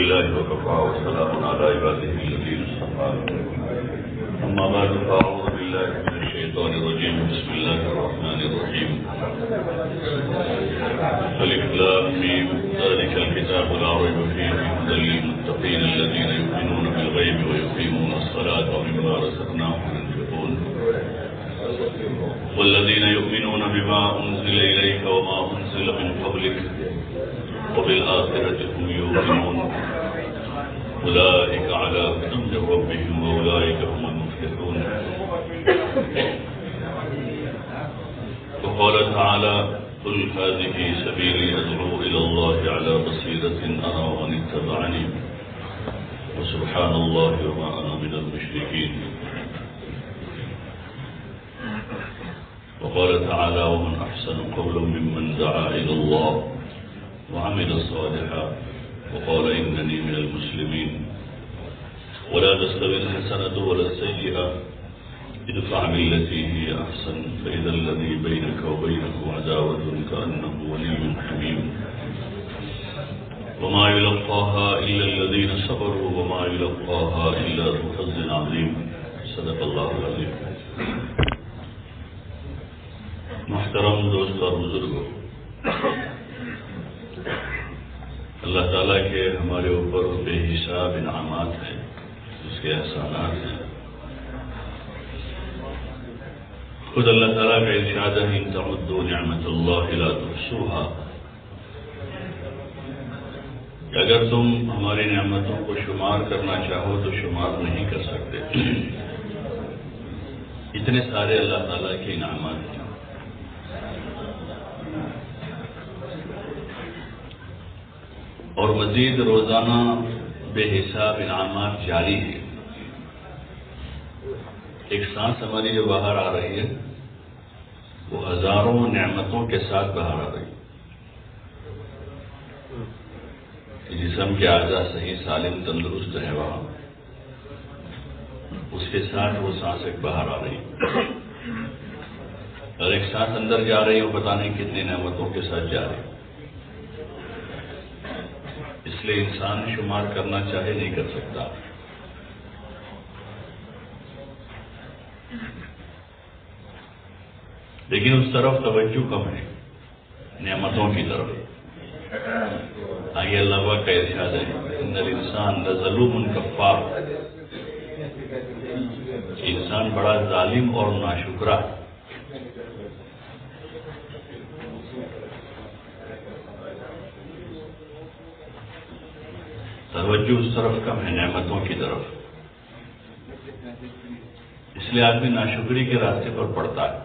لله وكفى وسلام على عباده الذين اصطفى. أما بعد فأعوذ بالله من الشيطان الرجيم. بسم الله الرحمن الرحيم. ألف لام ميم ذلك الكتاب لا ريب فيه هدى للمتقين الذين يؤمنون بالغيب ويقيمون الصلاة ومما رزقناهم ينفقون والذين يؤمنون بما أنزل إليك وما أنزل من قبلك وبالآخرة هم يوقنون أولئك على هدى من ربهم وأولئك هم المفلحون. وقال تعالى قل هذه سبيلي أدعو إلى الله على بصيرة أنا ومن اتبعني وسبحان الله وما أنا من المشركين. وقال تعالى ومن أحسن قولا ممن دعا إلى الله وعمل صالحا وقال إنني من المسلمين. ولا تستوي الحسنة ولا السيئة ادفع بالتي هي أحسن فإذا الذي بينك وبينه عداوة كأنه ولي حميم. وما يلقاها إلا الذين صبروا وما يلقاها إلا ذو حظ عظيم. صدق الله العظيم. محترم دوست اور بزرگوں، اللہ تعالیٰ کے ہمارے اوپر بے حساب انعامات ہیں، اس کے احسانات ہیں. خود اللہ تعالیٰ کا ارشاد ہے ان تعدوا نعمت اللہ لا تحصوها، کہ اگر تم ہماری نعمتوں کو شمار کرنا چاہو تو شمار نہیں کر سکتے. اتنے سارے اللہ تعالیٰ کے انعامات ہیں. اور مزید روزانہ بے حساب انعامات جاری ہیں. ایک سانس ہماری جو باہر آ رہی ہے وہ ہزاروں نعمتوں کے ساتھ باہر آ رہی ہے. جسم کے اعضاء صحیح سالم تندرست ہے وہاں، اس کے ساتھ وہ سانس ایک باہر آ رہی ہے. اور ایک سانس اندر جا رہی ہے وہ پتہ نہیں کتنی نعمتوں کے ساتھ جا رہی ہے. اس لیے انسان شمار کرنا چاہے نہیں کر سکتا. لیکن اس طرف توجہ کم ہے، نعمتوں کی طرف. آگے اللہ کا ارشاد ہے ان الانسان لظلوم کفار، انسان بڑا ظالم اور ناشکرا. توجہ اس طرف کم ہے، نعمتوں کی طرف. اس لیے آدمی ناشکری کے راستے پر پڑتا ہے.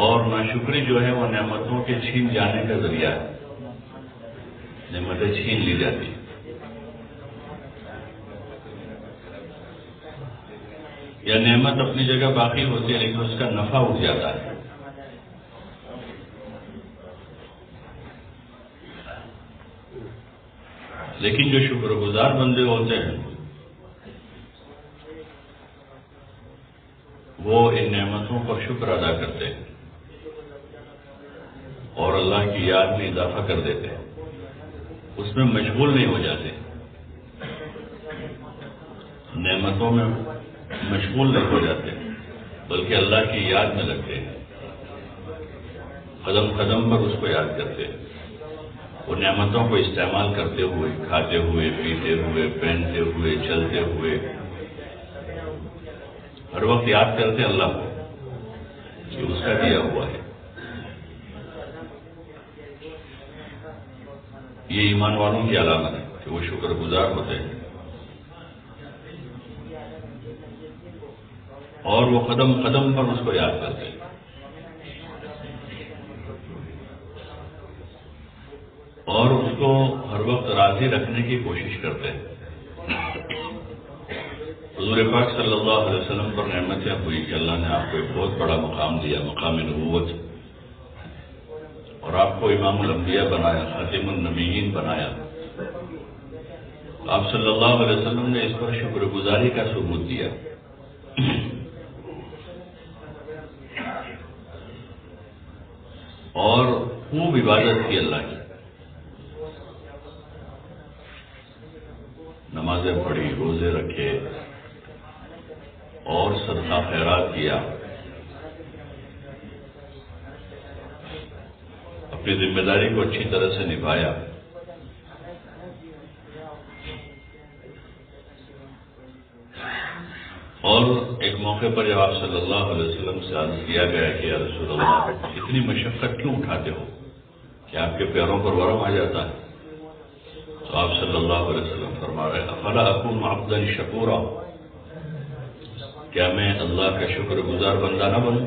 اور ناشکری جو ہے وہ نعمتوں کے چھین جانے کا ذریعہ ہے. نعمتیں چھین لی جاتی ہیں. یا نعمت اپنی جگہ باقی ہوتی ہے لیکن اس کا نفع اٹھ جاتا ہے. لیکن جو شکر گزار بندے ہوتے ہیں وہ ان نعمتوں پر شکر ادا کرتے ہیں اور اللہ کی یاد میں اضافہ کر دیتے ہیں. اس میں مشغول نہیں ہو جاتے، نعمتوں میں مشغول نہیں ہو جاتے، بلکہ اللہ کی یاد میں لگتے ہیں. قدم قدم پر اس کو یاد کرتے ہیں. وہ نعمتوں کو استعمال کرتے ہوئے، کھاتے ہوئے، پیتے ہوئے، پہنتے ہوئے، چلتے ہوئے ہر وقت یاد کرتے اللہ کو کہ اس کا دیا ہوا ہے. یہ ایمان والوں کی علامت ہے کہ وہ شکر گزار ہوتے ہیں اور وہ قدم قدم پر اس کو یاد کرتے ہیں اور اس کو ہر وقت راضی رکھنے کی کوشش کرتے ہیں. حضور پاک صلی اللہ علیہ وسلم پر نعمتیں ہوئی کہ اللہ نے آپ کو ایک بہت بڑا مقام دیا، مقام نبوت، اور آپ کو امام الانبیاء بنایا، خاتم النبیین بنایا. آپ صلی اللہ علیہ وسلم نے اس پر شکر گزاری کا ثبوت دیا. اور خوب عبادت کی اللہ کی. نمازیں پڑھی، روزے رکھے اور صدقہ خیرات کیا، اپنی ذمہ داری کو اچھی طرح سے نبھایا، اور ایک موقع پر جب آپ صلی اللہ علیہ وسلم سے عرض کیا گیا کہ یا رسول اللہ اتنی مشقت کیوں اٹھاتے ہو کہ آپ کے پیروں پر ورم آ جاتا ہے؟ تو آپ صلی اللہ علیہ وسلم فرما رہے افلا اکون عبدا شکورا، کیا میں اللہ کا شکر گزار بندہ نہ بنوں؟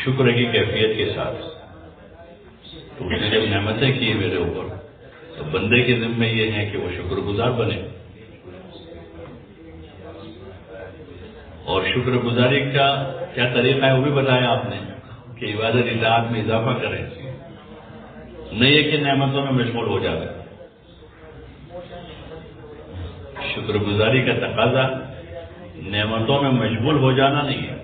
شکر کی کیفیت کے ساتھ تو اس نے جب نعمتیں کی میرے اوپر تو بندے کے ذمہ یہ ہے کہ وہ شکر گزار بنے، اور شکر گزاری کا کیا طریقہ ہے وہ بھی بتایا آپ نے کہ عبادت اطاعت میں اضافہ کریں، نہیں ہے کہ نعمتوں میں مشغول ہو جائے۔ شکر گزاری کا تقاضا نعمتوں میں مشغول ہو جانا نہیں ہے،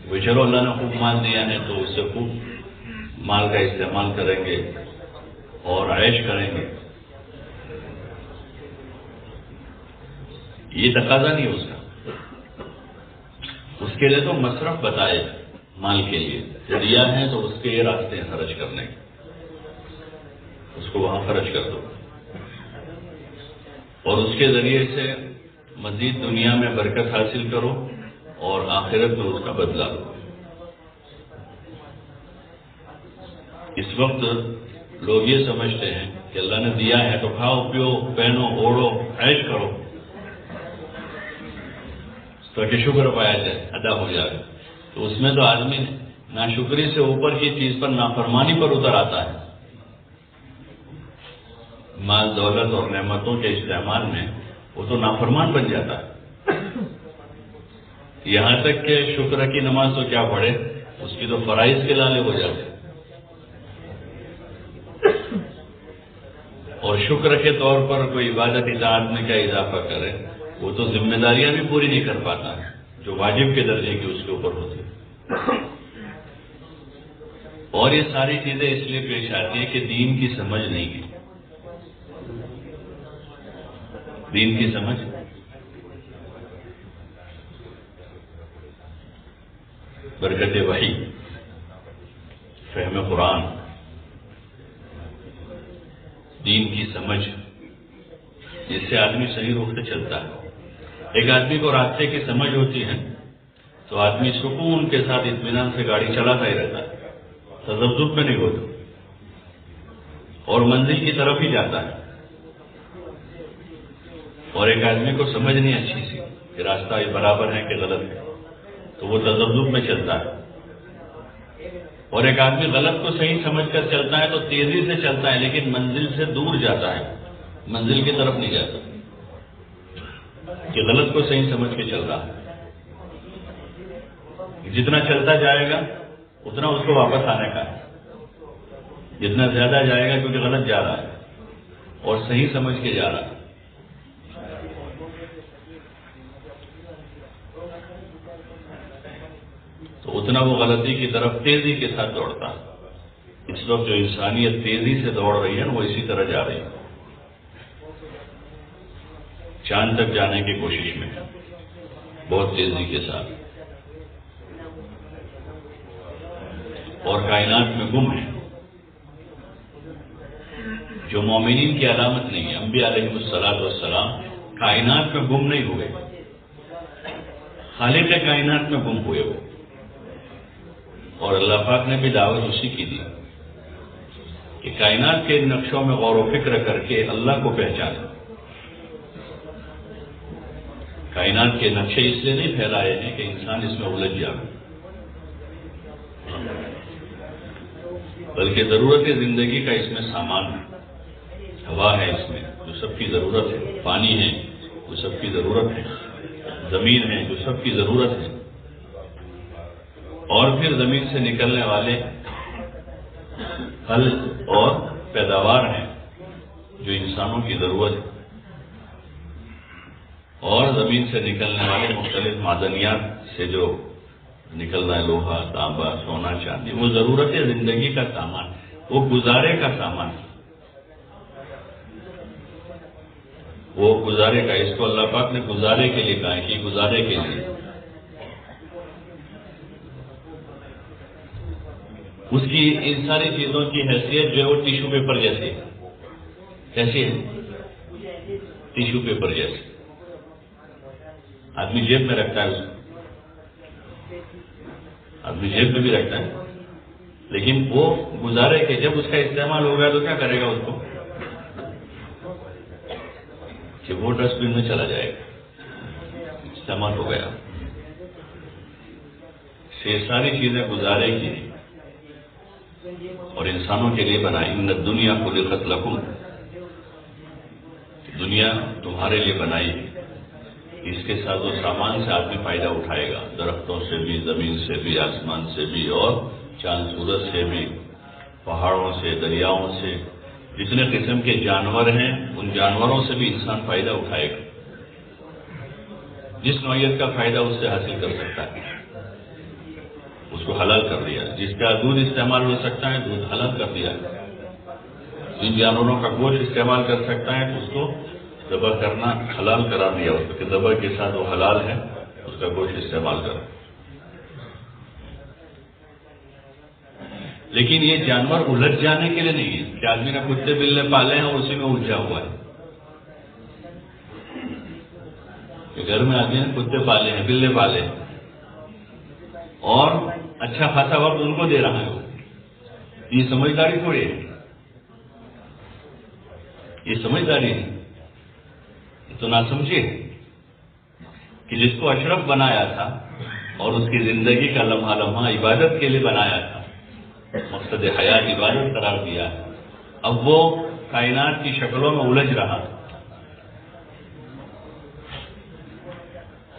وہ چلو اللہ نے خوب مال دیا ہے تو اس سے خوب مال کا استعمال کریں گے اور عیش کریں گے، یہ تقاضا نہیں اس کا۔ اس کے لیے تو مصرف بتائے مال کے لیے، ذریعہ ہے تو اس کے یہ راستے ہیں خرچ کرنے کے، اس کو وہاں خرچ کر دو اور اس کے ذریعے سے مزید دنیا میں برکت حاصل کرو اور آخرت میں اس کا بدلہ لو۔ اس وقت لوگ یہ سمجھتے ہیں کہ اللہ نے دیا ہے تو کھاؤ پیو پہنو اوڑھو عیش کرو تاکہ شکر پایا جائے، ادا ہو جائے، تو اس میں تو آدمی ناشکری سے اوپر کی چیز پر نافرمانی پر اتر آتا ہے۔ مال دولت اور نعمتوں کے استعمال میں وہ تو نافرمان بن جاتا ہے، یہاں تک کہ شکر کی نماز تو کیا پڑھے، اس کی تو فرائض کے لالے ہو جاتے، اور شکر کے طور پر کوئی عبادت اطاعت میں کیا اضافہ کرے، وہ تو ذمہ داریاں بھی پوری نہیں کر پاتا ہے جو واجب کے درجے کی اس کے اوپر ہوتی، اور یہ ساری چیزیں اس لیے پیش آتی ہیں کہ دین کی سمجھ نہیں ہے، دین کی سمجھ برکت وحی، فہم قرآن، دین کی سمجھ، جس سے آدمی صحیح رخ سے چلتا ہے۔ ایک آدمی کو راستے کی سمجھ ہوتی ہے تو آدمی سکون کے ساتھ اطمینان سے گاڑی چلاتا ہی رہتا ہے، تذبذب میں نہیں ہوتا اور منزل کی طرف ہی جاتا ہے۔ اور ایک آدمی کو سمجھ نہیں اچھی سی کہ راستہ یہ برابر ہے کہ غلط ہے تو وہ تذبذب میں چلتا ہے، اور ایک آدمی غلط کو صحیح سمجھ کر چلتا ہے تو تیزی سے چلتا ہے لیکن منزل سے دور جاتا ہے، منزل کی طرف نہیں جاتا، کہ غلط کو صحیح سمجھ کے چل رہا ہے۔ جتنا چلتا جائے گا اتنا اس کو واپس آنے کا ہے، جتنا زیادہ جائے گا کیونکہ غلط جا رہا ہے اور صحیح سمجھ کے جا رہا ہے۔ تو اتنا وہ غلطی کی طرف تیزی کے ساتھ دوڑتا ہے۔ اس وقت جو انسانیت تیزی سے دوڑ رہی ہے وہ اسی طرح جا رہی ہے، چاند تک جانے کی کوشش میں ہے بہت تیزی کے ساتھ، اور کائنات میں گم ہے، جو مومنین کی علامت نہیں ہے۔ انبیاء علیہ الصلوۃ والسلام کائنات میں گم نہیں ہوئے، خالق کائنات میں گم ہوئے وہ، اور اللہ پاک نے بھی دعوت اسی کی دی کہ کائنات کے نقشوں میں غور و فکر کر کے اللہ کو پہچانا۔ کائنات کے نقشے اس لیے نہیں پھیلائے ہیں کہ انسان اس میں الجھ جائے، بلکہ ضرورت زندگی کا اس میں سامان ہے، ہوا ہے اس میں جو سب کی ضرورت ہے، پانی ہے جو سب کی ضرورت ہے، زمین ہے جو سب کی ضرورت ہے، اور پھر زمین سے نکلنے والے پھل اور پیداوار ہیں جو انسانوں کی ضرورت ہے، اور زمین سے نکلنے والے مختلف معدنیات سے جو نکل رہا ہے، لوہا تانبا سونا چاندی، وہ ضرورت زندگی کا سامان، وہ گزارے کا سامان۔ وہ گزارے کا، اس کو اللہ پاک نے گزارے کے لیے کہا ہے کہ گزارے کے لیے. اس کی ان ساری چیزوں کی حیثیت جو ہے وہ ٹیشو پیپر جیسی ہے. کیسی ہے؟ ٹیشو پیپر جیسی. آدمی جیب میں رکھتا ہے اس کو، آدمی جیب میں بھی رکھتا ہے، لیکن وہ گزارے کہ جب اس کا استعمال ہو گیا تو کیا کرے گا اس کو؟ کہ وہ ڈسٹ بن میں چلا جائے گا، استعمال ہو گیا. یہ ساری چیزیں گزارے کی اور انسانوں کے لیے بنائی. ان الدنیا خلقت لکم، دنیا تمہارے لیے بنائی. اس کے ساتھ وہ سامان سے آدمی فائدہ اٹھائے گا، درختوں سے بھی، زمین سے بھی، آسمان سے بھی، اور چاند سورج سے بھی، پہاڑوں سے، دریاؤں سے. جتنے قسم کے جانور ہیں ان جانوروں سے بھی انسان فائدہ اٹھائے گا. جس نوعیت کا فائدہ اس سے حاصل کر سکتا ہے اس کو حلال کر دیا. جس کا دودھ استعمال ہو سکتا ہے دودھ حلال کر دیا. جن جانوروں کا گوشت استعمال کر سکتا ہے تو اس کو ذبح کرنا حلال کرا دیا، اس کے ذبح کے ساتھ وہ حلال ہے، اس کا گوشت استعمال کرو. لیکن یہ جانور الجھ جانے کے لیے نہیں ہے کہ آدمی نے کتے بلے پالے ہیں اور اسی میں الجھا ہوا ہے. کہ گھر میں آدمی نے کتے پالے ہیں، بلے پالے ہیں اور اچھا خاصا وقت ان کو دے رہا ہے. یہ سمجھداری تھوڑی ہے، یہ سمجھداری ہے. تو نہ سمجھے کہ جس کو اشرف بنایا تھا اور اس کی زندگی کا لمحہ لمحہ عبادت کے لیے بنایا تھا، مقصد حیات عبادت قرار دیا ہے، اب وہ کائنات کی شکلوں میں الجھ رہا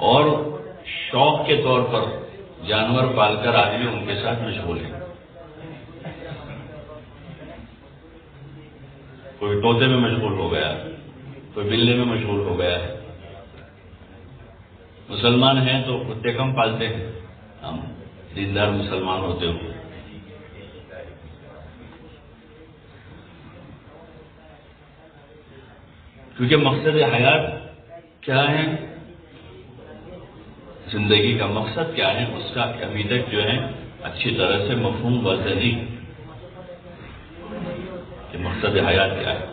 اور شوق کے طور پر جانور پال کر آدمی ان کے ساتھ مشغول ہے. کوئی طوطے میں مشغول ہو گیا، کوئی بلے میں مشغول ہو گیا ہے. مسلمان ہیں تو کتے کم پالتے ہیں، ہم دیندار مسلمان ہوتے ہوئے. کیونکہ مقصد حیات کیا ہے، زندگی کا مقصد کیا ہے، اس کا ابھی تک جو ہے اچھی طرح سے مفہوم واضح نہیں کہ مقصد حیات کیا ہے.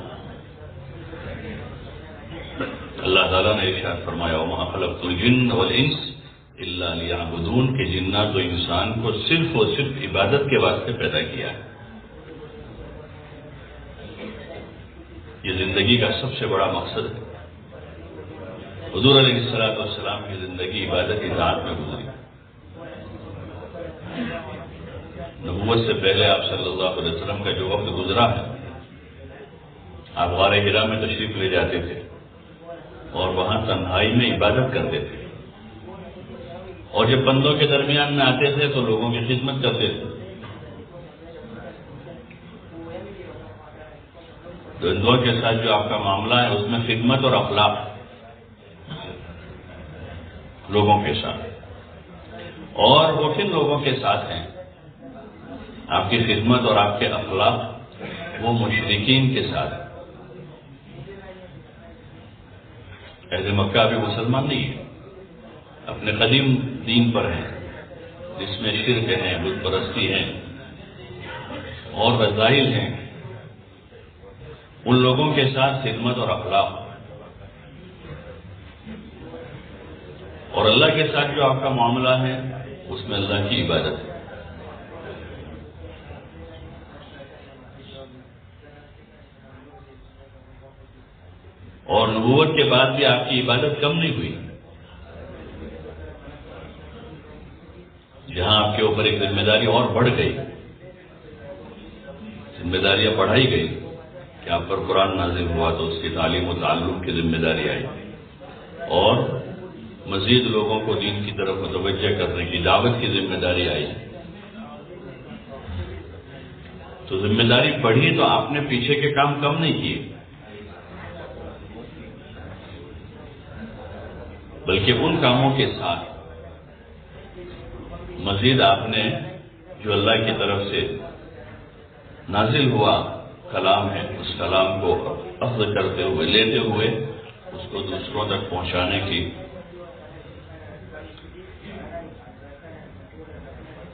اللہ تعالیٰ نے ارشاد فرمایا وَمَا خَلَقْتُ الْجِنَّ وَالْإِنسَ إِلَّا لِيَعْبُدُونَ کہ جنات و انسان کو صرف اور صرف عبادت کے واسطے پیدا کیا ہے. یہ زندگی کا سب سے بڑا مقصد ہے. حضور علیہ السلام کی زندگی عبادت اطاعت میں گزری. نبوت سے پہلے آپ صلی اللہ علیہ وسلم کا جو وقت گزرا ہے، آپ غار حرا میں تشریف لے جاتے تھے اور وہاں تنہائی میں عبادت کرتے تھے، اور جب بندوں کے درمیان میں آتے تھے تو لوگوں کی خدمت کرتے تھے. بندوں کے ساتھ جو آپ کا معاملہ ہے اس میں خدمت اور اخلاق لوگوں کے ساتھ، اور وہ کن لوگوں کے ساتھ ہیں آپ کی خدمت اور آپ کے اخلاق؟ وہ مشرکین کے ساتھ. اہل مکہ ابھی مسلمان نہیں ہے، اپنے قدیم دین پر ہیں جس میں شرک ہیں، بت پرستی ہیں اور رذائل ہیں. ان لوگوں کے ساتھ خدمت اور اخلاق، اور اللہ کے ساتھ جو آپ کا معاملہ ہے اس میں اللہ کی عبادت ہے. اور نبوت کے بعد بھی آپ کی عبادت کم نہیں ہوئی. جہاں آپ کے اوپر ایک ذمہ داری اور بڑھ گئی، ذمہ داریاں بڑھائی گئی کہ آپ پر قرآن نازل ہوا تو اس کی تعلیم و تعلم کی ذمہ داری آئی، اور مزید لوگوں کو دین کی طرف متوجہ کرنے کی دعوت کی ذمہ داری آئی. تو ذمہ داری بڑھی تو آپ نے پیچھے کے کام کم نہیں کیے، بلکہ ان کاموں کے ساتھ مزید آپ نے جو اللہ کی طرف سے نازل ہوا کلام ہے اس کلام کو اخذ کرتے ہوئے، لیتے ہوئے اس کو دوسروں تک پہنچانے کی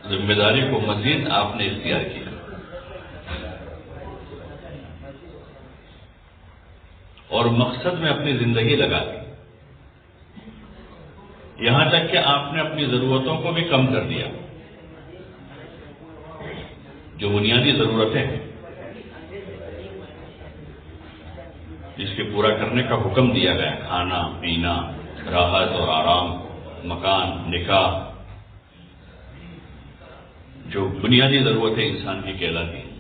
ذمہ داری کو مزید آپ نے اختیار کی اور مقصد میں اپنی زندگی لگا دی، یہاں تک کہ آپ نے اپنی ضرورتوں کو بھی کم کر دیا۔ جو بنیادی ضرورتیں ہیں جس کے پورا کرنے کا حکم دیا گیا، کھانا پینا، راحت اور آرام، مکان، نکاح، جو بنیادی ضرورتیں انسان کی کہلاتی ہیں،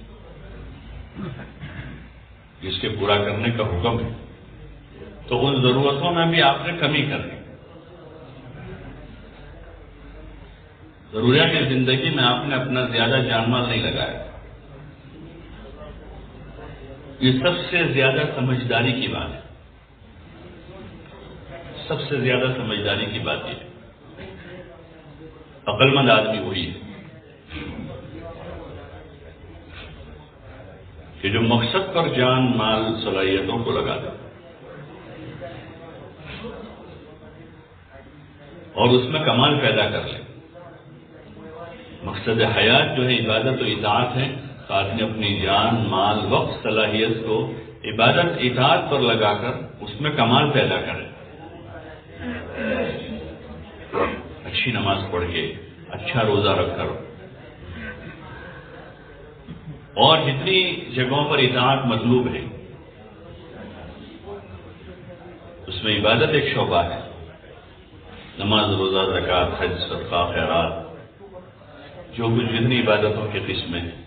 جس کے پورا کرنے کا حکم ہے، تو ان ضرورتوں میں بھی آپ نے کمی کر دی۔ ضروریات زندگی میں آپ نے اپنا زیادہ جان مال نہیں لگایا۔ یہ سب سے زیادہ سمجھداری کی بات ہے، سب سے زیادہ سمجھداری کی بات یہ ہے۔ عقل مند آدمی وہی ہے کہ جو مقصد پر جان مال صلاحیتوں کو لگا دے اور اس میں کمال پیدا کر لے۔ مقصد حیات جو ہے عبادت و اطاعت ہے، تو آدمی اپنی جان مال وقت صلاحیت کو عبادت اطاعت پر لگا کر اس میں کمال پیدا کرے، اچھی نماز پڑھ کے، اچھا روزہ رکھ کر، اور جتنی جگہوں پر اطاعت مطلوب ہے اس میں عبادت ایک شعبہ ہے، نماز، روزہ، زکوٰۃ، حج، صدقہ، خیرات، جو کچھ جتنی عبادتوں کی قسمیں ہیں،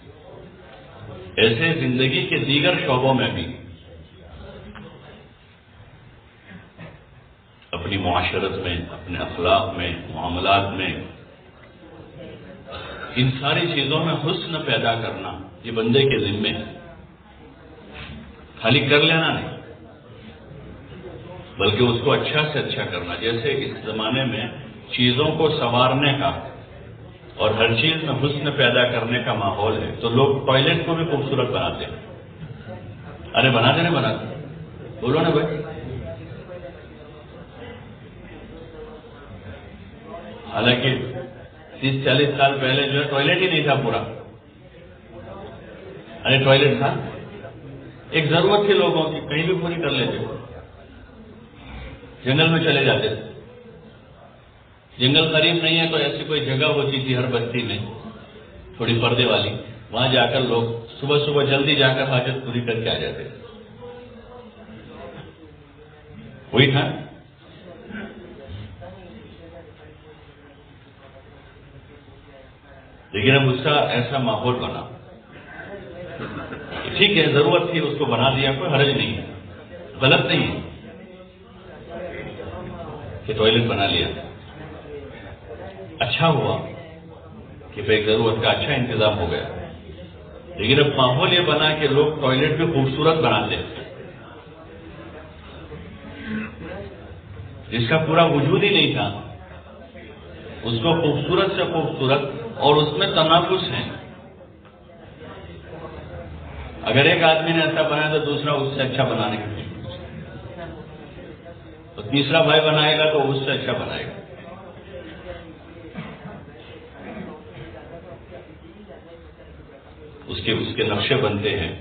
ایسے زندگی کے دیگر شعبوں میں بھی اپنی معاشرت میں، اپنے اخلاق میں، معاملات میں، ان ساری چیزوں میں حسن پیدا کرنا یہ بندے کے ذمے ہے۔ خالی کر لینا نہیں بلکہ اس کو اچھا سے اچھا کرنا۔ جیسے اس زمانے میں چیزوں کو سنوارنے کا اور ہر چیز میں حسن پیدا کرنے کا ماحول ہے، تو لوگ ٹوائلٹ کو بھی خوبصورت بناتے ہیں۔ ارے بناتے نہیں بناتے؟ بولو نا بھائی۔ حالانکہ 30-40 سال پہلے جو ہے ٹوائلٹ ہی نہیں تھا پورا۔ ارے ٹوائلٹ تھا، ایک ضرورت تھی لوگوں کی، کہیں بھی پوری کر لیتے، جنگل میں چلے جاتے تھے۔ جنگل قریب نہیں ہے تو ایسی کوئی جگہ ہوتی تھی ہر بستی میں تھوڑی پردے والی، وہاں جا کر لوگ صبح صبح جلدی جا کر حاجت پوری کر کے آ جاتے تھے۔ وہی تھا۔ لیکن اب اس کا ایسا ماحول بنا، ٹھیک ہے ضرورت تھی اس کو بنا دیا، کوئی حرج نہیں ہے، غلط نہیں ہے کہ ٹوائلٹ بنا لیا، اچھا ہوا کہ ایک ضرورت کا اچھا انتظام ہو گیا۔ لیکن اب ماحول یہ بنا کہ لوگ ٹوائلٹ بھی خوبصورت بناتے ہیں، جس کا پورا وجود ہی نہیں تھا، اس کو خوبصورت سے خوبصورت، اور اس میں تنافس ہے۔ اگر ایک آدمی نے ایسا بنایا تو دوسرا اس سے اچھا بنانے کی کوشش، تو تیسرا بھائی بنائے گا تو اس سے اچھا بنائے گا۔ اس کے نقشے بنتے ہیں،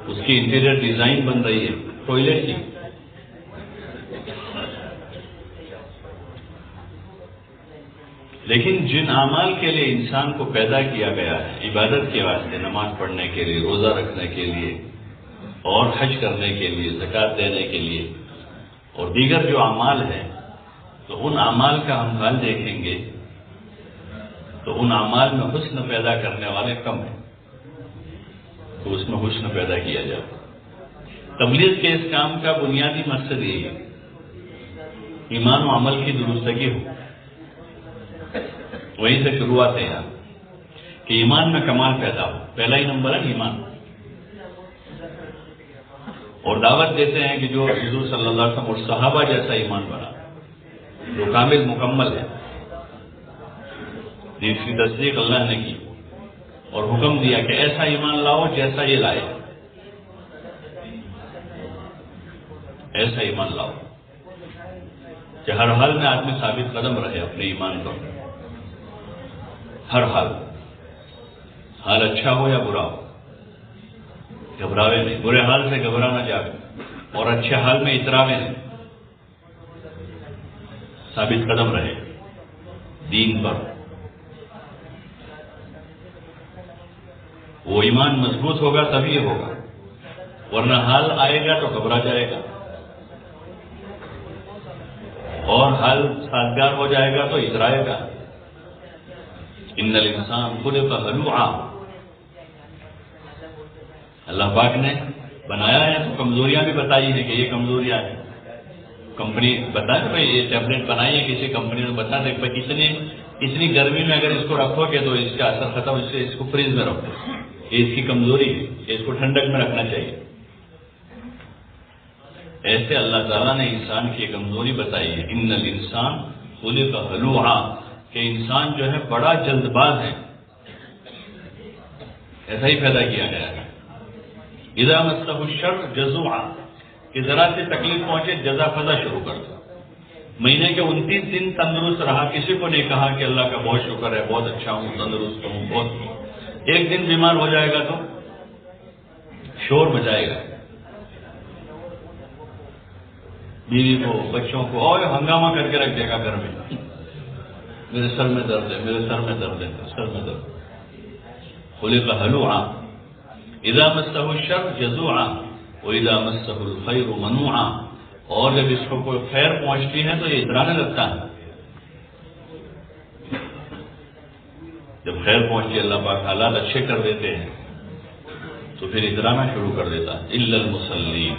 اس کی انٹیریئر ڈیزائن بن رہی ہے ٹوائلٹ کی۔ لیکن جن اعمال کے لیے انسان کو پیدا کیا گیا ہے، عبادت کے واسطے، نماز پڑھنے کے لیے، روزہ رکھنے کے لیے، اور حج کرنے کے لیے، زکوٰۃ دینے کے لیے، اور دیگر جو اعمال ہیں، تو ان اعمال کا ہم حال دیکھیں گے تو ان اعمال میں حسن پیدا کرنے والے کم ہیں، تو اس میں حسن پیدا کیا جائے۔ تبلیغ کے اس کام کا بنیادی مقصد یہی ہے، ایمان و عمل کی درستگی ہو۔ وہیں سے شروعات ہے یہاں کہ ایمان میں کمال پیدا ہو، پہلا ہی نمبر ہے ایمان۔ اور دعوت دیتے ہیں کہ جو حضور صلی اللہ علیہ وسلم اور صحابہ جیسا ایمان بنا، جو کامل مکمل ہے، جس کی تصدیق اللہ نے کی اور حکم دیا کہ ایسا ایمان لاؤ جیسا یہ لائے، ایسا ایمان لاؤ۔ کہ ہر حال میں آدمی ثابت قدم رہے اپنے ایمان پر، ہر حال اچھا ہو یا برا ہو، گھبراوے نہیں، برے حال سے گھبرا نہ جائے اور اچھے حال میں اتراوے نہیں، ثابت قدم رہے دین پر. وہ ایمان مضبوط ہوگا تبھی یہ ہوگا، ورنہ حال آئے گا تو گھبرا جائے گا، اور حال سازگار ہو جائے گا تو اترائے گا. ان الانسان خلق ہلوعا، اللہ پاک نے بنایا ہے تو کمزوریاں بھی بتائی ہیں کہ یہ کمزوریاں ہیں. کمپنی بتائے بھائی یہ ٹیبلٹ بنائی ہے کسی کمپنی نے، بتا دے بھائی اتنی گرمی میں اگر اس کو رکھو گے تو اس کا اثر ختم، اس کو فریج میں رکھو، یہ اس کی کمزوری ہے، اس کو ٹھنڈک میں رکھنا چاہیے. ایسے اللہ تعالیٰ نے انسان کی کمزوری بتائی ہے. ان الانسان خلق ہلوعا، کہ انسان جو ہے بڑا جلد باز ہے، ایسا ہی پیدا کیا گیا ہے. اذا مسہ الشر جزوعا، کہ ذرا سے تکلیف پہنچے جزا فضا شروع کر دو. مہینے کے 29 دن تندرست رہا، کسی کو نہیں کہا کہ اللہ کا بہت شکر ہے، بہت اچھا ہوں، تندرست ہوں، بہت. ایک دن بیمار ہو جائے گا تو شور مچائے گا، بیوی کو بچوں کو اور ہنگامہ کر کے رکھ دے گا گھر میں، میرے سر میں درد ہے، میرے سر میں درد ہے، سر میں درد. خلق ہلوعا اذا مسہ الشر جزوعا واذا مسہ الخیر منوعا، اور جب اس کو کوئی خیر پہنچتی ہے تو یہ اترانے لگتا ہے. جب خیر پہنچتی اللہ پاک حالات اچھے کر دیتے ہیں تو پھر اترانا شروع کر دیتا ہے. الا المصلین،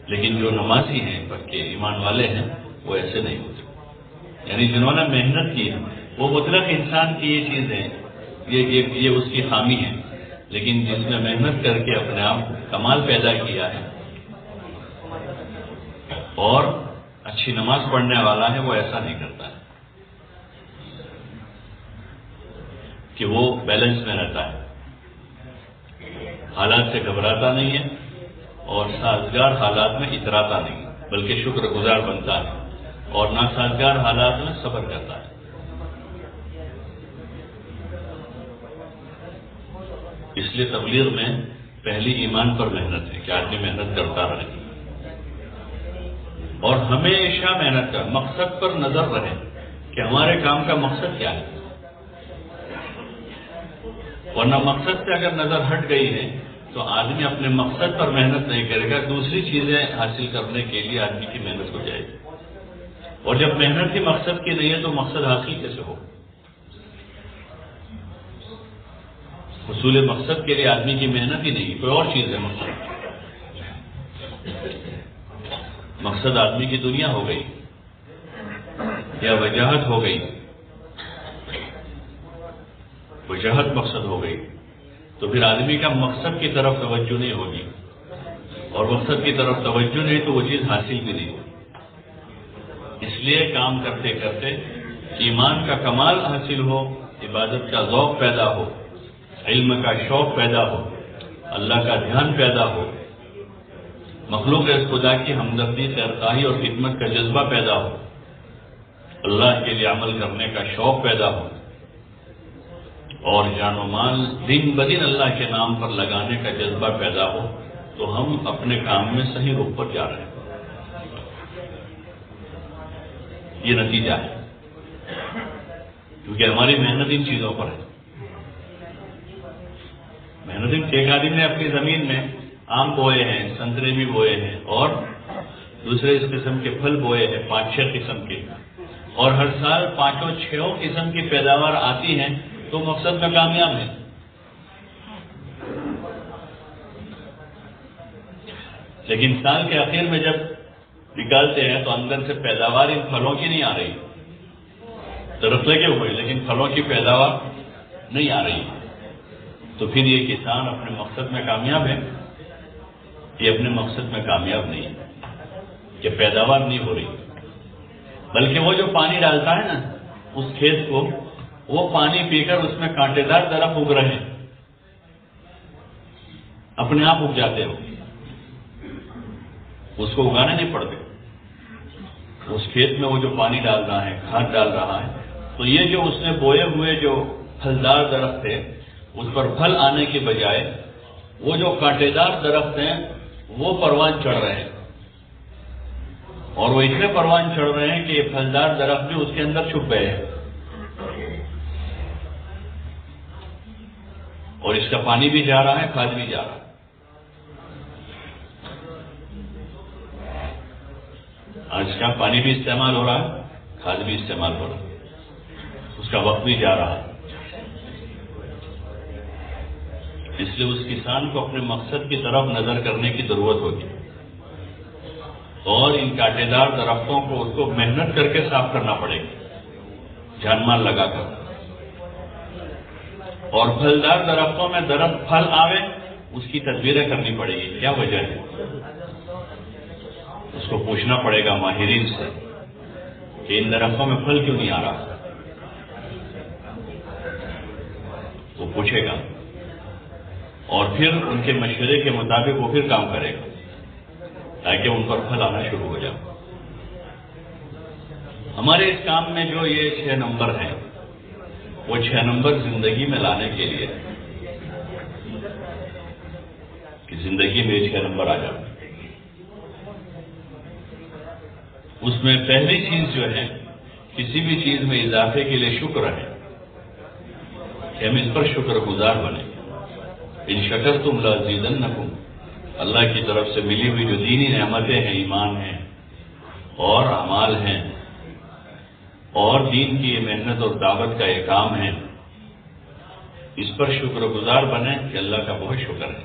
لیکن جو نمازی ہیں پکے ایمان والے ہیں وہ ایسے نہیں ہوتے. یعنی جنہوں نے محنت کی ہے، وہ مطلق انسان کی یہ چیز ہے، یہ اس کی خامی ہے. لیکن جس نے محنت کر کے اپنے آپ کمال پیدا کیا ہے اور اچھی نماز پڑھنے والا ہے، وہ ایسا نہیں کرتا ہے کہ وہ بیلنس میں رہتا ہے، حالات سے گھبراتا نہیں ہے اور سازگار حالات میں اتراتا نہیں، بلکہ شکر گزار بنتا ہے اور ناسازگار حالات میں صبر کرتا ہے. اس لیے تبلیغ میں پہلی ایمان پر محنت ہے کہ آدمی محنت کرتا رہے اور ہمیشہ محنت کر، مقصد پر نظر رہے کہ ہمارے کام کا مقصد کیا ہے. ورنہ مقصد سے اگر نظر ہٹ گئی ہے تو آدمی اپنے مقصد پر محنت نہیں کرے گا، دوسری چیزیں حاصل کرنے کے لیے آدمی کی محنت ہو جائے گی. اور جب محنت ہی مقصد کی نہیں ہے تو مقصد حاصل کیسے ہو؟ حصول مقصد کے لیے آدمی کی محنت ہی نہیں، کوئی اور چیز ہے مقصد. مقصد آدمی کی دنیا ہو گئی یا وجاہت ہو گئی، وجاہت مقصد ہو گئی تو پھر آدمی کا مقصد کی طرف توجہ نہیں ہوگی، اور مقصد کی طرف توجہ نہیں تو وہ چیز حاصل بھی نہیں ہوگی. اس لیے کام کرتے کرتے ایمان کا کمال حاصل ہو، عبادت کا ذوق پیدا ہو، علم کا شوق پیدا ہو، اللہ کا دھیان پیدا ہو، مخلوق خدا کی ہمدردی، خیرخواہی اور خدمت کا جذبہ پیدا ہو، اللہ کے لیے عمل کرنے کا شوق پیدا ہو، اور جان و مال دن بدن اللہ کے نام پر لگانے کا جذبہ پیدا ہو، تو ہم اپنے کام میں صحیح رخ پر جا رہے ہیں. یہ نتیجہ ہے، کیونکہ ہماری محنت ان چیزوں پر ہے. محنت ایک آدمی نے اپنی زمین میں آم بوئے ہیں، سنترے بھی بوئے ہیں اور دوسرے اس قسم کے پھل بوئے ہیں، 5-6 قسم کے، اور ہر سال 5-6 قسم کی پیداوار آتی ہے تو مقصد میں کامیاب ہے. لیکن سال کے آخر میں جب نکالتے ہیں تو اندر سے پیداوار ان پھلوں کی نہیں آ رہی. درخت لگے ہوئے لیکن پھلوں کی پیداوار نہیں آ رہی، تو پھر یہ کسان اپنے مقصد میں کامیاب ہے؟ یہ اپنے مقصد میں کامیاب نہیں ہے کہ پیداوار نہیں ہو رہی، بلکہ وہ جو پانی ڈالتا ہے نا اس کھیت کو، وہ پانی پی کر اس میں کانٹے دار درخت اگ رہے ہیں، اپنے آپ اگ جاتے ہو، اس کو اگانے نہیں پڑتے. اس کھیت میں وہ جو پانی ڈال رہا ہے، کھاد ڈال رہا ہے، تو یہ جو اس نے بوئے ہوئے جو پھلدار درخت تھے اس پر پھل آنے کے بجائے وہ جو کانٹے دار درخت ہیں وہ پروان چڑھ رہے ہیں، اور وہ اتنے پروان چڑھ رہے ہیں کہ یہ پھلدار درخت بھی اس کے اندر چھپ گئے ہیں، اور اس کا پانی بھی جا رہا ہے، کھاد بھی جا رہا ہے۔ آج کا پانی بھی استعمال ہو رہا ہے، کھاد بھی استعمال ہو رہا ہے، اس کا وقت بھی جا رہا ہے۔ اس لیے اس کسان کو اپنے مقصد کی طرف نظر کرنے کی ضرورت ہوگی، اور ان کانٹے دار درختوں کو اس کو محنت کر کے صاف کرنا پڑے گا، جان مال لگا کر، اور پھلدار درختوں میں درخت پھل آوے اس کی تدبیریں کرنی پڑے گی، کیا وجہ ہے اس کو پوچھنا پڑے گا ماہرین سے کہ ان درختوں میں پھل کیوں نہیں آ رہا، وہ پوچھے گا اور پھر ان کے مشورے کے مطابق وہ پھر کام کرے گا تاکہ ان پر پھل آنا شروع ہو جائے۔ ہمارے اس کام میں جو یہ 6 نمبر ہیں وہ 6 نمبر زندگی میں لانے کے لیے کہ زندگی میں 6 نمبر آ جائے، اس میں پہلی چیز جو ہے کسی بھی چیز میں اضافے کے لیے شکر ہے کہ ہم اس پر شکر گزار بنیں۔ ان شکرتم لازیدنکم، اللہ کی طرف سے ملی ہوئی جو دینی نعمتیں ہیں، ایمان ہیں اور اعمال ہیں اور دین کی یہ محنت اور دعوت کا یہ کام ہے، اس پر شکر گزار بنیں کہ اللہ کا بہت شکر ہے،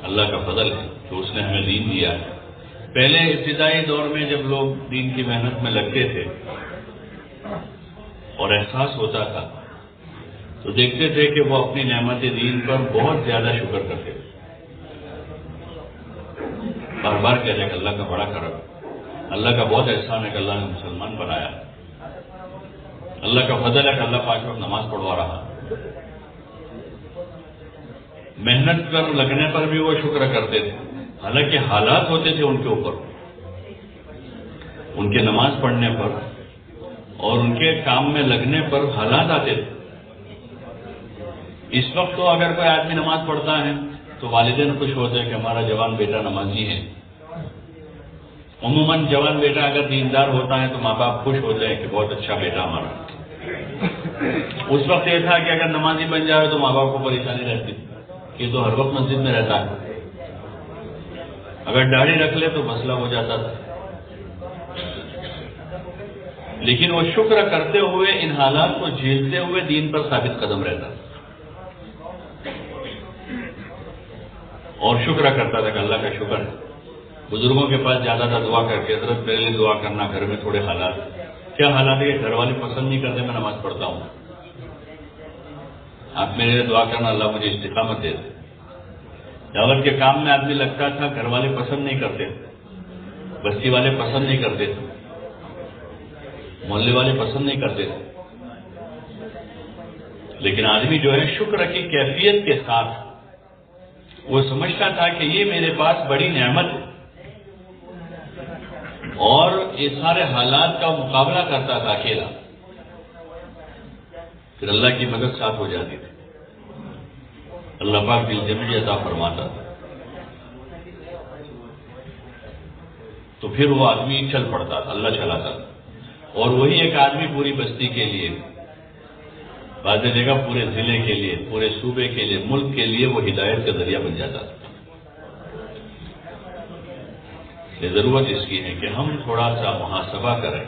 اللہ کا فضل ہے کہ اس نے ہمیں دین دیا ہے۔ پہلے ابتدائی دور میں جب لوگ دین کی محنت میں لگتے تھے اور احساس ہوتا تھا تو دیکھتے تھے کہ وہ اپنی نعمت دین پر بہت زیادہ شکر کرتے تھے، بار بار کہتے کہ اللہ کا بڑا کرم، اللہ کا بہت احسان ہے کہ اللہ نے مسلمان بنایا، اللہ کا فضل ہے کہ اللہ 5 وقت نماز پڑھوا رہا۔ محنت کر لگنے پر بھی وہ شکر کرتے تھے، حالانکہ حالات ہوتے تھے ان کے اوپر، ان کے نماز پڑھنے پر اور ان کے کام میں لگنے پر حالات آتے تھے۔ اس وقت تو اگر کوئی آدمی نماز پڑھتا ہے تو والدین خوش ہوتے ہیں کہ ہمارا جوان بیٹا نمازی ہے، عموماً جوان بیٹا اگر دیندار ہوتا ہے تو ماں باپ خوش ہوتے ہیں کہ بہت اچھا بیٹا ہمارا۔ اس وقت یہ تھا کہ اگر نمازی بن جائے تو ماں باپ کو پریشانی رہتی کہ تو ہر وقت مسجد میں رہتا ہے، اگر داڑھی رکھ لے تو مسئلہ ہو جاتا تھا۔ لیکن وہ شکر کرتے ہوئے ان حالات کو جھیلتے ہوئے دین پر ثابت قدم رہتا تھا اور شکر کرتا تھا کہ اللہ کا شکر ہے۔ بزرگوں کے پاس جاتا تھا دعا کر کے، حضرت میرے لیے دعا کرنا، گھر میں تھوڑے حالات، کیا حالات ہے کہ گھر والے پسند نہیں کرتے میں نماز پڑھتا ہوں، آپ میرے لیے دعا کرنا، اللہ مجھے استقامت دے دے۔ دعوت کے کام میں آدمی لگتا تھا، گھر والے پسند نہیں کرتے، بستی والے پسند نہیں کرتے تھے، محلے والے پسند نہیں کرتے تھے، لیکن آدمی جو ہے شکر کی کیفیت کے ساتھ وہ سمجھتا تھا کہ یہ میرے پاس بڑی نعمت ہے، اور یہ سارے حالات کا مقابلہ کرتا تھا اکیلا، پھر اللہ کی مدد ساتھ ہو جاتی تھی، اللہ پاک دل جمعی عطا فرماتا تھا، تو پھر وہ آدمی چل پڑتا تھا، اللہ چلاتا تھا، اور وہی ایک آدمی پوری بستی کے لیے، بعض جگہ پورے ضلع کے لیے، پورے صوبے کے لیے، ملک کے لیے وہ ہدایت کا ذریعہ بن جاتا تھا۔ یہ ضرورت اس کی ہے کہ ہم تھوڑا سا محاسبہ کریں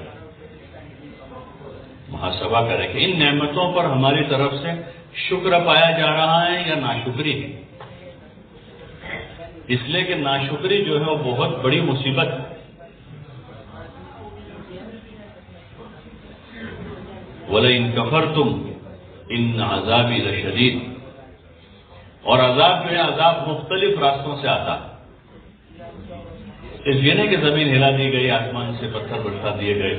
کہ ان نعمتوں پر ہماری طرف سے شکر پایا جا رہا ہے یا ناشکری ہے، اس لیے کہ ناشکری جو ہے وہ بہت بڑی مصیبت ہے۔ وَلَئِن كَفَرْتُمْ ان عذابی لشدید، اور عذاب جو ہے عذاب مختلف راستوں سے آتا ہے، اس یہ نہیں کہ زمین ہلا دی گئی، آسمان سے پتھر برسا دیے گئے،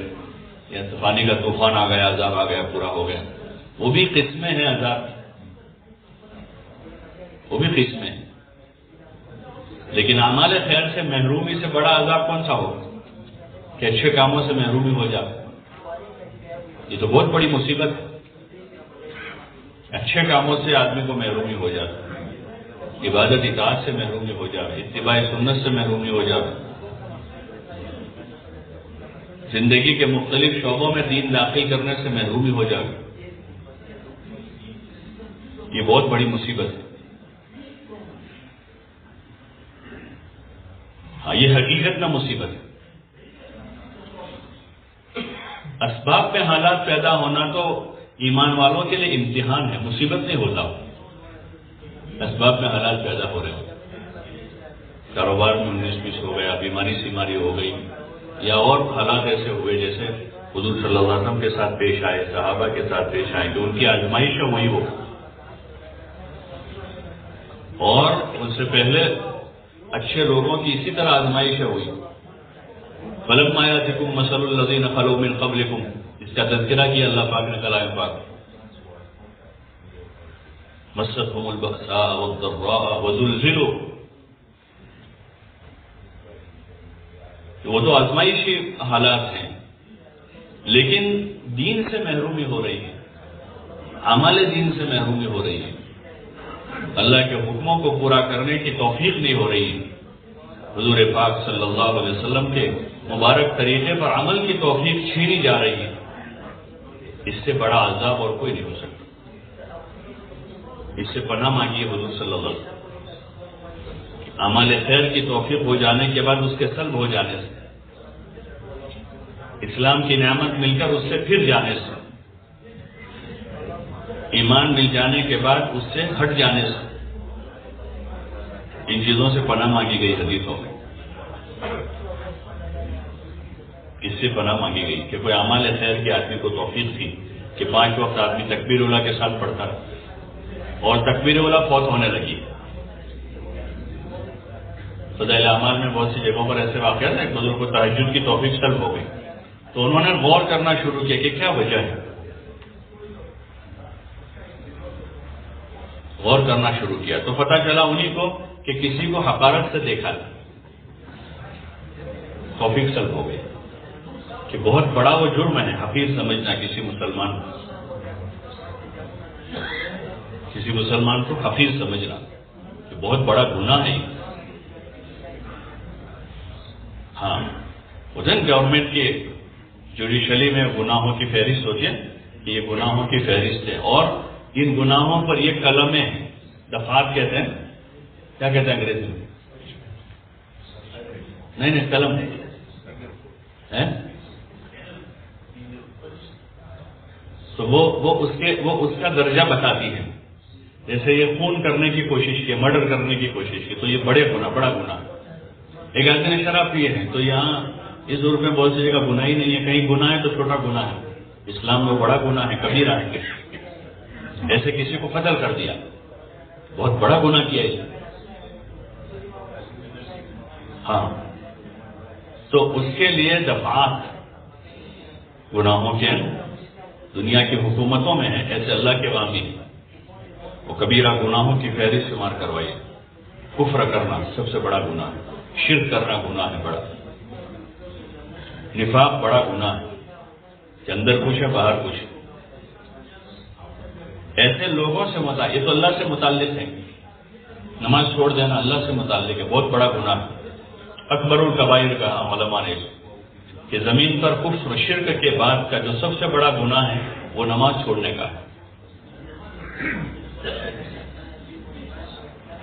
یا پانی کا طوفان آ گیا، عذاب آ گیا، پورا ہو گیا، وہ بھی قسمیں ہیں عذاب، وہ بھی قسمیں ہیں، لیکن اعمال خیر سے محرومی سے بڑا عذاب کون سا ہوگا؟ کہ اچھے کاموں سے محرومی ہو جائے، یہ تو بہت بڑی مصیبت ہے۔ اچھے کاموں سے آدمی کو محرومی ہو جائے، عبادت اطاعت سے محرومی ہو جائے، اتباع سنت سے محرومی ہو جائے، زندگی کے مختلف شعبوں میں دین داخل کرنے سے محرومی ہو جائے، یہ بہت بڑی مصیبت ہے۔ ہاں، یہ حقیقت میں مصیبت ہے۔ اسباب میں حالات پیدا ہونا تو ایمان والوں کے لیے امتحان ہے، مصیبت نہیں ہوتا۔ اسباب میں حالات پیدا ہو رہے ہیں، کاروبار میں 19-20 ہو گیا، بیماری سیماری ہو گئی، یا اور حالات ایسے ہوئے جیسے حضور صلی اللہ علیہ وسلم کے ساتھ پیش آئے، صحابہ کے ساتھ پیش آئے، کہ ان کی آزمائش ہے وہی ہو، اور ان سے پہلے اچھے لوگوں کی اسی طرح آزمائش ہے ہوئی۔ فَلَمَّا يَأْتِكُم مَّثَلُ الَّذِينَ خَلَوْا مِن قَبْلِكُم، اس کا تذکرہ کیا اللہ پاک نے کلام پاک، مَسَّتْهُمُ الْبَأْسَاءُ وَالضَّرَّاءُ وَزُلْزِلُوا، وہ تو آزمائشی حالات ہیں، لیکن دین سے محرومی ہو رہی ہے، عمل دین سے محرومی ہو رہی ہے، اللہ کے حکموں کو پورا کرنے کی توفیق نہیں ہو رہی ہے، حضور پاک صلی اللہ علیہ وسلم کے مبارک طریقے پر عمل کی توفیق چھینی جا رہی ہے۔ اس سے بڑا عذاب اور کوئی نہیں ہو سکتا۔ اس سے پناہ مانگیے حضور صلی اللہ علیہ وسلم، اعمال خیر کی توفیق ہو جانے کے بعد اس کے سلب ہو جانے سے، اسلام کی نعمت مل کر اس سے پھر جانے سے، ایمان مل جانے کے بعد اس سے ہٹ جانے سے، ان چیزوں سے پناہ مانگی گئی حدیثوں میں۔ اس سے پناہ مانگی گئی کہ کوئی اعمال خیر کے آدمی کو توفیق تھی کہ 5 وقت آدمی تکبیر اولیٰ کے ساتھ پڑھتا رہا، اور تکبیر اولیٰ فوت ہونے لگی۔ فضائل اعمال میں بہت سی جگہوں پر ایسے واقعات ہیں، ایک بزرگ کو تہجد کی توفیق سلب ہو گئی، تو انہوں نے غور کرنا شروع کیا کہ کیا وجہ ہے، غور کرنا شروع کیا تو پتہ چلا انہی کو کہ کسی کو حقارت سے دیکھا، توفیق سلب ہو گئی، کہ بہت بڑا وہ جرم ہے حقیر سمجھنا کسی مسلمان کو حقیر سمجھنا، کہ بہت بڑا گناہ ہے۔ ہاں، ادھر گورنمنٹ کے جوڈیشلی میں گناہوں کی فہرست ہوتی ہے کہ یہ گناہوں کی فہرست ہے، اور ان گناہوں پر یہ قلمیں ہیں، دفعات کہتے ہیں، کیا کہتے ہیں انگریزی میں؟ نہیں قلم ہے، تو وہ اس کا درجہ بتاتی ہے۔ جیسے یہ خون کرنے کی کوشش کی، مرڈر کرنے کی کوشش کی، تو یہ بڑا گناہ۔ ایک آدمی نے شراب پیے ہیں، تو یہاں اس ضرور میں بہت سی جگہ گناہ ہی نہیں ہے، کہیں گناہ ہے تو چھوٹا گناہ ہے، اسلام میں بڑا گناہ ہے، کبیرہ ہے۔ ایسے کسی کو قتل کر دیا، بہت بڑا گناہ کیا ہے۔ ہاں، تو اس کے لیے دفعات گناہوں کے دنیا کی حکومتوں میں ہیں، ایسے اللہ کے وامی وہ کبیرہ گناہوں کی فہرست شمار کروائی۔ کفر کرنا سب سے بڑا گناہ ہے، شرک کرنا گناہ ہے بڑا، نفاق بڑا گناہ ہے کہ اندر کچھ ہے باہر کچھ ہے۔ ایسے لوگوں سے یہ تو اللہ سے متعلق ہے، نماز چھوڑ دینا اللہ سے متعلق ہے، بہت بڑا گناہ ہے۔ اکبر الکبائر کا علماء نے کہ زمین پر کفر و شرک کے بعد کا جو سب سے بڑا گناہ ہے وہ نماز چھوڑنے کا ہے،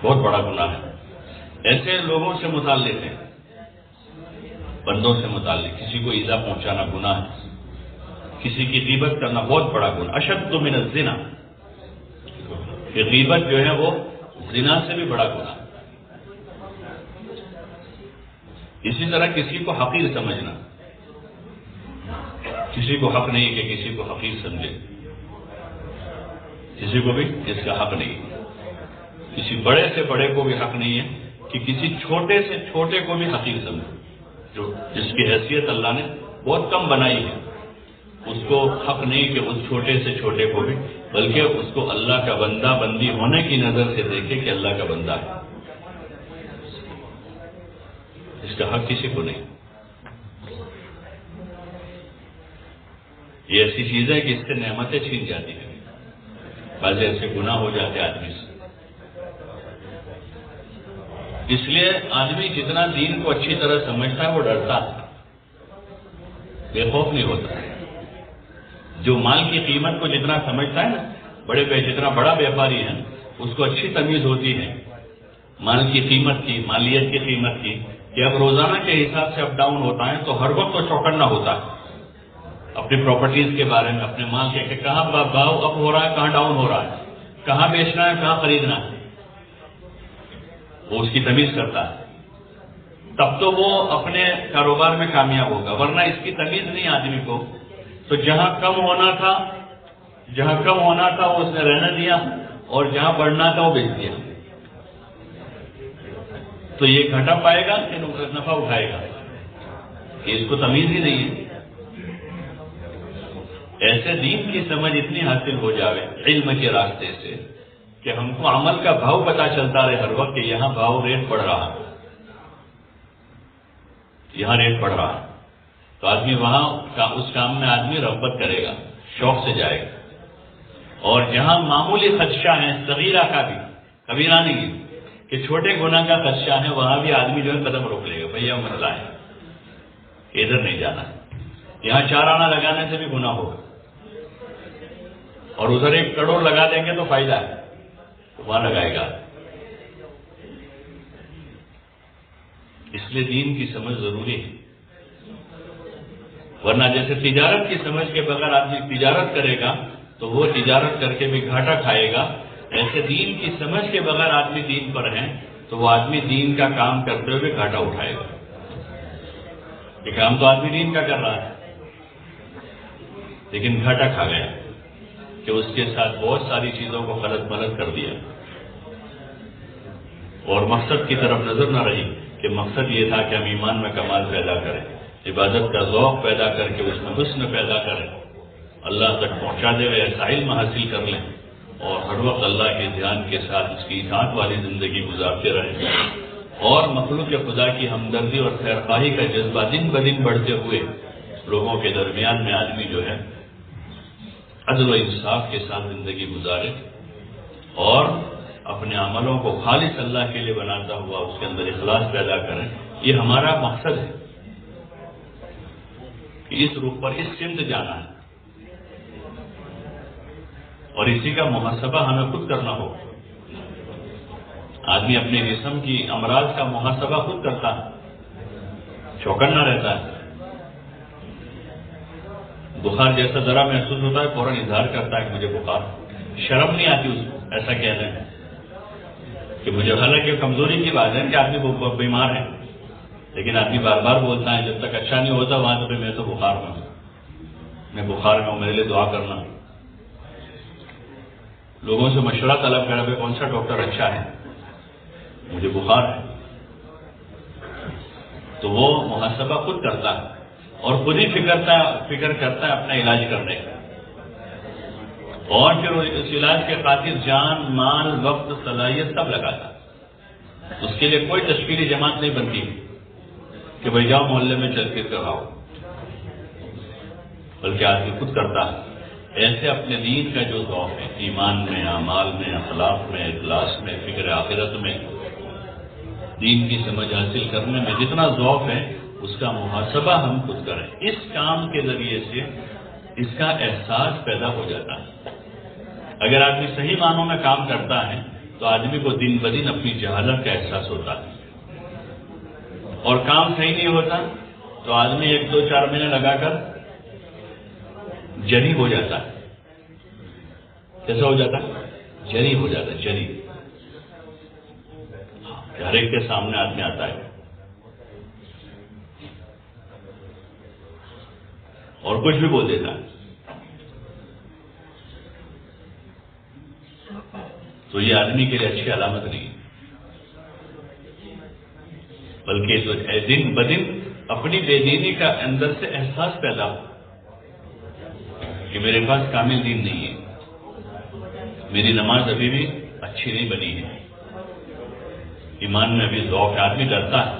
بہت بڑا گناہ ہے۔ ایسے لوگوں سے متعلق ہے، بندوں سے متعلق، کسی کو ایذا پہنچانا گناہ ہے، کسی کی غیبت کرنا بہت بڑا گناہ، اشد من الزنا، کہ غیبت جو ہے وہ زنا سے بھی بڑا گناہ ہے۔ اسی طرح کسی کو حقیر سمجھنا، کسی کو حق نہیں کہ کسی کو حقیر سمجھے، کسی کو بھی اس کا حق نہیں، کسی بڑے سے بڑے کو بھی حق نہیں ہے کہ کسی چھوٹے سے چھوٹے کو بھی حقیر سمجھے، جس کی حیثیت اللہ نے بہت کم بنائی ہے، اس کو حق نہیں کہ اس چھوٹے سے چھوٹے کو بھی، بلکہ اس کو اللہ کا بندہ بندی ہونے کی نظر سے دیکھے کہ اللہ کا بندہ ہے، اس کا حق کسی کو نہیں۔ یہ ایسی چیز ہے کہ اس سے نعمتیں چھین جاتی ہیں، بعض ایسے گناہ ہو جاتے ہیں آدمی سے. اس لیے آدمی جتنا دین کو اچھی طرح سمجھتا ہے وہ ڈرتا ہے، بے خوف نہیں ہوتا. جو مال کی قیمت کو جتنا سمجھتا ہے نا، جتنا بڑا بیپاری ہے اس کو اچھی تمیز ہوتی ہے مال کی قیمت کی، مالیت کی قیمت کی، کہ اب روزانہ کے حساب سے اپ ڈاؤن ہوتا ہے تو ہر وقت تو چوکنا ہوتا ہے اپنی پراپرٹیز کے بارے میں، اپنے مال کے کہ کہاں بھاؤ اپ ہو رہا ہے، کہاں ڈاؤن ہو رہا ہے، کہاں بیچنا ہے، کہاں خریدنا ہے، وہ اس کی تمیز کرتا ہے. تب تو وہ اپنے کاروبار میں کامیاب ہوگا، ورنہ اس کی تمیز نہیں آدمی کو تو جہاں کم ہونا تھا وہ اس نے رہنے دیا، اور جہاں بڑھنا تھا وہ بیچ دیا. تو یہ گھاٹا پائے گا کہ نفع اٹھائے گا، کہ اس کو تمیز ہی نہیں ہے. ایسے دین کی سمجھ اتنی حاصل ہو جاوے علم کے راستے سے کہ ہم کو عمل کا بھاؤ پتا چلتا رہے ہر وقت کہ یہاں بھاؤ ریٹ بڑھ رہا ہے، یہاں ریٹ بڑھ رہا ہے، تو آدمی وہاں اس کام میں آدمی رغبت کرے گا، شوق سے جائے گا. اور جہاں معمولی خدشہ ہے صغیرہ کا بھی، کبیرہ نہیں ہے کہ چھوٹے گناہ کا خدشہ ہے، وہاں بھی آدمی جو ہے قدم روک لے گا، بھیا مسئلہ ہے ادھر نہیں جانا. یہاں 4 آنا لگانے سے بھی گناہ ہوگا، اور ادھر 1 کروڑ لگا دیں گے تو فائدہ ہے، تو وہاں لگائے گا. اس لیے دین کی سمجھ ضروری ہے، ورنہ جیسے تجارت کی سمجھ کے بغیر آدمی تجارت کرے گا تو وہ تجارت کر کے بھی گھاٹا کھائے گا. ایسے دین کی سمجھ کے بغیر آدمی دین پر ہے تو وہ آدمی دین کا کام کرتے ہوئے گھاٹا اٹھائے گا. یہ کام تو آدمی دین کا کر رہا ہے لیکن گھاٹا کھا گیا کہ اس کے ساتھ بہت ساری چیزوں کو غلط ملت کر دیا، اور مقصد کی طرف نظر نہ رہی کہ مقصد یہ تھا کہ ہم ایمان میں کمال پیدا کریں، عبادت کا ذوق پیدا کر کے اس میں حسن پیدا کریں، اللہ تک پہنچا دے ایسا علم حاصل کر لیں، اور ہر وقت اللہ کے دھیان کے ساتھ اس کی اطاعت والی زندگی گزارتے رہیں، اور مخلوق خدا کی ہمدردی اور خیرخواہی کا جذبہ دن بدن بڑھتے ہوئے لوگوں کے درمیان میں آدمی جو ہے عدل و انصاف کے ساتھ زندگی گزارے، اور اپنے عملوں کو خالص اللہ کے لیے بناتا ہوا اس کے اندر اخلاص پیدا کریں. یہ ہمارا مقصد ہے کہ اس رخ پر اس سمت جانا ہے، اور اسی کا محاسبہ ہمیں خود کرنا ہوگا. آدمی اپنے جسم کی امراض کا محاسبہ خود کرتا ہے، چوکنا رہتا ہے. بخار جیسا ذرا محسوس ہوتا ہے فوراً اظہار کرتا ہے کہ مجھے بخار، شرم نہیں آتی اس کو ایسا کہنے میں کہ مجھے، حالانکہ کمزوری کی بات ہے کہ آدمی بیمار ہے، لیکن آدمی بار بار بولتا ہے جب تک اچھا نہیں ہوتا وہاں تو میں تو بخار میں ہوں، میں بخار میں ہوں، میرے لیے دعا کرنا. لوگوں سے مشورہ طلب کرا کہ کون سا ڈاکٹر اچھا ہے، مجھے بخار ہے. تو وہ محاسبہ خود کرتا ہے اور خود ہی فکر کرتا ہے اپنا علاج کرنے کا، اور پھر اس علاج کے خاطر جان، مال، وقت، صلاحیت سب لگاتا ہے. اس کے لیے کوئی تشکیلی جماعت نہیں بنتی کہ بھائی جاؤ محلے میں چل کے کراؤ، بلکہ آدمی خود کرتا ہے. ایسے اپنے دین کا جو ذوق ہے، ایمان میں، اعمال میں، اخلاق میں، اخلاص میں، فکر آخرت میں، دین کی سمجھ حاصل کرنے میں جتنا ذوق ہے اس کا محاسبہ ہم خود کریں. اس کام کے ذریعے سے اس کا احساس پیدا ہو جاتا ہے. اگر آدمی صحیح معنوں میں کام کرتا ہے تو آدمی کو دن بدن اپنی جہالت کا احساس ہوتا ہے، اور کام صحیح نہیں ہوتا تو آدمی 1 2 4 مہینے لگا کر جری ہو جاتا ہے. کیسا ہو جاتا ہے؟ جری ہو جاتا ہے. جری ہر ایک کے سامنے آدمی آتا ہے اور کچھ بھی بول دیتا ہے. تو یہ آدمی کے لیے اچھی علامت نہیں ہے، بلکہ تو دن بدن اپنی بے دینی کا اندر سے احساس پیدا ہو کہ میرے پاس کامل دین نہیں ہے، میری نماز ابھی بھی اچھی نہیں بنی ہے، ایمان میں ابھی ذوق ہے. آدمی ڈرتا ہے.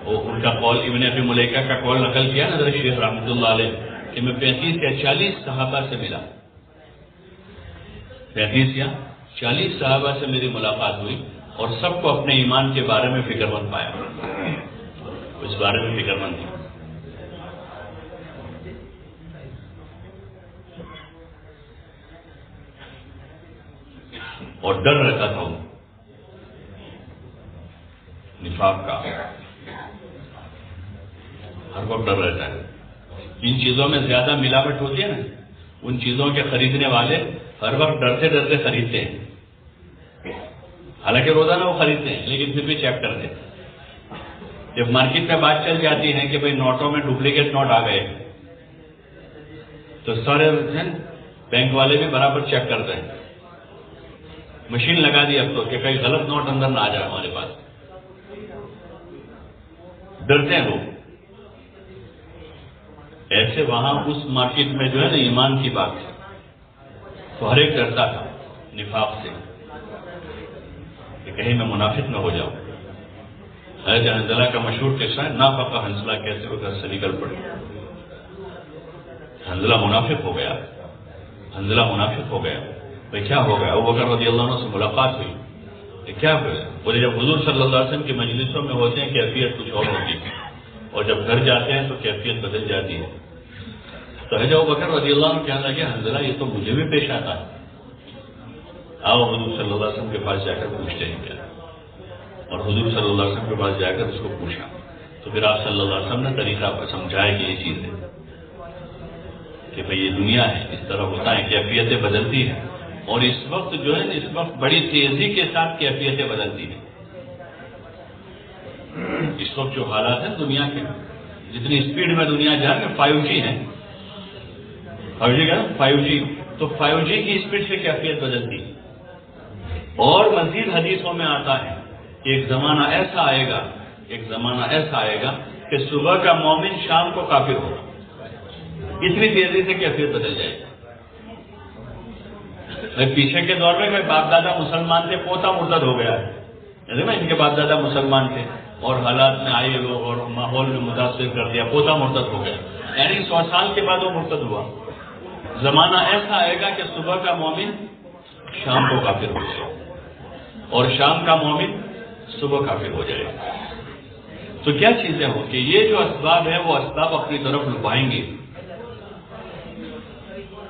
وہ ان کا قول ابن ابی ملیکہ کا قول نقل کیا نا حضرت شیخ رحمۃ اللہ علیہ کہ میں 35 یا 40 صحابہ سے ملا، 35 یا 40 صحابہ سے میری ملاقات ہوئی اور سب کو اپنے ایمان کے بارے میں فکر مند پایا، اس بارے میں فکر مند تھی۔ اور ڈر رہتا تھا نفاق کا، ہر وقت ڈر رہتا ہے۔ ان چیزوں میں زیادہ ملاوٹ ہوتی ہے نا، ان چیزوں کے خریدنے والے ہر وقت ڈرتے ڈرتے خریدتے ہیں، حالانکہ روزانہ وہ خریدتے ہیں لیکن پھر بھی چیک کرتے ہیں۔ جب مارکیٹ میں بات چل جاتی ہے کہ بھئی نوٹوں میں ڈپلیکیٹ نوٹ آ گئے تو سارے بینک والے بھی برابر چیک کرتے ہیں، مشین لگا دی اب تو کہ کئی غلط نوٹ اندر نہ آ جائے ہمارے پاس، ڈرتے ہیں لوگ۔ ایسے وہاں اس مارکیٹ میں جو ہے نا ایمان کی بات ہے تو ہر ایک ڈرتا تھا نفاق سے کہ کہیں میں منافق نہ ہو جاؤں۔ حضرت حنظلہ کا مشہور قصہ ہے، نافق حنظلہ کیسے وہ گھر سے نکل پڑے، حنظلہ منافق ہو گیا، حنظلہ منافق ہو گیا۔ بھائی کیا ہو گیا؟ ابوبکر رضی اللہ عنہ سے ملاقات ہوئی کہ کیا ہو گیا؟ بولے جب حضور صلی اللہ علیہ وسلم کی مجلسوں میں ہوتے ہیں کیفیت کچھ اور ہوتی ہے اور جب گھر جاتے ہیں تو کیفیت بدل جاتی ہے۔ تو حضرت ابوبکر رضی اللہ عنہ کہنے لگے حنظلہ یہ تو مجھے بھی پیش آتا ہے، آؤ حضور صلی اللہ علیہ وسلم کے پاس جا کر پوچھتے ہیں کیا۔ اور حضور صلی اللہ علیہ وسلم کے پاس جا کر اس کو پوچھا تو پھر آپ صلی اللہ علیہ وسلم نے طریقہ پر سمجھایا کہ یہ چیز ہے کہ بھئی یہ دنیا ہے، اس طرح ہوتا ہے، کیفیتیں بدلتی ہیں، اور اس وقت جو ہے اس وقت بڑی تیزی کے ساتھ کیفیتیں بدلتی ہیں۔ اس وقت جو حالات ہیں دنیا کے، جتنی اسپیڈ میں دنیا جا رہی ہے، 5G ہے، 5G کا 5G، تو 5G کی اسپیڈ سے کیفیت بدلتی ہے۔ اور مزید حدیثوں میں آتا ہے کہ ایک زمانہ ایسا آئے گا، ایک زمانہ ایسا آئے گا کہ صبح کا مومن شام کو کافر ہوگا، اتنی تیزی سے کیفیت بدل جائے گی۔ پیچھے کے دور میں باپ دادا مسلمان تھے، پوتا مرتد ہو گیا ہے، ان کے باپ دادا مسلمان تھے اور حالات میں آئے لوگ اور ماحول میں متاثر کر دیا، پوتا مرتد ہو گیا، یعنی 100 سال کے بعد وہ مرتد ہوا۔ زمانہ ایسا آئے گا کہ صبح کا مومن شام کو کافر ہو جائے اور شام کا مومن صبح کافر ہو جائے۔ تو کیا چیزیں ہوں کہ یہ جو اسباب ہیں وہ اسباب اپنی طرف لبائیں گے،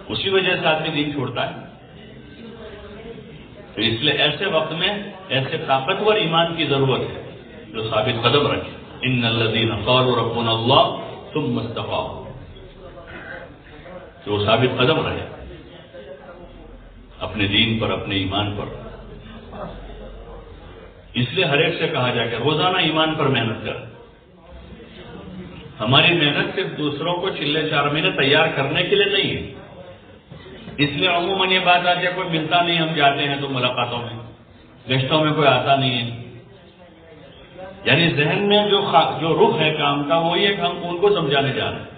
اسی وجہ سے آدمی دین چھوڑتا ہے۔ تو اس لیے ایسے وقت میں ایسے طاقتور ایمان کی ضرورت ہے جو ثابت قدم رکھے۔ ان الذین قالوا ربنا اللہ ثم استقاموا، جو ثابت قدم رہے اپنے دین پر، اپنے ایمان پر۔ اس لیے ہر ایک سے کہا جائے کہ روزانہ ایمان پر محنت کر۔ ہماری محنت صرف دوسروں کو چلے چار مہینے تیار کرنے کے لیے نہیں ہے، اس لیے عموماً یہ بات آتی ہے کوئی ملتا نہیں، ہم جاتے ہیں تو ملاقاتوں میں، گشتوں میں کوئی آتا نہیں ہے، یعنی ذہن میں جو رخ ہے کام کا وہ یہ کہ ہم ان کو سمجھانے جا رہے ہیں۔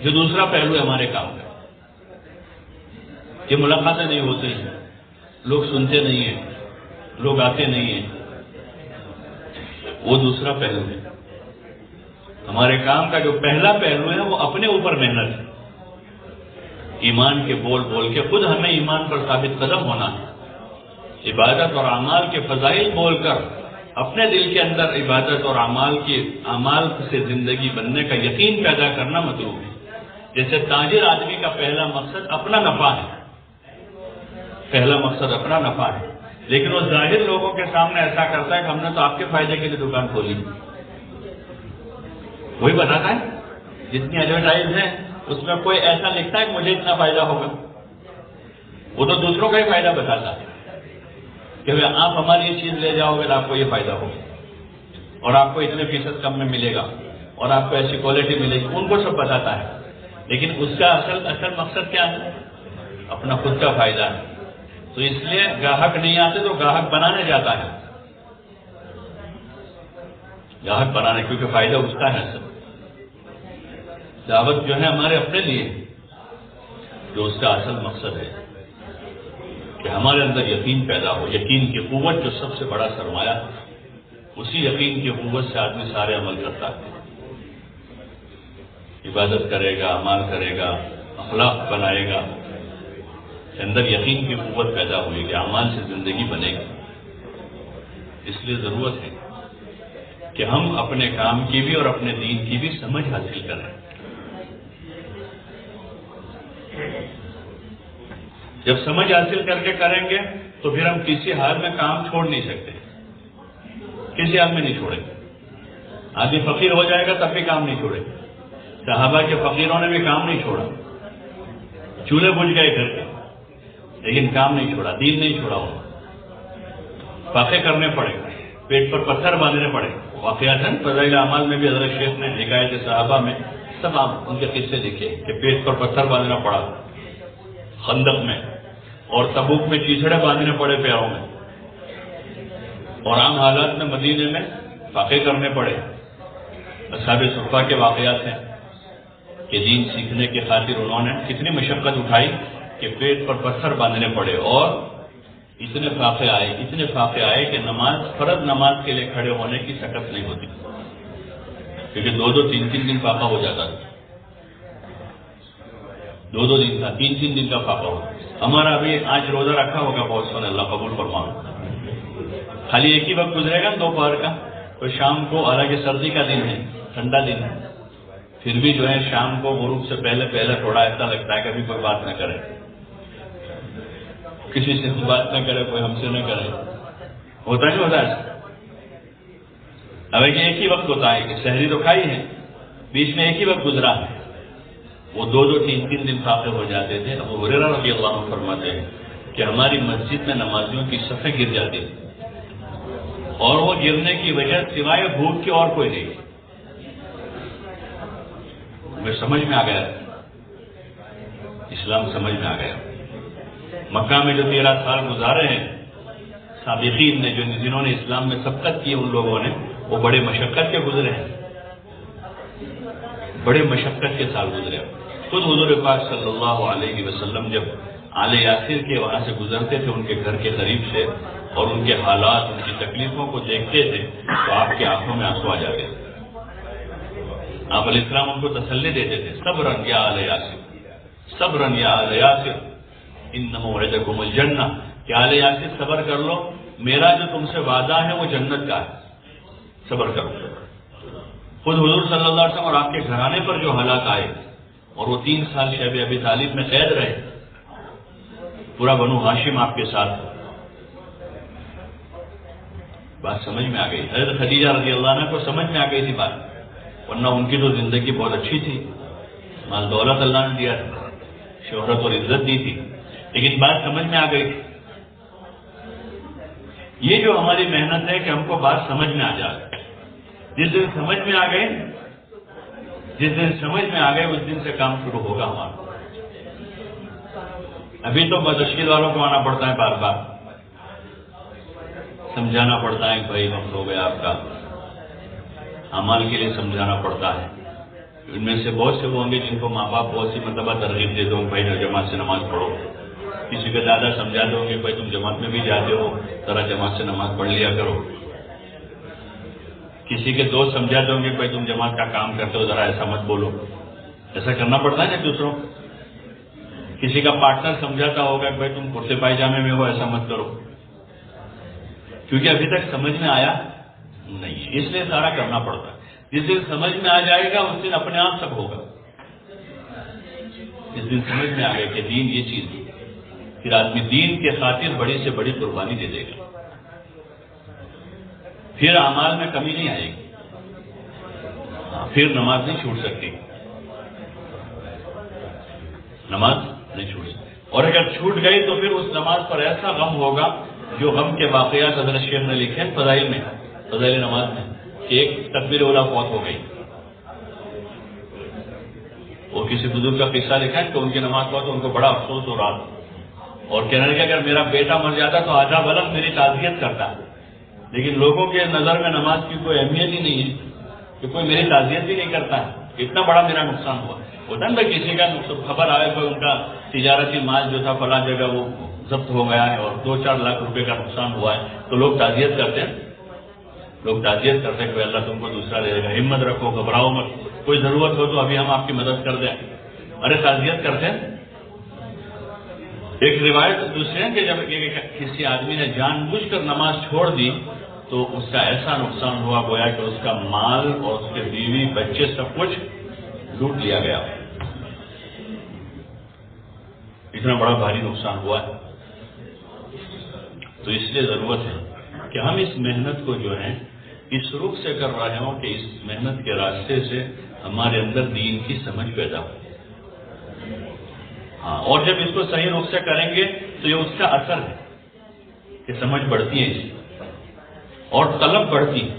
جو دوسرا پہلو ہے ہمارے کام کا کہ ملاقاتیں نہیں ہوتی ہیں، لوگ سنتے نہیں ہیں، لوگ آتے نہیں ہیں، وہ دوسرا پہلو ہے۔ ہمارے کام کا جو پہلا پہلو ہے وہ اپنے اوپر محنت ہے، ایمان کے بول بول کے خود ہمیں ایمان پر ثابت قدم ہونا ہے، عبادت اور اعمال کے فضائل بول کر اپنے دل کے اندر عبادت اور اعمال سے زندگی بننے کا یقین پیدا کرنا مطلوب ہے۔ جیسے تاجر آدمی کا پہلا مقصد اپنا نفع ہے، پہلا مقصد اپنا نفع ہے، لیکن وہ ظاہر لوگوں کے سامنے ایسا کرتا ہے کہ ہم نے تو آپ کے فائدے کے لیے دکان کھولی، وہی بتاتا ہے جتنی ایڈورٹائز ہیں اس میں کوئی ایسا لکھتا ہے کہ مجھے اتنا فائدہ ہوگا، وہ تو دوسروں کا ہی فائدہ بتاتا ہے کہ آپ ہماری یہ چیز لے جاؤ گے تو آپ کو یہ فائدہ ہوگا اور آپ کو اتنے فیصد کم میں ملے گا اور آپ کو ایسی کوالٹی ملے گی، ان کو سب بتاتا ہے، لیکن اس کا اصل مقصد کیا ہے؟ اپنا خود کا فائدہ ہے۔ تو اس لیے گاہک نہیں آتے تو گاہک بنانے جاتا ہے، گاہک بنانے، کیونکہ فائدہ اس کا ہے۔ اصل دعوت جو ہے ہمارے اپنے لیے، جو اس کا اصل مقصد ہے کہ ہمارے اندر یقین پیدا ہو، یقین کی قوت جو سب سے بڑا سرمایہ ہے، اسی یقین کی قوت سے آدمی سارے عمل کرتا ہے۔ عبادت کرے گا، اعمال کرے گا، اخلاق بنائے گا، اندر یقین کی قوت پیدا ہوئے گی، اعمال سے زندگی بنے گی۔ اس لیے ضرورت ہے کہ ہم اپنے کام کی بھی اور اپنے دین کی بھی سمجھ حاصل کریں۔ جب سمجھ حاصل کر کے کریں گے تو پھر ہم کسی حال میں کام چھوڑ نہیں سکتے، کسی حال میں نہیں چھوڑیں گے۔ آدمی فقیر ہو جائے گا تب بھی کام نہیں چھوڑے گا۔ صحابہ کے فقیروں نے بھی کام نہیں چھوڑا، چولہے بجھ گئے گھر کے لیکن کام نہیں چھوڑا، دین نہیں چھوڑا، وہ فاقے کرنے پڑے، پیٹ پر پتھر باندھنے پڑے۔ واقعات ہیں فضائل اعمال میں بھی حضرت شیخ نے حکایت صحابہ میں سب آپ ان کے قصے لکھے کہ پیٹ پر پتھر باندھنا پڑا خندق میں، اور تبوک میں چیچڑے باندھنے پڑے پیروں میں، اور عام حالات میں مدینے میں فاقے کرنے پڑے۔ اصحاب صفہ کے واقعات ہیں کہ دین سیکھنے کی خاطر انہوں نے کتنی مشقت اٹھائی کہ پیٹ پر پتھر باندھنے پڑے، اور اتنے فاقے آئے کہ نماز، فرض نماز کے لیے کھڑے ہونے کی سکت نہیں ہوتی، کیونکہ 2-2 3-3 دن فاقہ ہو جاتا تھا، 2-2 دن کا، 3-3 دن کا فاقہ ہو۔ ہمارا ابھی آج روزہ رکھا ہوگا بہت سارے، اللہ قبول فرمائے، خالی ایک ہی وقت گزرے گا دوپہر کا، تو شام کو، حالانکہ سردی کا دن ہے، ٹھنڈا دن ہے، پھر بھی جو ہے شام کو غروب سے پہلے تھوڑا ایسا لگتا ہے کہ ابھی کوئی بات نہ کرے، کسی سے بات نہ کرے، کوئی ہم سے نہ کرے، ہوتا نہیں ہوتا ایسا؟ اب ایک ہی وقت ہوتا ہے کہ سحری تو کھائی ہے، بیچ میں ایک ہی وقت گزرا ہے، وہ 2-2 3-3 دن فاقے ہو جاتے تھے۔ ابو ہریرہ رضی اللہ عنہ فرماتے ہیں کہ ہماری مسجد میں نمازیوں کی صفیں گر جاتی تھی، اور وہ گرنے کی وجہ سوائے بھوک کی اور کوئی نہیں۔ مجھے سمجھ میں آ گیا، اسلام سمجھ میں آ گیا۔ مکہ میں جو 13 سال گزارے ہیں سابقین نے، جنہوں نے اسلام میں سبقت کی، ان لوگوں نے، وہ بڑے مشقت کے گزرے ہیں، بڑے مشقت کے سال گزرے۔ خود حضور پاک صلی اللہ علیہ وسلم جب آل یاسر کے وہاں سے گزرتے تھے، ان کے گھر کے قریب سے، اور ان کے حالات، ان کی تکلیفوں کو دیکھتے تھے تو آپ کی آنکھوں میں آنسو آ جاتے تھے۔ آپ علیہ السلام ان کو تسلی دیتے تھے، صبرن یا آل یاسر، صبرن یا آل یاسر ان موعدکم الجنہ، کہ آل یاسر صبر کر لو، میرا جو تم سے وعدہ ہے وہ جنت کا ہے، صبر کرو۔ خود حضور صلی اللہ علیہ وسلم اور آپ کے گھرانے پر جو حالات آئے، اور وہ 3 سال شیب ابی طالب میں قید رہے، پورا بنو ہاشم آپ کے ساتھ، بات سمجھ میں آ گئی۔ حضرت خدیجہ رضی اللہ عنہ کو سمجھ میں آ گئی تھی بات، ورنہ ان کی تو زندگی بہت اچھی تھی، مال دولت اللہ نے دیا تھا، شہرت اور عزت دی تھی، لیکن بات سمجھ میں آ گئی تھی۔ یہ جو ہماری محنت ہے کہ ہم کو بات سمجھ میں آ جائے، جس دن سمجھ میں آ گئے، اس دن سے کام شروع ہوگا ہمارا۔ ابھی تو بدشکیل والوں کو آنا پڑتا ہے، بار بار سمجھانا پڑتا ہے، بھائی وقت ہو گیا آپ کا، اعمال کے لیے سمجھانا پڑتا ہے۔ ان میں سے بہت سے وہ ہوں گے جن کو ماں باپ بہت سی مرتبہ ترغیب دیتے ہوں، بھائی جماعت سے نماز پڑھو، کسی کے دادا سمجھاتے ہوں گے، بھائی تم جماعت میں بھی جاتے ہو، ذرا جماعت سے نماز پڑھ لیا کرو، کسی کے دوست سمجھاتے ہوں گے، بھائی تم جماعت کا کام کرتے ہو، ذرا ایسا مت بولو، ایسا کرنا پڑتا ہے نا دوسروں کو۔ کسی کا پارٹنر سمجھاتا ہوگا کہ بھائی تم کرتے پائجامے میں ہو، ایسا مت کرو، کیونکہ ابھی تک سمجھ میں آیا نہیں ہے، اس لیے سارا کرنا پڑتا ہے۔ جس دن سمجھ میں آ جائے گا اس دن اپنے آپ سب ہوگا۔ جس دن سمجھ میں آ گیا کہ دین یہ چیز ہے، پھر آدمی دین کے خاطر بڑی سے بڑی قربانی دے دے گا، پھر اعمال میں کمی نہیں آئے گی، پھر نماز نہیں چھوٹ سکتی، نماز نہیں چھوٹ سکتی، اور اگر چھوٹ گئی تو پھر اس نماز پر ایسا غم ہوگا جو غم کے واقعات حضرت شیخ نے لکھے ہیں فضائل میں، فضائل نماز میں، کہ ایک تکبیر اولا فوت ہو گئی، وہ کسی بزرگ کا قصہ لکھا ہے کہ ان کی نماز فوت، ان کو بڑا افسوس ہو رہا تھا، اور کہنے لگا اگر میرا بیٹا مر جاتا تو آدھا بلند میری تعزیت کرتا، لیکن لوگوں کے نظر میں نماز کی کوئی اہمیت ہی نہیں ہے کہ کوئی میری تعزیت بھی نہیں کرتا ہے، اتنا بڑا میرا نقصان ہوا۔ ہوتا نا کسی کا خبر آئے کوئی ان کا تجارتی مال جو تھا فلاں جگہ وہ ضبط ہو گیا ہے اور 2-4 لاکھ روپے کا نقصان ہوا ہے، تو لوگ تعزیت کرتے ہیں، لوگ تعزیت کرتے ہیں کہ اللہ تم کو دوسرا دے گا، ہمت رکھو، گھبراؤ مت، کوئی ضرورت ہو تو ابھی ہم آپ کی مدد کر دیں. ارے تعزیت کرتے ہیں. ایک روایت دوسرے ہیں کہ جب کسی آدمی نے جان بوجھ کر نماز چھوڑ دی تو اس کا ایسا نقصان ہوا گویا کہ اس کا مال اور اس کے بیوی بچے سب کچھ لوٹ لیا گیا. اتنا بڑا بھاری نقصان ہوا ہے. تو اس لیے ضرورت ہے کہ ہم اس محنت کو جو ہے اس رخ سے کر رہے ہوں کہ اس محنت کے راستے سے ہمارے اندر دین کی سمجھ پیدا ہو. ہاں، اور جب اس کو صحیح رخ سے کریں گے تو یہ اس کا اثر ہے کہ سمجھ بڑھتی ہے اس کی اور طلب بڑھتی ہے.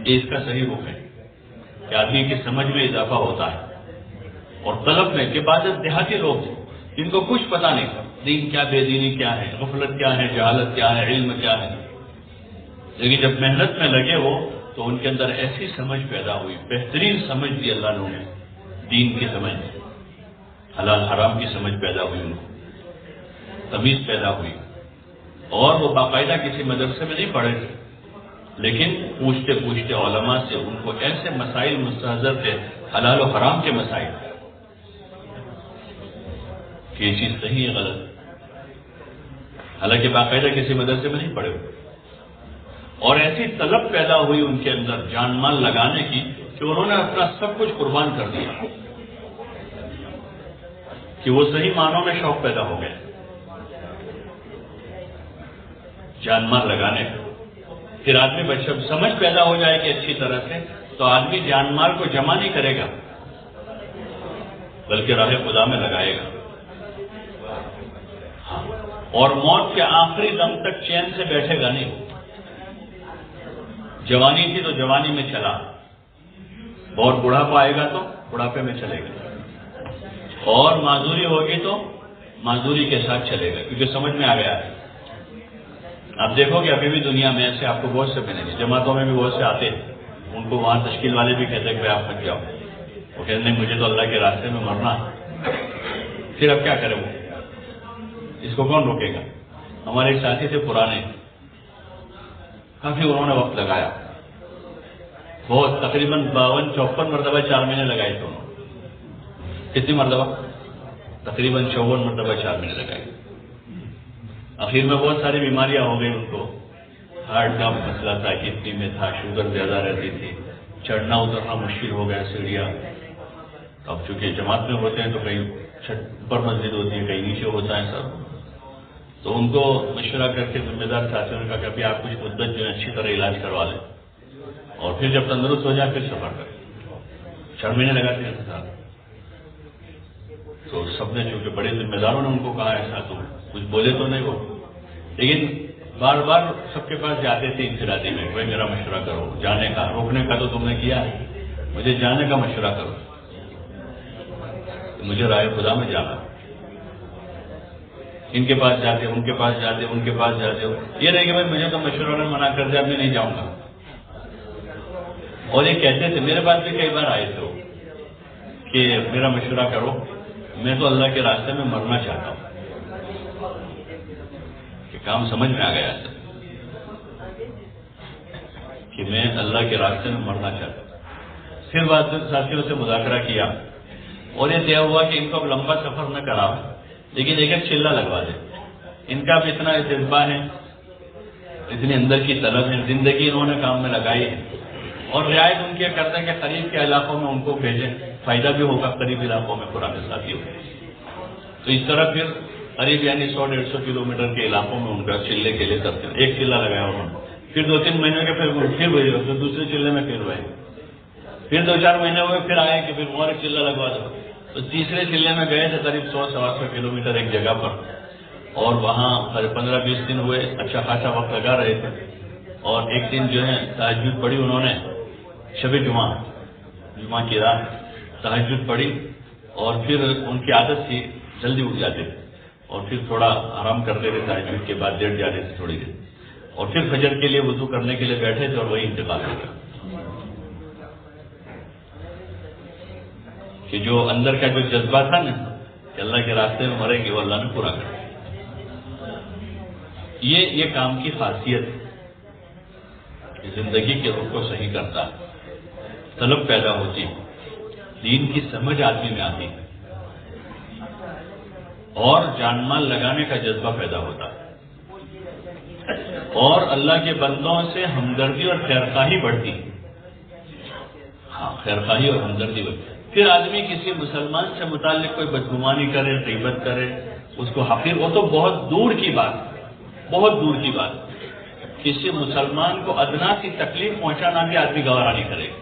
یہ اس کا صحیح رخ ہے کہ آدمی کی سمجھ میں اضافہ ہوتا ہے اور طلب میں کہ بعض دیہاتی لوگ ہیں جن کو کچھ پتا نہیں دین کیا، بے دینی کیا ہے، غفلت کیا ہے، جہالت کیا ہے، علم کیا ہے، لیکن جب محنت میں لگے وہ تو ان کے اندر ایسی سمجھ پیدا ہوئی، بہترین سمجھ دی اللہ نے انہیں، دین کی سمجھ، حلال حرام کی سمجھ پیدا ہوئی، ان کو تمیز پیدا ہوئی. اور وہ باقاعدہ کسی مدرسے میں نہیں پڑھے تھے لیکن پوچھتے پوچھتے علماء سے ان کو ایسے مسائل مستحضر تھے، حلال و حرام کے مسائل، کہ یہ چیز صحیح ہے غلط، حالانکہ باقاعدہ کسی مدرسے میں نہیں پڑھے. اور ایسی طلب پیدا ہوئی ان کے اندر جان مال لگانے کی کہ انہوں نے اپنا سب کچھ قربان کر دیا کہ وہ صحیح معنوں میں شوق پیدا ہو گئے جان مال لگانے کا. پھر آدمی بچہ سمجھ پیدا ہو جائے کہ اچھی طرح سے تو آدمی جان مال کو جمع نہیں کرے گا بلکہ راہ خدا میں لگائے گا. ہاں، اور موت کے آخری دم تک چین سے بیٹھے گا نہیں. جوانی تھی تو جوانی میں چلا، بہت بڑھاپا آئے گا تو بڑھاپے میں چلے گا، اور معذوری ہوگی تو معذوری کے ساتھ چلے گا کیونکہ سمجھ میں آ گیا ہے. آپ دیکھو کہ ابھی بھی دنیا میں ایسے آپ کو بہت سے ملیں گے، جماعتوں میں بھی بہت سے آتے ہیں، ان کو وہاں تشکیل والے بھی کہتے ہیں کہ آپ مت جاؤ، وہ کہتے ہیں مجھے تو اللہ کے راستے میں مرنا. پھر اب کیا کریں، وہ اس کو کون روکے گا؟ ہمارے ایک ساتھی تھے پرانے، کافی انہوں نے وقت لگایا، بہت تقریباً 52-54 مرتبہ 4 مہینے لگائے تھے انہوں نے. کتنی مرتبہ؟ تقریباً 54 مرتبہ 4 مہینے لگائے. آخر میں بہت ساری بیماریاں ہو گئی ان کو، ہارٹ کا مسئلہ تھا، کڈنی میں تھا، شوگر زیادہ رہتی تھی، چڑھنا اترنا مشکل ہو گیا سیڑھیاں. اب چونکہ جماعت میں ہوتے ہیں تو کہیں اوپر مسجد ہوتی ہے کہیں نیچے ہوتا ہے سب، تو ان کو مشورہ کر کے ذمہ دار ساتھیوں نے کہا کہ ابھی آپ کچھ مدت جو ہے اچھی طرح علاج کروا لیں اور پھر جب تندرست ہو جائے پھر سفر کریں. 4 مہینے لگاتے ہیں ساتھ. تو سب نے چونکہ بڑے ذمہ داروں نے ان کو کہا ایسا تو کچھ بولے تو نہیں وہ، لیکن بار بار سب کے پاس جاتے تھے انفرادی میں، بھائی میرا مشورہ کرو، جانے کا روکنے کا تو تم نے کیا ہے، مجھے جانے کا مشورہ کرو، مجھے راہ خدا میں جانا. ان کے پاس جاتے، ان کے پاس جاتے، ان کے پاس جاتے ہو، یہ نہیں کہ بھائی مجھے تو مشورہ نے منع کر دیا میں نہیں جاؤں گا. اور یہ کہتے تھے، میرے پاس بھی کئی بار آئے تھے کہ میرا مشورہ کرو، میں تو اللہ کے راستے میں مرنا چاہتا ہوں. کہ کام سمجھ میں آ گیا کہ میں اللہ کے راستے میں مرنا چاہتا ہوں. پھر بعد ساتھیوں سے مذاکرہ کیا اور یہ طے ہوا کہ ان کو اب لمبا سفر نہ کراؤ لیکن ایک ایک چلہ لگوا دے. ان کا بھی اتنا جذبہ ہے، اتنی اندر کی طلب ہے، زندگی انہوں نے کام میں لگائی ہے اور رعایت ان کے کرتے ہیں کہ قریب کے علاقوں میں ان کو بھیجیں، فائدہ بھی ہوگا قریب علاقوں میں پرانے ساتھی ہو. تو اس طرح پھر قریب یعنی 100-150 کلومیٹر کے علاقوں میں ان کا چلے کے لیے کرتے ہیں. ایک چلہ لگایا انہوں نے، پھر 2-3 مہینے کے پھر دوسرے چلے میں پھر ہوئے، پھر 2-4 مہینے ہوئے پھر آئے کہ پھر اور ایک چلہ لگوا دو. تو تیسرے چلے میں گئے تھے قریب 100-125 کلومیٹر ایک جگہ پر، اور وہاں 15-20 دن ہوئے، اچھا خاصا وقت لگا رہے تھے. اور ایک دن جو ہے تہجد پڑھی انہوں نے، شب جمعہ کی رات تہجد پڑھی، اور پھر ان کی عادت تھی جلدی اٹھ جاتے تھے اور پھر تھوڑا آرام کرتے تھے، تہجد کے بعد لیٹ جاتے تھے تھوڑی دیر، اور پھر فجر کے لیے وضو کرنے کے لیے بیٹھے تھے اور وہی انتقال ہو گیا. کہ جو اندر کا جو جذبہ تھا نا کہ اللہ کے راستے میں مریں گے وہ اللہ نے پورا کر. یہ کام کی خاصیت ہے. زندگی کے رخ کو صحیح کرتا ہے، طلب پیدا ہوتی ہے، دین کی سمجھ آدمی میں آتی ہے اور جان مال لگانے کا جذبہ پیدا ہوتا ہے اور اللہ کے بندوں سے ہمدردی اور خیرخواہی بڑھتی ہے۔ ہاں، خیرخواہی اور ہمدردی بڑھتی۔ پھر آدمی کسی مسلمان سے متعلق کوئی بدگمانی کرے، غیبت کرے، اس کو حقیر، وہ تو بہت دور کی بات، بہت دور کی بات۔ کسی مسلمان کو ادنا سی تکلیف پہنچانا بھی آدمی گوارا نہیں کرے گا،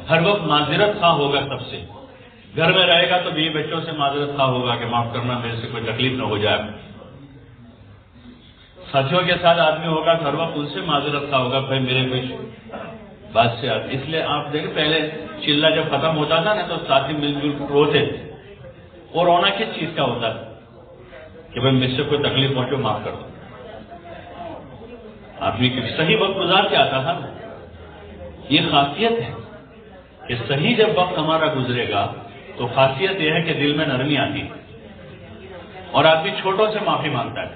ہر وقت معذرت خواہ ہوگا سب سے، گھر میں رہے گا تو بیوی بچوں سے معذرت خواہ ہوگا کہ معاف کرنا، میرے سے کوئی تکلیف نہ ہو جائے، ساتھیوں کے ساتھ آدمی ہوگا تو ہر وقت ان سے معذرت خواہ ہوگا، بھائی میرے کوئی بات سے اس لیے آپ دیکھیں پہلے چلہ جب ختم ہوتا تھا نا تو ساتھی مل جل روتے تھے، اور رونا کس چیز کا ہوتا تھا کہ بھائی مجھ سے کوئی تکلیف پہنچو معاف کر دو، آدمی صحیح وقت گزار کے آتا تھا۔ یہ خاصیت ہے کہ صحیح جب وقت ہمارا گزرے گا تو خاصیت یہ ہے کہ دل میں نرمی آتی ہے اور آدمی چھوٹوں سے معافی مانگتا ہے۔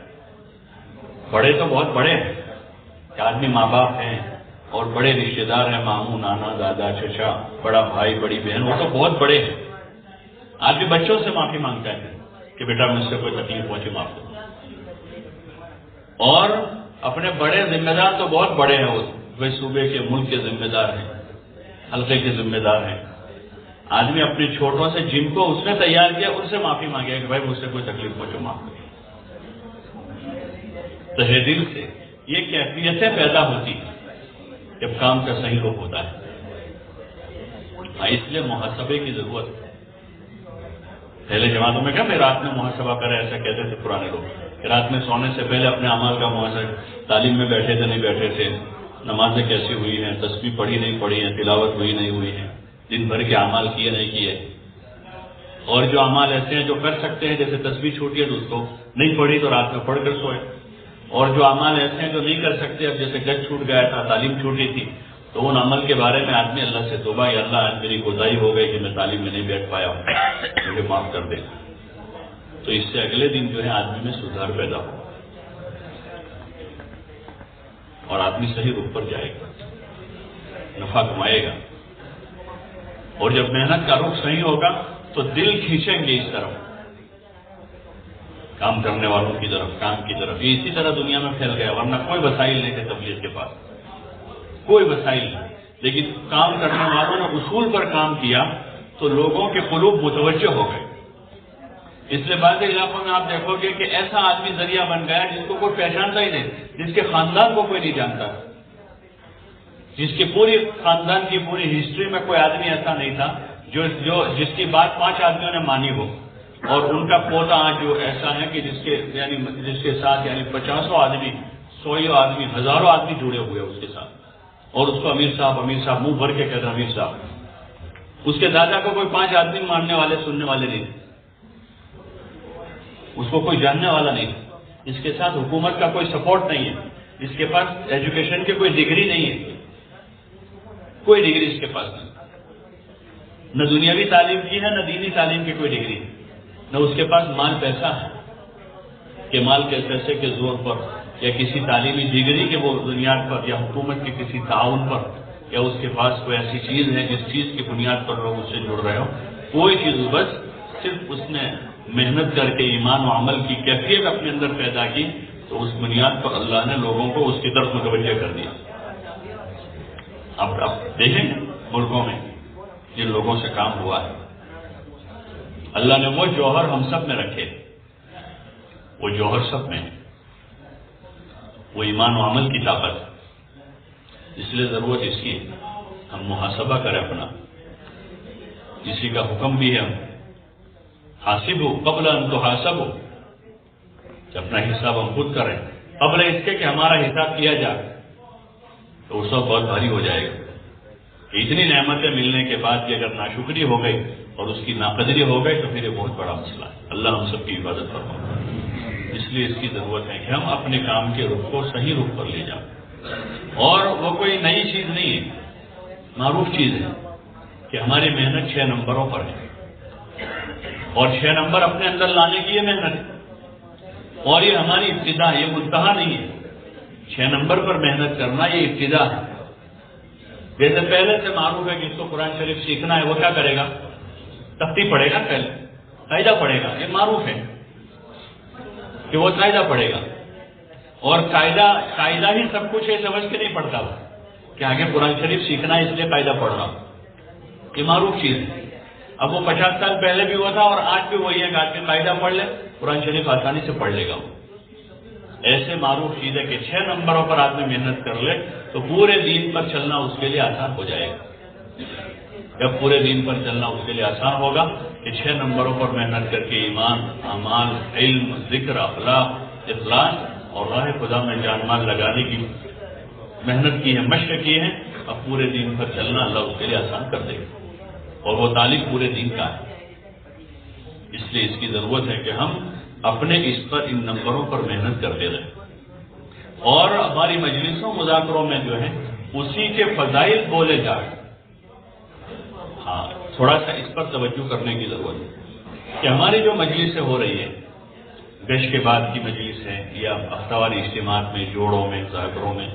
بڑے تو بہت بڑے ہیں کہ آدمی ماں باپ ہیں اور بڑے رشتے دار ہیں، ماموں، نانا، دادا، چچا، بڑا بھائی، بڑی بہن، وہ تو بہت بڑے ہیں۔ آدمی بچوں سے معافی مانگتا ہے کہ بیٹا مجھ سے کوئی تکلیف پہنچی معاف کرو، اور اپنے بڑے ذمہ دار تو بہت بڑے ہیں، وہ صوبے کے، ملک کے ذمہ دار ہیں، حلقے کے ذمہ دار ہیں۔ آدمی اپنے چھوٹوں سے جن کو اس نے تیار کیا ان سے معافی مانگے کہ بھائی مجھ سے کوئی تکلیف پہنچو معاف کرو، تہہ دل سے۔ یہ کیفیتیں پیدا ہوتی ہیں جب کام کا صحیح رخ ہوتا ہے۔ اس لیے محاسبے کی ضرورت ہے۔ پہلے زمانوں میں کیا میں رات میں محاسبہ کرے، ایسا کہتے تھے پرانے لوگ کہ رات میں سونے سے پہلے اپنے اعمال کا محاسبہ، تعلیم میں بیٹھے تھے نہیں بیٹھے تھے، نمازیں کیسی ہوئی ہیں، تسبیح پڑھی نہیں پڑھی ہیں، تلاوت ہوئی نہیں ہوئی ہے، دن بھر کے اعمال کیے نہیں کیے، اور جو اعمال ایسے ہیں جو کر سکتے ہیں، جیسے تسبیح چھوٹی ہے تو اس کو نہیں پڑھی تو رات میں پڑھ کر سوئے، اور جو اعمال ایسے ہیں جو نہیں کر سکتے، اب جیسے گج چھوٹ گیا تھا، تعلیم چھوٹی تھی، تو ان عمل کے بارے میں آدمی اللہ سے توبہ، یا اللہ آج میری کوتاہی ہو گئی کہ میں تعلیم میں نہیں بیٹھ پایا ہوں، مجھے معاف کر دے، تو اس سے اگلے دن جو ہے آدمی میں سدھار پیدا ہو اور آدمی صحیح رخ پر جائے گا، نفع کمائے گا، اور جب محنت کا رخ صحیح ہوگا تو دل کھینچیں گے اس طرف، کام کرنے والوں کی طرف، کام کی طرف۔ یہ اسی طرح دنیا میں پھیل گیا، ورنہ کوئی وسائل نہیں تھے تبلیغ کے پاس، کوئی وسائل نہیں، لیکن کام کرنے والوں نے اصول پر کام کیا تو لوگوں کے قلوب متوجہ ہو گئے۔ اس لیے بعض علاقوں میں آپ دیکھو گے کہ ایسا آدمی ذریعہ بن گیا جس کو کوئی پہچانتا ہی نہیں، جس کے خاندان کو کوئی نہیں جانتا، جس کی پوری خاندان کی پوری ہسٹری میں کوئی آدمی ایسا نہیں تھا جس کی بات 5 آدمیوں نے مانی ہو، اور ان کا پوتا آج جو ایسا ہے کہ جس کے ساتھ 50 آدمی، 100 آدمی، ہزاروں آدمی جڑے ہوئے اس کے ساتھ، اور اس کو امیر صاحب منہ بھر کے کہتے ہیں امیر صاحب۔ اس کے دادا کو کوئی 5 آدمی ماننے والے، سننے والے نہیں تھے، اس کو کوئی جاننے والا نہیں، اس کے ساتھ حکومت کا کوئی سپورٹ نہیں ہے، اس کے پاس ایجوکیشن کی کوئی ڈگری نہیں ہے، کوئی ڈگری اس کے پاس نہیں، نہ دنیاوی تعلیم کی ہے، نہ دینی تعلیم کی کوئی ڈگری، نہ اس کے پاس مال پیسہ ہے کہ مال کے پیسے کے زور پر یا کسی تعلیمی ڈگری کے وہ بنیاد پر یا حکومت کے کسی تعاون پر یا اس کے پاس کوئی ایسی چیز ہے جس چیز کی بنیاد پر لوگ اس سے جڑ رہے ہو، کوئی چیز، بس صرف اس نے محنت کر کے ایمان و عمل کی کیفیت اپنے اندر پیدا کی تو اس بنیاد پر اللہ نے لوگوں کو اس کی طرف متوجہ کر دیا۔ اب دیکھیں ملکوں میں جن لوگوں سے کام ہوا ہے، اللہ نے وہ جوہر ہم سب میں رکھے، وہ جوہر سب میں ہے، وہ ایمان و عمل کی طاقت۔ اس لیے ضرورت اس کی ہم محاسبہ کریں اپنا، اسی کا حکم بھی ہے، حاسبو قبل ان تحاسبو، کہ اپنا حساب ہم خود کریں قبل اس کے کہ ہمارا حساب کیا جائے، تو اس وقت بہت بھاری ہو جائے گا کہ اتنی نعمتیں ملنے کے بعد بھی اگر ناشکری ہو گئی اور اس کی ناقدری ہو گئی تو پھر یہ بہت بڑا مسئلہ ہے۔ اللہ ہم سب کی حفاظت فرمائے۔ اس لیے اس کی ضرورت ہے کہ ہم اپنے کام کے رخ کو صحیح رخ پر لے جائیں، اور وہ کوئی نئی چیز نہیں ہے، معروف چیز ہے کہ ہماری محنت 6 نمبروں پر ہے، اور 6 نمبر اپنے اندر لانے کی یہ محنت ہے، اور یہ ہماری ابتدا ہے، یہ منتہا نہیں ہے۔ 6 نمبر پر محنت کرنا یہ ابتدا ہے. جیسے پہلے سے معروف ہے کہ اس کو قرآن شریف سیکھنا ہے، وہ کیا کرے گا؟ تختی پڑھے گا، پہلے قاعدہ پڑھے گا. یہ معروف ہے کہ وہ قاعدہ پڑھے گا، اور قاعدہ ہی سب کچھ ہے سمجھ کے نہیں پڑھتا وہ کہ آگے قرآن شریف سیکھنا ہے اس لیے قاعدہ پڑھ رہا ہوں. یہ معروف چیز ہے. اب وہ 50 سال پہلے بھی ہوا تھا اور آج بھی وہی ہے کہ آج کے قاعدہ پڑھ لے، قرآن شریف آسانی سے پڑھ لے گا. ایسے معروف چیز ہے کہ 6 نمبروں پر آدمی محنت کر لے تو پورے دین پر چلنا اس کے لیے آسان ہو جائے گا. جب پورے دین پر چلنا اس کے لیے آسان ہوگا کہ 6 نمبروں پر محنت کر کے ایمان، اعمال، علم، ذکر، اخلاق، اخلاص اور راہ خدا میں جان مال لگانے کی محنت کی ہے، مشق کی ہے، اب پورے دین پر چلنا اللہ اس کے لیے آسان کر دے گا. اور وہ تعلق پورے دین کا ہے. اس لیے اس کی ضرورت ہے کہ ہم اپنے اس پر ان نمبروں پر محنت کرتے رہیں، اور ہماری مجلسوں مذاکروں میں جو ہے اسی کے فضائل بولے جائیں. ہاں، تھوڑا سا اس پر توجہ کرنے کی ضرورت ہے کہ ہماری جو مجلسیں ہو رہی ہیں، گش کے بعد کی مجلس ہے یا ہفتہ واری اجتماعات میں، جوڑوں میں، مذاکروں میں،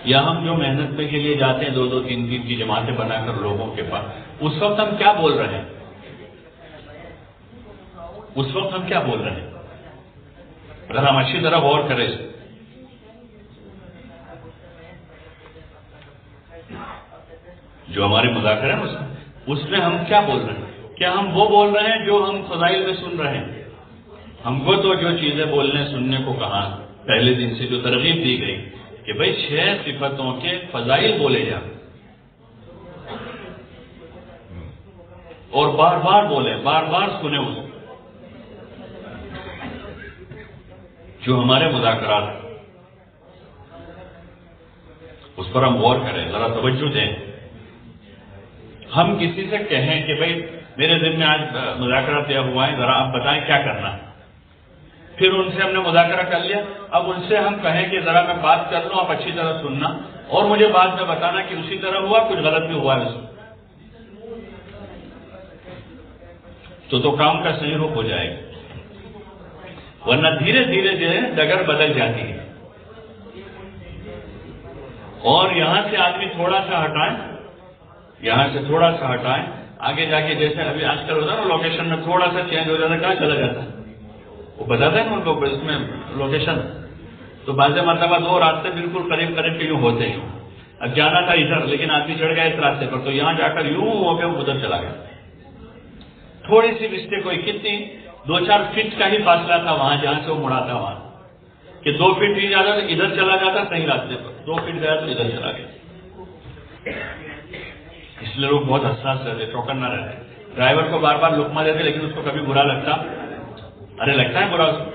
یا ہم جو محنت کے لیے جاتے ہیں 2-2 3-3 کی جماعتیں بنا کر لوگوں کے پاس، اس وقت ہم کیا بول رہے ہیں؟ اس وقت ہم کیا بول رہے ہیں؟ اگر ہم اچھی طرح غور کریں، جو ہمارے مذاکرے ہیں اس میں ہم کیا بول رہے ہیں؟ کیا ہم وہ بول رہے ہیں جو ہم فضائل میں سن رہے ہیں؟ ہم کو تو جو چیزیں بولنے سننے کو کہا پہلے دن سے، جو ترغیب دی گئی کہ بھئی 6 صفتوں کے فضائل بولے جائیں اور بار بار بولیں، بار بار سنیں اس کو. جو ہمارے مذاکرات اس پر ہم غور کریں، ذرا توجہ دیں. ہم کسی سے کہیں کہ بھئی میرے دن میں آج مذاکرہ طے ہوا ہے، ذرا آپ بتائیں کیا کرنا ہے. پھر ان سے ہم نے مذاکرہ کر لیا، اب ان سے ہم کہیں کہ ذرا میں بات کر لوں، آپ اچھی طرح سننا اور مجھے بعد میں بتانا کہ اسی طرح ہوا، کچھ غلط بھی ہوا ہے تو کام کا صحیح رخ ہو جائے گا. ورنہ دھیرے دھیرے جو ہے ڈگر بدل جاتی ہے. اور یہاں سے آدمی تھوڑا سا ہٹائیں، یہاں سے تھوڑا سا ہٹائیں، آگے جا کے جیسے ابھی آج کل ہوتا ہے نا، لوکیشن میں تھوڑا سا چینج ہو جاتا ہے، کہاں چلا جاتا ہے؟ وہ بتاتا ہے نا ان کو اس میں لوکیشن. تو بعض مرتبہ 2 راستے بالکل قریب قریب کے یوں ہوتے ہیں. اب جانا تھا ادھر لیکن آدمی چڑھ گیا اس راستے پر، تو یہاں جا کر یوں ہو کے وہ ادھر چلا گیا. تھوڑی سی مسٹیک ہوئی، کتنی 2-4 فٹ کا ہی فاصلہ تھا وہاں جہاں سے وہ مڑا تھا، وہاں کہ 2 فٹ ہی جاتا تو ادھر چلا جاتا صحیح راستے پر، 2 فٹ گیا تو ادھر چلا گیا. اس لیے لوگ بہت حساس رہتے، چوکنا رہتے. ڈرائیور کو بار بار لقمہ دیتے لیکن اس کو کبھی برا لگتا؟ ارے لگتا ہے برا؟ اس کو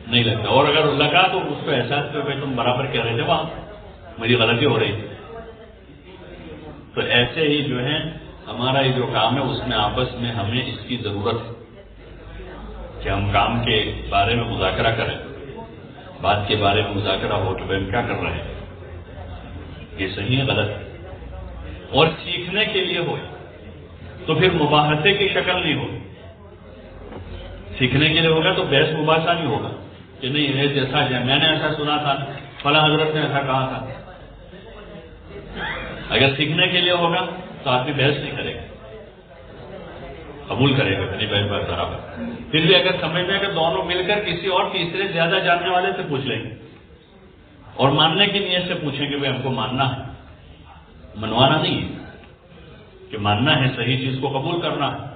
نہیں لگتا. اور اگر لگا تو اس کو احساس کہ بھائی تم برابر کہہ رہے تھے، وہاں میری غلطی ہو رہی تھی. تو ایسے ہی جو ہے ہمارا یہ جو کام ہے اس میں آپس میں ہمیں اس کی ضرورت ہے کہ ہم کام کے بارے میں مذاکرہ کریں، بات کے بارے میں مذاکرہ ہو کہ ہم کیا کر رہے ہیں، یہ صحیح ہے غلط ہے. اور سیکھنے کے لیے ہو تو پھر مباحثے کی شکل نہیں ہوگی. سیکھنے کے لیے ہوگا تو بحث مباحثہ نہیں ہوگا کہ نہیں ہے جیسا میں نے ایسا سنا تھا، فلاں حضرت نے ایسا کہا تھا. اگر سیکھنے کے لیے ہوگا تو آدمی بحث نہیں کرے گا، قبول کرے گا نہیں بحث بات برابر. پھر بھی اگر سمجھ میں کہ دونوں مل کر کسی اور تیسرے زیادہ جاننے والے سے پوچھ لیں گے اور ماننے کی نیت سے پوچھیں کہ ہم کو ماننا ہے، منوانا نہیں ہے کہ ماننا ہے، صحیح چیز کو قبول کرنا ہے.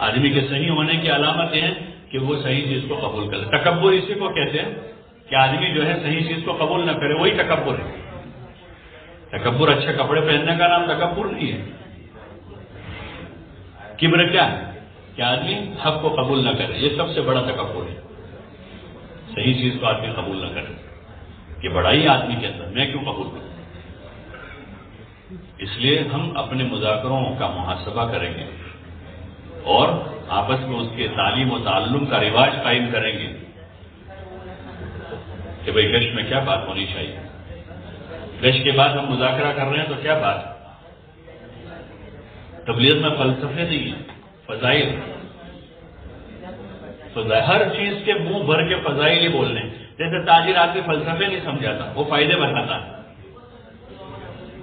آدمی کے صحیح ہونے کی علامت یہ ہے کہ وہ صحیح چیز کو قبول کرے. تکبر اسی کو کہتے ہیں کہ آدمی جو ہے صحیح چیز کو قبول نہ کرے، وہی تکبر ہے. تکبر اچھے کپڑے پہننے کا نام تکبر نہیں ہے. کبر کیا ہے کہ آدمی حق کو قبول نہ کرے، یہ سب سے بڑا تکبر ہے. صحیح چیز کو آدمی قبول نہ کرے، یہ بڑائی آدمی کے اندر، میں کیوں قبول کروں. اس لیے ہم اپنے مذاکروں کا محاسبہ کریں گے اور آپس میں اس کے تعلیم و تعلم کا رواج قائم کریں گے کہ بھئی گشت میں کیا بات ہونی چاہیے. گشت کے بعد ہم مذاکرہ کر رہے ہیں تو کیا بات. تبلیغ میں فلسفے نہیں ہے، فضائل. ہر چیز کے منہ بھر کے فضائل ہی بولنے. جیسے تاجر آدمی فلسفے نہیں سمجھاتا، وہ فائدے بتاتا ہے۔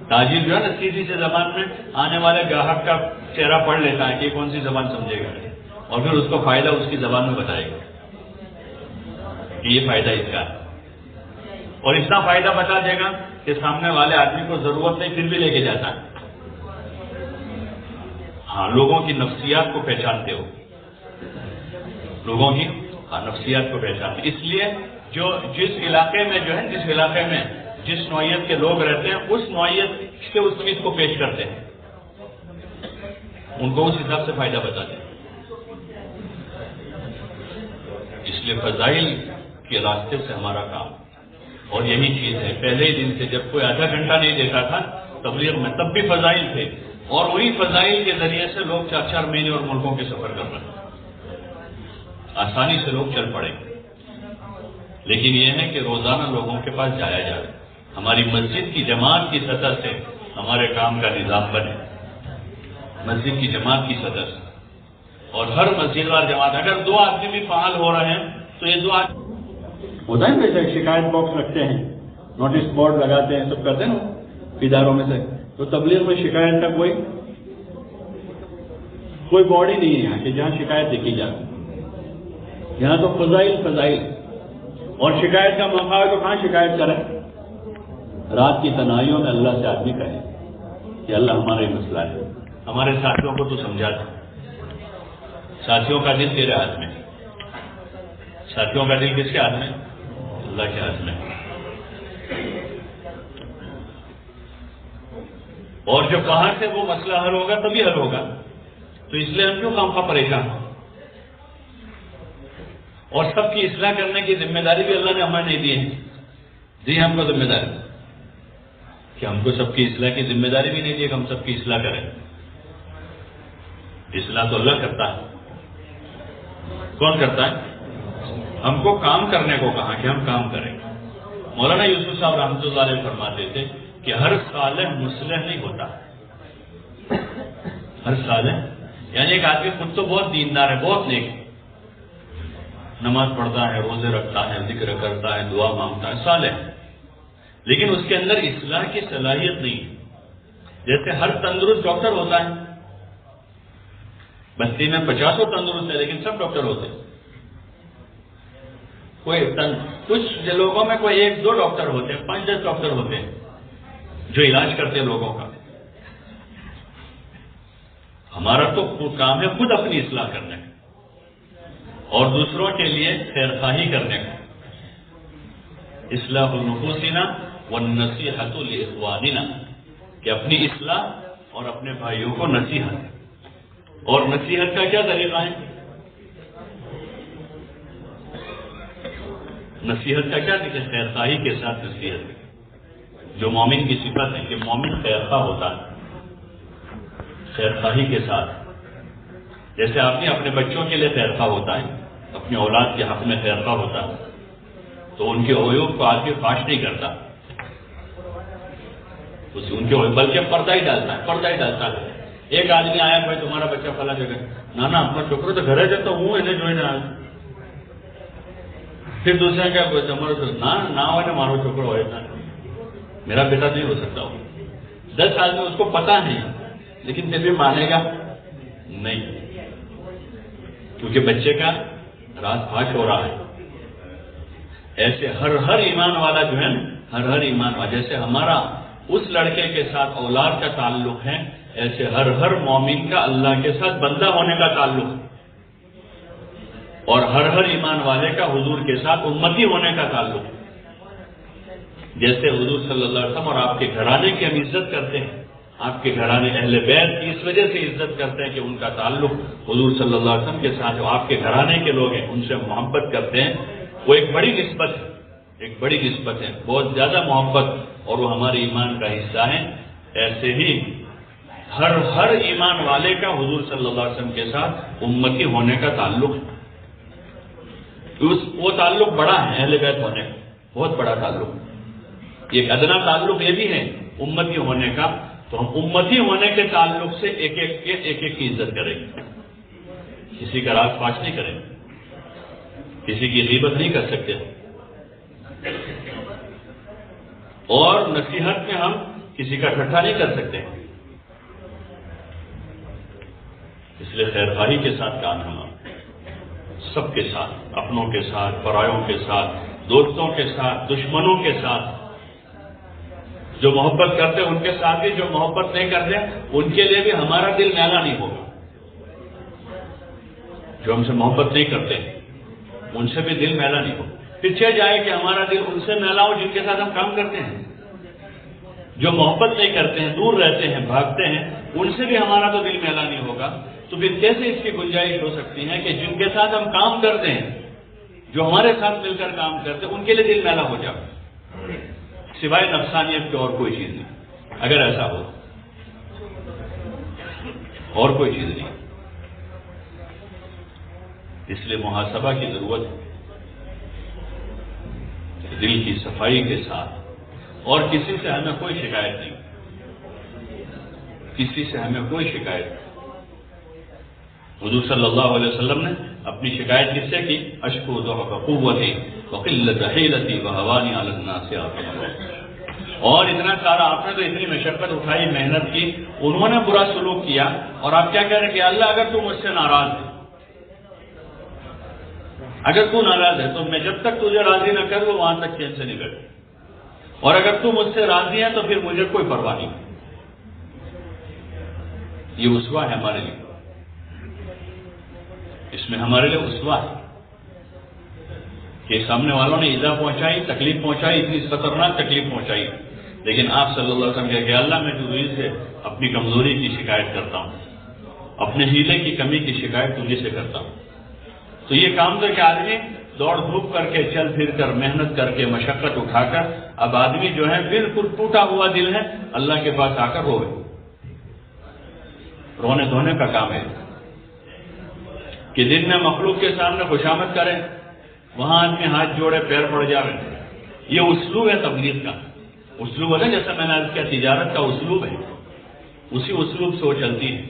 تاجر جو ہے نا سیدھی سے زبان میں آنے والے گاہک کا چہرہ پڑھ لیتا ہے کہ کون سی زبان سمجھے گا، اور پھر اس کو فائدہ اس کی زبان میں بتائے گا کہ یہ فائدہ اس کا ہے، اور اتنا فائدہ بتا دے گا کہ سامنے والے آدمی کو ضرورت نہیں پھر بھی لے کے جاتا ہے۔ ہاں، لوگوں کی نفسیات کو پہچانتے ہو، لوگوں کی نفسیات کو پہچانتے، اس لیے جس علاقے میں جس نوعیت کے لوگ رہتے ہیں اس نوعیت کے اس چیز کو پیش کرتے ہیں، ان کو اس حساب سے فائدہ بتاتے ہیں۔ اس لیے فضائل کے راستے سے ہمارا کام، اور یہی چیز ہے پہلے ہی دن سے، جب کوئی آدھا گھنٹہ نہیں دیتا تھا تبلیغ میں تب بھی فضائل تھے، اور وہی فضائل کے ذریعے سے لوگ 4-4 مہینے اور ملکوں کے سفر کر رہے ہیں، آسانی سے لوگ چل پڑے۔ لیکن یہ ہے کہ روزانہ لوگوں کے پاس جایا جائے، ہماری مسجد کی جماعت کی سطح سے ہمارے کام کا نظام بنے، مسجد کی جماعت کی سطح سے، اور ہر مسجد وار جماعت، اگر 2 آدمی بھی فعال ہو رہے ہیں تو یہ 2 آدمی ہوتا ہے ویسے شکایت باکس رکھتے ہیں، نوٹس بورڈ لگاتے ہیں، سب کرتے ہیں نا اداروں میں سے، تو تبلیغ میں شکایت کا کوئی بورڈ ہی نہیں ہے یہاں کہ جہاں شکایت دیکھی جائے، یہاں تو فضائل، اور شکایت کا موقع ہے تو کہاں شکایت کریں؟ رات کی تنہائیوں میں اللہ سے آدمی کہے کہ اللہ ہمارا یہ مسئلہ ہے، ہمارے ساتھیوں کو تو سمجھا دے، ساتھیوں کا دل تیرے ہاتھ میں، ساتھیوں کا دل کس کے ہاتھ میں؟ اللہ کے ہاتھ میں۔ اور جو کہاں سے وہ مسئلہ حل ہوگا تبھی حل ہوگا، تو اس لیے ہم کیوں کام کا پریشان ہوں؟ اور سب کی اصلاح کرنے کی ذمہ داری بھی اللہ نے ہمیں نہیں دی ہے، دی ہم کو ذمہ داری کہ ہم کو سب کی اصلاح کی ذمہ داری بھی نہیں دی کہ ہم سب کی اصلاح کریں۔ اصلاح تو اللہ کرتا ہے، کون کرتا ہے؟ ہم کو کام کرنے کو کہا کہ ہم کام کریں۔ مولانا یوسف صاحب رحمۃ اللہ علیہ فرماتے تھے کہ ہر صالح مصلح نہیں ہوتا، ہر صالح یعنی ایک آدمی خود تو بہت دیندار ہے، بہت نیک ہے، نماز پڑھتا ہے، روزے رکھتا ہے، ذکر کرتا ہے، دعا مانگتا ہے، صالح، لیکن اس کے اندر اصلاح کی صلاحیت نہیں ہے۔ جیسے ہر تندرست ڈاکٹر ہوتا ہے، بستی میں 50 تندرست ہے لیکن سب ڈاکٹر ہوتے ہیں، کچھ لوگوں میں کوئی 1-2 ڈاکٹر ہوتے ہیں، 5-10 ڈاکٹر ہوتے ہیں جو علاج کرتے ہیں لوگوں کا۔ ہمارا تو کام ہے خود اپنی اصلاح کرنے کا اور دوسروں کے لیے خیر خواہی کرنے کا، اصلاح نفوسنا والنصیحۃ لاخواننا، کہ اپنی اصلاح اور اپنے بھائیوں کو نصیحت، اور نصیحت کا کیا طریقہ ہے؟ نصیحت کا کیا طریقہ؟ خیر خواہی کے ساتھ نصیحت، جو مومن کی صفت ہے کہ مومن خیر خواہ ہوتا ہے، خیر خواہی کے ساتھ، جیسے آدمی اپنے بچوں کے لیے خیر خواہ ہوتا ہے، اپنی اولاد کے حق میں خیر خواہ ہوتا ہے، تو ان کے عیوب کو آدمی فاش نہیں کرتا، ان کے بلکہ پردہ ہی ڈالتا ہے۔ ایک آدمی آیا بھائی تمہارا بچہ فلاں جگہ، نانا اپنا چھوکرو تو گھر جاتا ہوں انہیں جو پھر دوسرا کیا نہ مارو چھوکرو ہوئے تھا، میرا بیٹا نہیں ہو سکتا ہو۔ 10 آدمی اس کو پتا نہیں لیکن پھر بھی مانے گا نہیں، کیونکہ بچے کا راز فاش ہو رہا ہے۔ ایسے ہر ایمان والا جو ہے نا، ہر ایمان والا، جیسے ہمارا اس لڑکے کے ساتھ اولاد کا تعلق ہے، ایسے ہر مومن کا اللہ کے ساتھ بندہ ہونے کا تعلق ہے، اور ہر ایمان والے کا حضور کے ساتھ امتی ہونے کا تعلق ہے۔ جیسے حضور صلی اللہ علیہ وسلم اور آپ کے گھرانے کی ہم عزت کرتے ہیں، آپ کے گھرانے اہل بیت کی اس وجہ سے عزت کرتے ہیں کہ ان کا تعلق حضور صلی اللہ علیہ وسلم کے ساتھ، جو آپ کے گھرانے کے لوگ ہیں ان سے محبت کرتے ہیں، وہ ایک بڑی نسبت ہے، بہت زیادہ محبت، اور وہ ہمارے ایمان کا حصہ ہے۔ ایسے ہی ہر ایمان والے کا حضور صلی اللہ علیہ وسلم کے ساتھ امتی ہونے کا تعلق ہے، وہ تعلق بڑا ہے، اہل بیت ہونے کا بہت بڑا تعلق۔ ایک ادنا تعلق یہ بھی ہے امتی ہونے کا، تو ہم امتی ہونے کے تعلق سے ایک ایک کی عزت کریں گے، کسی کا راز فاش نہیں کریں گے، کسی کی غیبت نہیں کر سکتے، اور نصیحت میں ہم کسی کا ٹھٹھا نہیں کر سکتے، اس لیے خیر خواہی کے ساتھ کام ہونا، سب کے ساتھ، اپنوں کے ساتھ، پرایوں کے ساتھ، دوستوں کے ساتھ، دشمنوں کے ساتھ، جو محبت کرتے ان کے ساتھ بھی، جو محبت نہیں کرتے ان کے لیے بھی ہمارا دل میلا نہیں ہوگا۔ جو ہم سے محبت نہیں کرتے ان سے بھی دل میلا نہیں ہوگا۔ پیچھے جائے کہ ہمارا دل ان سے میلا ہو جن کے ساتھ ہم کام کرتے ہیں۔ جو محبت نہیں کرتے ہیں، دور رہتے ہیں، بھاگتے ہیں، ان سے بھی ہمارا تو دل میلا نہیں ہوگا۔ تو پھر کیسے اس کی گنجائش ہو سکتی ہے کہ جن کے ساتھ ہم کام کرتے ہیں، جو ہمارے ساتھ مل کر کام کرتے ہیں، ان کے لیے دل میلا ہو جائے، سوائے نفسانیت کے اور کوئی چیز نہیں۔ اگر ایسا ہو اور کوئی چیز نہیں، اس لیے محاسبہ کی ضرورت ہے، دل کی صفائی کے ساتھ۔ اور کسی سے ہمیں کوئی شکایت نہیں، کسی سے ہمیں کوئی شکایت نہیں۔ حضور صلی اللہ علیہ وسلم نے اپنی شکایت کس سے کی؟ اشکو ضعف قوتی وقلت حیلتی وہوانی علی الناس آخر۔ اور اتنا سارا آپ نے تو اتنی مشقت اٹھائی، محنت کی، انہوں نے برا سلوک کیا، اور آپ کیا کہہ رہے ہیں کہ اللہ اگر تو مجھ سے ناراض ہے، اگر تو ناراض ہے تو میں جب تک تجھے راضی نہ کروں وہاں تک چین سے نہیں بیٹھوں، اور اگر تو مجھ سے راضی ہے تو پھر مجھے کوئی پرواہ نہیں۔ یہ اسوہ ہے ہمارے لیے، اس میں ہمارے لیے اسوہ ہے کہ سامنے والوں نے ایذا پہنچائی، تکلیف پہنچائی، اتنی خطرناک تکلیف پہنچائی، لیکن آپ صلی اللہ علیہ وسلم کہا کہ اللہ میں تجھ سے اپنی کمزوری کی شکایت کرتا ہوں، اپنے ہیلے کی کمی کی شکایت تجھے سے کرتا ہوں۔ تو یہ کام تو کہ آدمی دوڑ دھوپ کر کے، چل پھر کر، محنت کر کے، مشقت اٹھا کر، اب آدمی جو ہے بالکل ٹوٹا ہوا دل ہے، اللہ کے پاس آ کر روئے، رونے دھونے کا کام ہے کہ دن میں مخلوق کے سامنے خوشامد کریں، وہاں آدمی ہاتھ جوڑے، پیر پڑ جاوے۔ یہ اسلوب ہے تبلیغ کا، اسلوب ہے نا، جیسا میں نے عرض کیا تجارت کا اسلوب ہے، اسی اسلوب سے وہ چلتی ہے،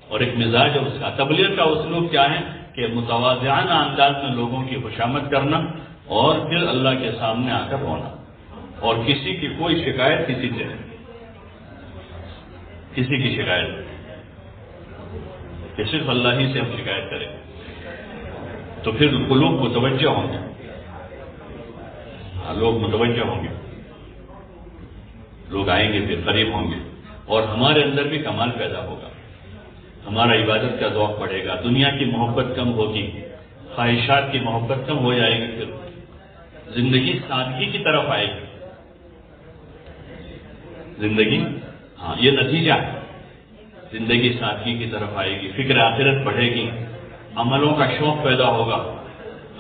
اور ایک مزاج ہے اس کا۔ تبلیغ کا اسلوب کیا ہے کہ متواضعانہ انداز میں لوگوں کی خوشامد کرنا، اور پھر اللہ کے سامنے آ کر رونا، اور کسی کی کوئی شکایت کسی سے نہیں، کسی کی شکایت نہیں، کہ صرف اللہ ہی سے ہم شکایت کریں، تو پھر قلوب متوجہ ہوں گے، لوگ متوجہ ہوں گے، لوگ آئیں گے، پھر قریب ہوں گے، اور ہمارے اندر بھی کمال پیدا ہوگا، ہمارا عبادت کا ذوق بڑھے گا، دنیا کی محبت کم ہوگی، خواہشات کی محبت کم ہو جائے گی، پھر زندگی سادگی کی طرف آئے گی، زندگی، ہاں یہ نتیجہ ہے، زندگی سادگی کی طرف آئے گی، فکر آخرت بڑھے گی، عملوں کا شوق پیدا ہوگا،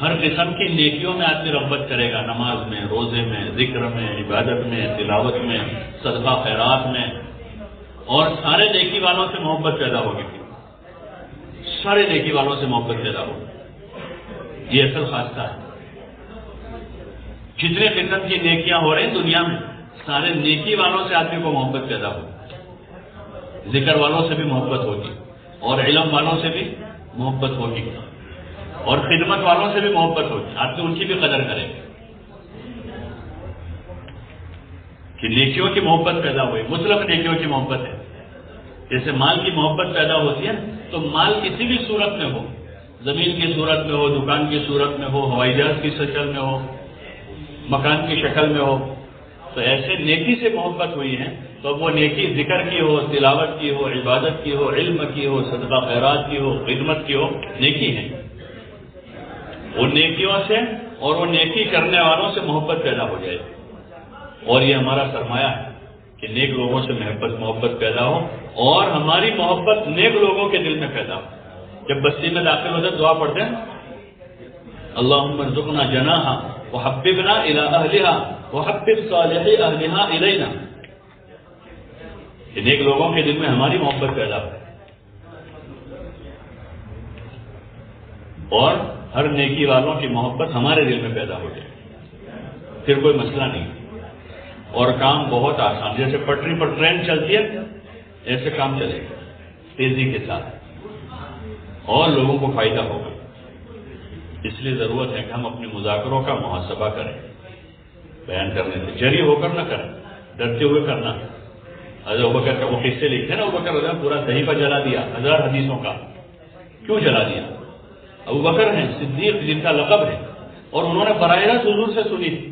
ہر قسم کی نیکیوں میں آدمی رغبت کرے گا، نماز میں، روزے میں، ذکر میں، عبادت میں، تلاوت میں، صدقہ خیرات میں، اور سارے نیکی والوں سے محبت پیدا ہوگی، سارے نیکی والوں سے محبت پیدا ہوگی۔ یہ اصل خاصہ ہے، جتنے قسم کی نیکیاں ہو رہی ہیں دنیا میں، سارے نیکی والوں سے آدمی کو محبت پیدا ہوگی، ذکر والوں سے بھی محبت ہوگی، اور علم والوں سے بھی محبت ہوگی، اور خدمت والوں سے بھی محبت ہوگی، آدمی ان کی بھی قدر کرے گا کہ نیکیوں کی محبت پیدا ہوئی، مطلق نیکیوں کی محبت ہے۔ جیسے مال کی محبت پیدا ہوتی ہے تو مال کسی بھی صورت میں ہو، زمین کی صورت میں ہو، دکان کی صورت میں ہو، ہوائی جہاز کی شکل میں ہو، مکان کی شکل میں ہو، تو ایسے نیکی سے محبت ہوئی ہے، تو وہ نیکی ذکر کی ہو، تلاوت کی ہو، عبادت کی ہو، علم کی ہو، صدقہ خیرات کی ہو، خدمت کی ہو، نیکی ہے۔ وہ نیکیوں سے اور وہ نیکی کرنے والوں سے محبت پیدا ہو جائے، اور یہ ہمارا سرمایہ ہے کہ نیک لوگوں سے محبت پیدا ہو، اور ہماری محبت نیک لوگوں کے دل میں پیدا ہو۔ جب بستی میں داخل ہوتے دعا پڑھتے ہیں، اللہم ارزقنا جناحا وحببنا الی اہلہا وحبب صالحی اہلہا الینا، کہ نیک لوگوں کے دل میں ہماری محبت پیدا ہو، اور ہر نیکی والوں کی محبت ہمارے دل میں پیدا ہو جائے، پھر کوئی مسئلہ نہیں، اور کام بہت آسان، جیسے پٹری پر ٹرین چلتی ہے ایسے کام چلے گا تیزی کے ساتھ، اور لوگوں کو فائدہ ہوگا۔ اس لیے ضرورت ہے کہ ہم اپنے مذاکروں کا محاسبہ کریں، بیان کرنے سے جری ہو کر نہ کریں، ڈرتے ہوئے کرنا. حضرت ابوبکر کا وہ قصے لکھتے ہیں نا, ابوبکر رضی اللہ عنہ پورا صحیفہ جلا دیا 1000 حدیثوں کا. کیوں جلا دیا؟ ابوبکر ہیں صدیق جن کا لقب ہے, اور انہوں نے براہ راست حضور سے سنی تھی,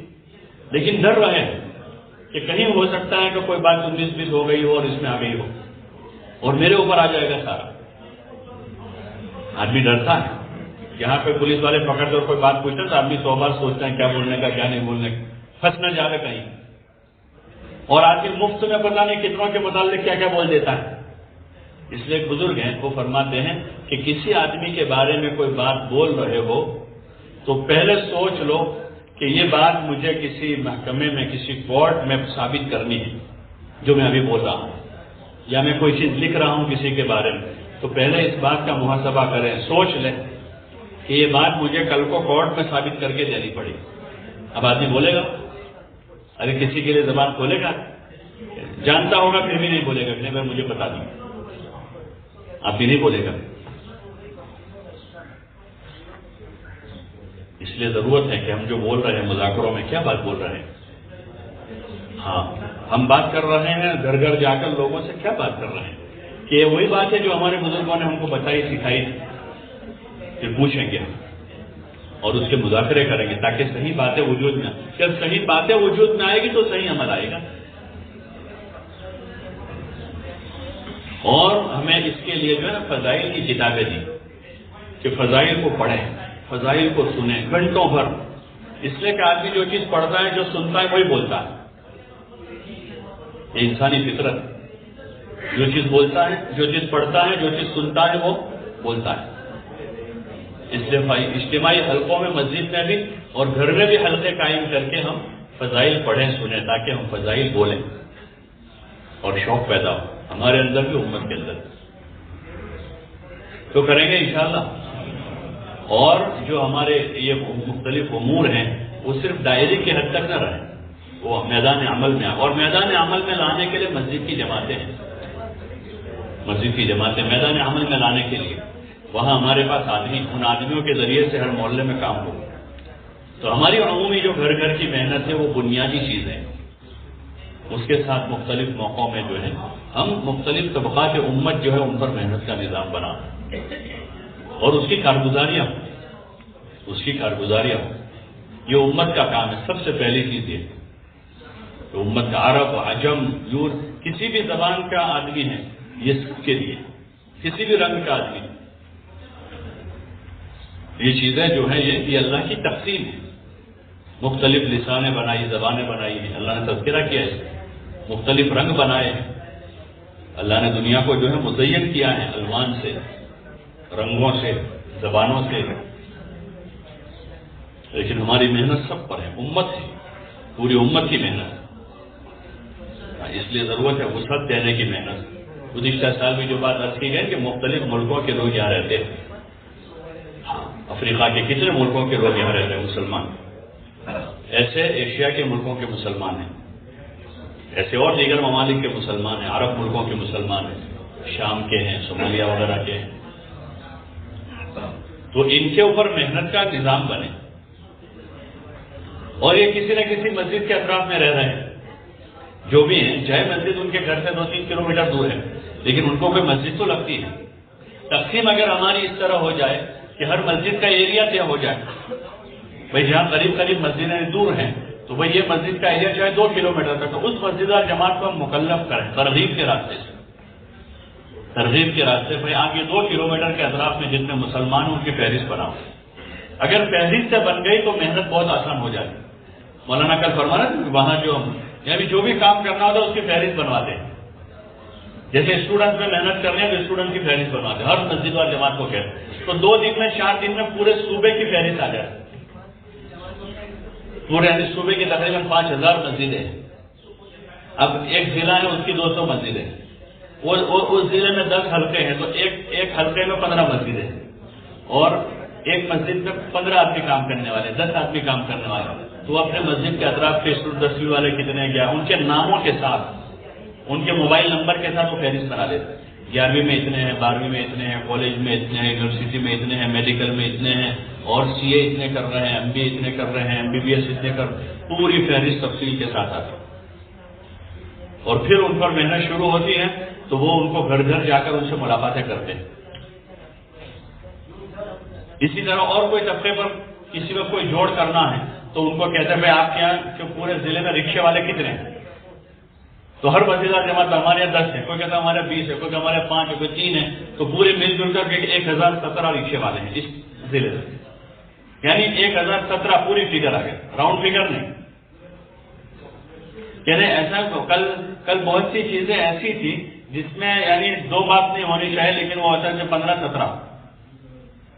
لیکن ڈر رہے ہیں کہ کہیں ہو سکتا ہے کہ کوئی بات 19-20 ہو گئی ہو اور اس میں آ گئی ہو اور میرے اوپر آ جائے گا سارا. آدمی ڈرتا ہے. یہاں پہ پولیس والے پکڑتے اور کوئی بات پوچھتے تو آدمی 100 بار سوچتا ہے کیا بولنے کا کیا نہیں بولنے کا, پھنس نہ جائے کہیں. اور آدمی مفت میں پتہ نہیں کتنوں کے متعلق کیا کیا بول دیتا ہے. اس لیے ایک بزرگ ہیں وہ فرماتے ہیں کہ کسی آدمی کے بارے میں کوئی بات بول رہے ہو تو پہلے سوچ لو کہ یہ بات مجھے کسی محکمے میں کسی کورٹ میں ثابت کرنی ہے جو میں ابھی بول رہا ہوں, یا میں کوئی چیز لکھ رہا ہوں کسی کے بارے میں, تو پہلے اس بات کا محاسبہ کریں, سوچ لیں کہ یہ بات مجھے کل کو کورٹ میں ثابت کر کے دینی پڑے. اب آدمی بولے گا, ارے کسی کے لیے زبان کھولے گا, جانتا ہوگا پھر بھی نہیں بولے گا, نہیں میں مجھے بتا دوں, آپ بھی نہیں بولے گا. اس لیے ضرورت ہے کہ ہم جو بول رہے ہیں مذاکروں میں کیا بات بول رہے ہیں. ہاں, ہم بات کر رہے ہیں گھر گھر جا کر لوگوں سے کیا بات کر رہے ہیں کہ یہ وہی بات ہے جو ہمارے بزرگوں نے ہم کو بتائی سکھائی تھی. پھر پوچھیں گے اور اس کے مذاکرے کریں گے تاکہ صحیح باتیں وجود میں آئیں. جب صحیح باتیں وجود میں آئے گی تو صحیح عمل آئے گا. اور ہمیں اس کے لیے جو ہے نا فضائل کی کتابیں دی کہ فضائل کو پڑھیں, فضائل کو سنیں گھنٹوں بھر. اس لیے کہ آدمی جو چیز پڑھتا ہے جو سنتا ہے وہی بولتا ہے. یہ انسانی فطرت, جو چیز بولتا ہے, جو چیز پڑھتا ہے, جو چیز سنتا ہے وہ بولتا ہے. اس لیے اجتماعی حلقوں میں مسجد میں بھی اور گھر میں بھی حلقے قائم کر کے ہم فضائل پڑھیں سنیں تاکہ ہم فضائل بولیں اور شوق پیدا ہو ہمارے اندر بھی امت کے اندر. تو کریں گے انشاءاللہ. اور جو ہمارے یہ مختلف امور ہیں وہ صرف دائرے کی حد تک نہ رہیں, وہ میدان عمل میں اور میدان عمل میں لانے کے لیے مسجد کی جماعتیں ہیں. مسجد کی جماعتیں میدان عمل میں لانے کے لیے وہاں ہمارے پاس آدمی, ان آدمیوں کے ذریعے سے ہر محلے میں کام ہو. تو ہماری عمومی جو گھر گھر کی محنت ہے وہ بنیادی چیز ہے. اس کے ساتھ مختلف موقعوں میں جو ہے ہم مختلف طبقات امت جو ہے ان پر محنت کا نظام بنا اور اس کی کارگزاریاں ہوں. یہ امت کا کام ہے. سب سے پہلی چیز یہ کہ امت کا عرب عجم یور کسی بھی زبان کا آدمی ہے, یہ سب کے لیے کسی بھی رنگ کا آدمی, یہ چیزیں جو ہیں یہ اللہ کی تقسیم ہے. مختلف لسانیں بنائی, زبانیں بنائی ہیں, اللہ نے تذکرہ کیا ہے, مختلف رنگ بنائے ہیں. اللہ نے دنیا کو جو ہے مزین کیا ہے الوان سے, رنگوں سے, زبانوں سے. لیکن ہماری محنت سب پر ہے, امت ہے, پوری امت کی محنت. اس لیے ضرورت ہے وسعت دینے کی محنت. گزشتہ سال بھی جو بات عرض کی گئی کہ مختلف ملکوں کے لوگ یہاں رہتے ہیں. افریقہ کے کتنے ملکوں کے لوگ یہاں رہتے ہیں مسلمان, ایسے ایشیا کے ملکوں کے مسلمان ہیں, ایسے اور دیگر ممالک کے مسلمان ہیں, عرب ملکوں کے مسلمان ہیں, شام کے ہیں, صومالیہ وغیرہ کے ہیں. تو ان کے اوپر محنت کا نظام بنے. اور یہ کسی نہ کسی مسجد کے اطراف میں رہ رہے ہیں جو بھی ہیں, چاہے مسجد ان کے گھر سے 2-3 کلومیٹر دور ہے لیکن ان کو کوئی مسجد تو لگتی ہے. تقسیم اگر ہماری اس طرح ہو جائے کہ ہر مسجد کا ایریا طے ہو جائے, بھائی جہاں قریب مسجدیں دور ہیں تو بھئی یہ مسجد کا ایریا چاہے 2 کلومیٹر تک, تو اس مسجد اور جماعت کو ہم مکلف کریں ترغیب کے راستے سے. بھئی آپ یہ 2 کلومیٹر کے اطراف میں جتنے مسلمان ہیں ان کی فہرست بناؤ. اگر فہرست سے بن گئی تو محنت بہت آسان ہو جائے. مولانا کل فرمانا کہ وہاں جو بھی کام کرنا ہوتا ہے اس کی فہرست بنواتے ہیں. جیسے اسٹوڈنٹ میں محنت کر رہے ہیں تو اسٹوڈنٹ کی فہرست بنواتے ہیں, ہر مسجد اور جماعت کو کہتے ہیں. تو 2 دن میں 4 دن میں پورے صوبے کی فہرست آ جائے. پورے صوبے کی تقریباً 5000 مسجدیں ہیں. اب ایک ضلع ہے اس کی 200 مسجدیں, اس ضلع میں 10 حلقے ہیں تو ایک حلقے میں 15 مسجدیں ہیں, اور ایک مسجد میں 15 آدمی کام کرنے والے, 10 آدمی کام کرنے والے. تو اپنے مسجد کے اطراف کے 10ویں والے کتنے گیا ان کے ناموں کے ساتھ, ان کے موبائل نمبر کے ساتھ وہ فہرست بنا لیتے. 11ویں میں اتنے ہیں, 12ویں میں اتنے ہیں, کالج میں اتنے ہیں, یونیورسٹی میں اتنے ہیں, میڈیکل میں اتنے ہیں, اور CA اتنے کر رہے ہیں, MBA اتنے کر رہے ہیں, MBBS اتنے کر رہے ہیں, پوری فہرست تفصیل کے ساتھ آتی. اور پھر ان پر محنت شروع ہوتی ہے تو وہ ان کو گھر گھر جا کر ان سے ملاقاتیں کرتے ہیں. اسی طرح اور کوئی طبقے پر کسی کو کوئی جوڑ کرنا ہے تو ان کو کہتے ہیں بھائی آپ کے یہاں جو پورے ضلع میں رکشے والے کتنے ہیں؟ تو ہر وزیردار جماعت میں ہمارے یہاں 10 ہے، کوئی کہتا ہے ہمارے 20 ہے، کوئی ہمارے 5 ہے، کوئی 3 ہے، تو پورے مل جل کر کے 1017 رکشے والے ہیں اس ضلع میں. یعنی 1017 پوری فگر آ گئی، راؤنڈ فگر نہیں. یعنی ایسا کل بہت سی چیزیں ایسی تھی جس میں یعنی دو بات نہیں ہونی چاہیے، لیکن وہ ہوتا ہے 15-17.